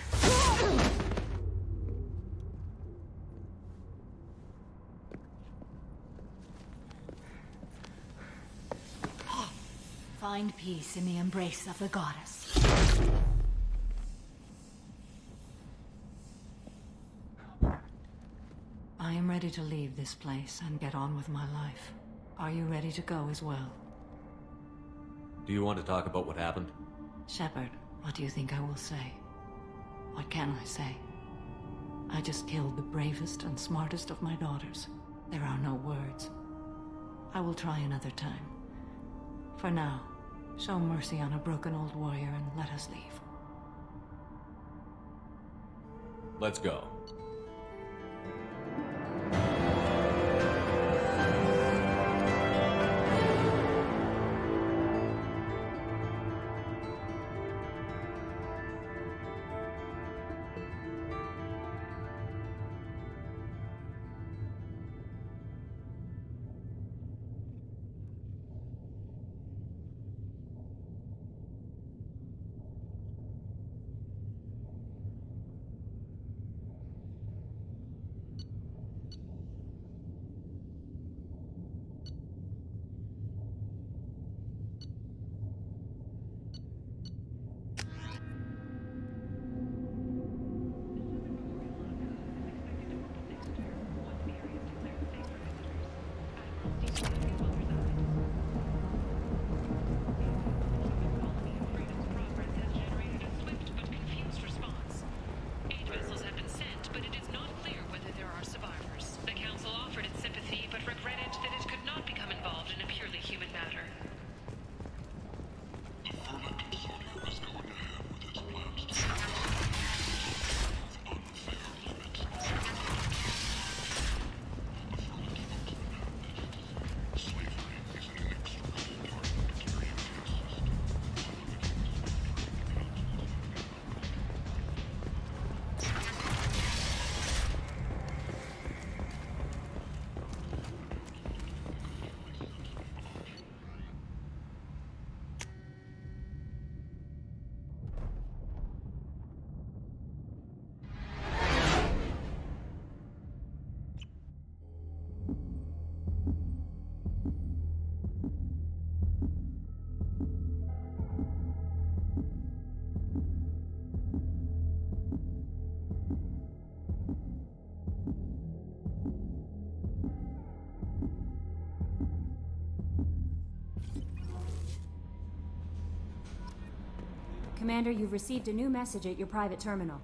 Find peace in the embrace of the goddess. I am ready to leave this place and get on with my life. Are you ready to go as well? Do you want to talk about what happened? Shepard, what do you think I will say? What can I say? I just killed the bravest and smartest of my daughters. There are no words. I will try another time. For now, show mercy on a broken old warrior and let us leave. Let's go. Commander, you've received a new message at your private terminal.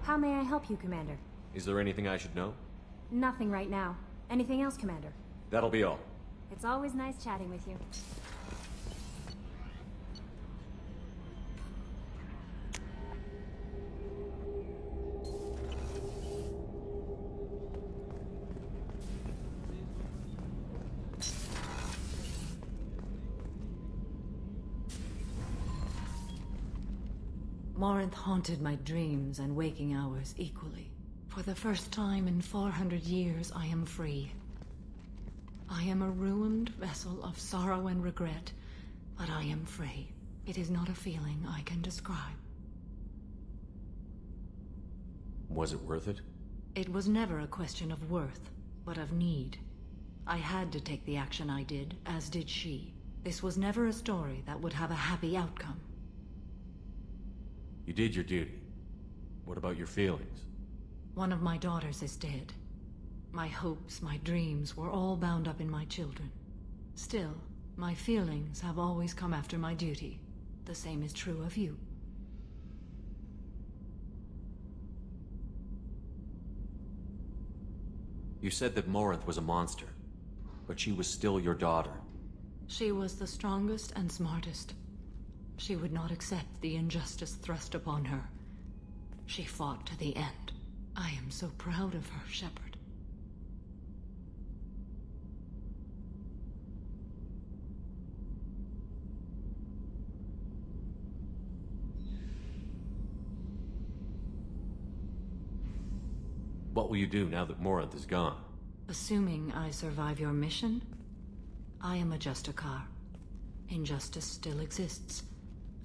How may I help you, Commander? Is there anything I should know? Nothing right now. Anything else, Commander? That'll be all. It's always nice chatting with you. Morinth haunted my dreams and waking hours equally. For the first time in 400 years, I am free. I am a ruined vessel of sorrow and regret, but I am free. It is not a feeling I can describe. Was it worth it? It was never a question of worth, but of need. I had to take the action I did, as did she. This was never a story that would have a happy outcome. You did your duty. What about your feelings? One of my daughters is dead. My hopes, my dreams were all bound up in my children. Still, my feelings have always come after my duty. The same is true of you. You said that Morinth was a monster, but she was still your daughter. She was the strongest and smartest. She would not accept the injustice thrust upon her. She fought to the end. I am so proud of her, Shepard. What will you do now that Morinth is gone? Assuming I survive your mission, I am a Justicar. Injustice still exists,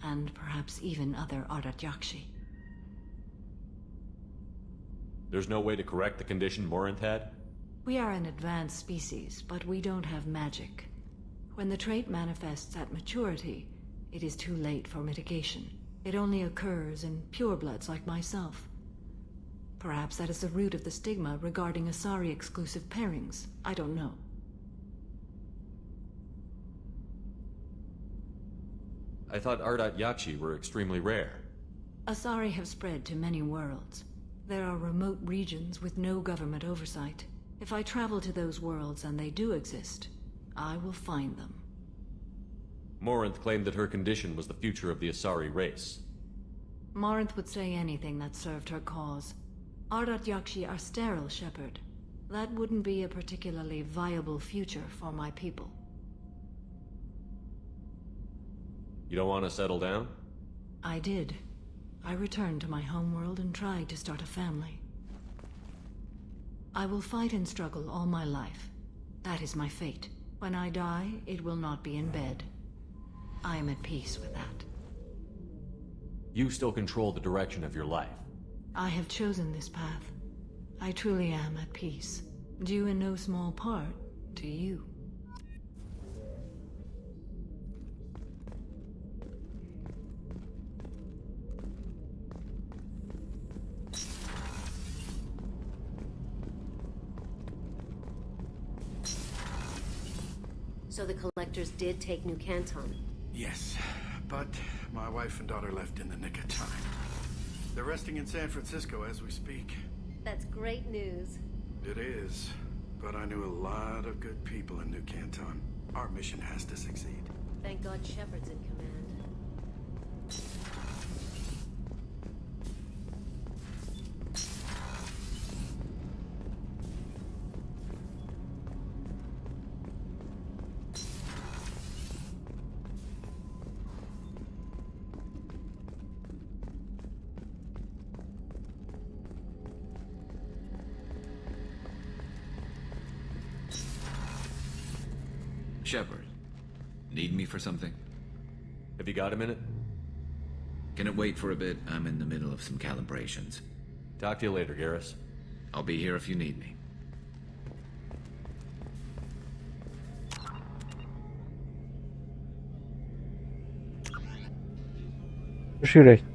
and perhaps even other Ardat Yakshi. There's no way to correct the condition Morinth had? We are an advanced species, but we don't have magic. When the trait manifests at maturity, it is too late for mitigation. It only occurs in purebloods like myself. Perhaps that is the root of the stigma regarding Asari-exclusive pairings. I don't know. I thought Ardat Yakshi were extremely rare. Asari have spread to many worlds. There are remote regions with no government oversight. If I travel to those worlds and they do exist, I will find them. Morinth claimed that her condition was the future of the Asari race. Morinth would say anything that served her cause. Ardat Yakshi are sterile, Shepard. That wouldn't be a particularly viable future for my people. You don't want to settle down? I did. I returned to my homeworld and tried to start a family. I will fight and struggle all my life. That is my fate. When I die, it will not be in bed. I am at peace with that. You still control the direction of your life. I have chosen this path. I truly am at peace, due in no small part to you. So the Collectors did take New Canton? Yes, but my wife and daughter left in the nick of time. They're resting in San Francisco as we speak. That's great news. It is, but I knew a lot of good people in New Canton. Our mission has to succeed. Thank God Shepard's in command. Shepard, need me for something? Have you got a minute? Can it wait for a bit? I'm in the middle of some calibrations. Talk to you later, Garrus. I'll be here if you need me. Już Jurek.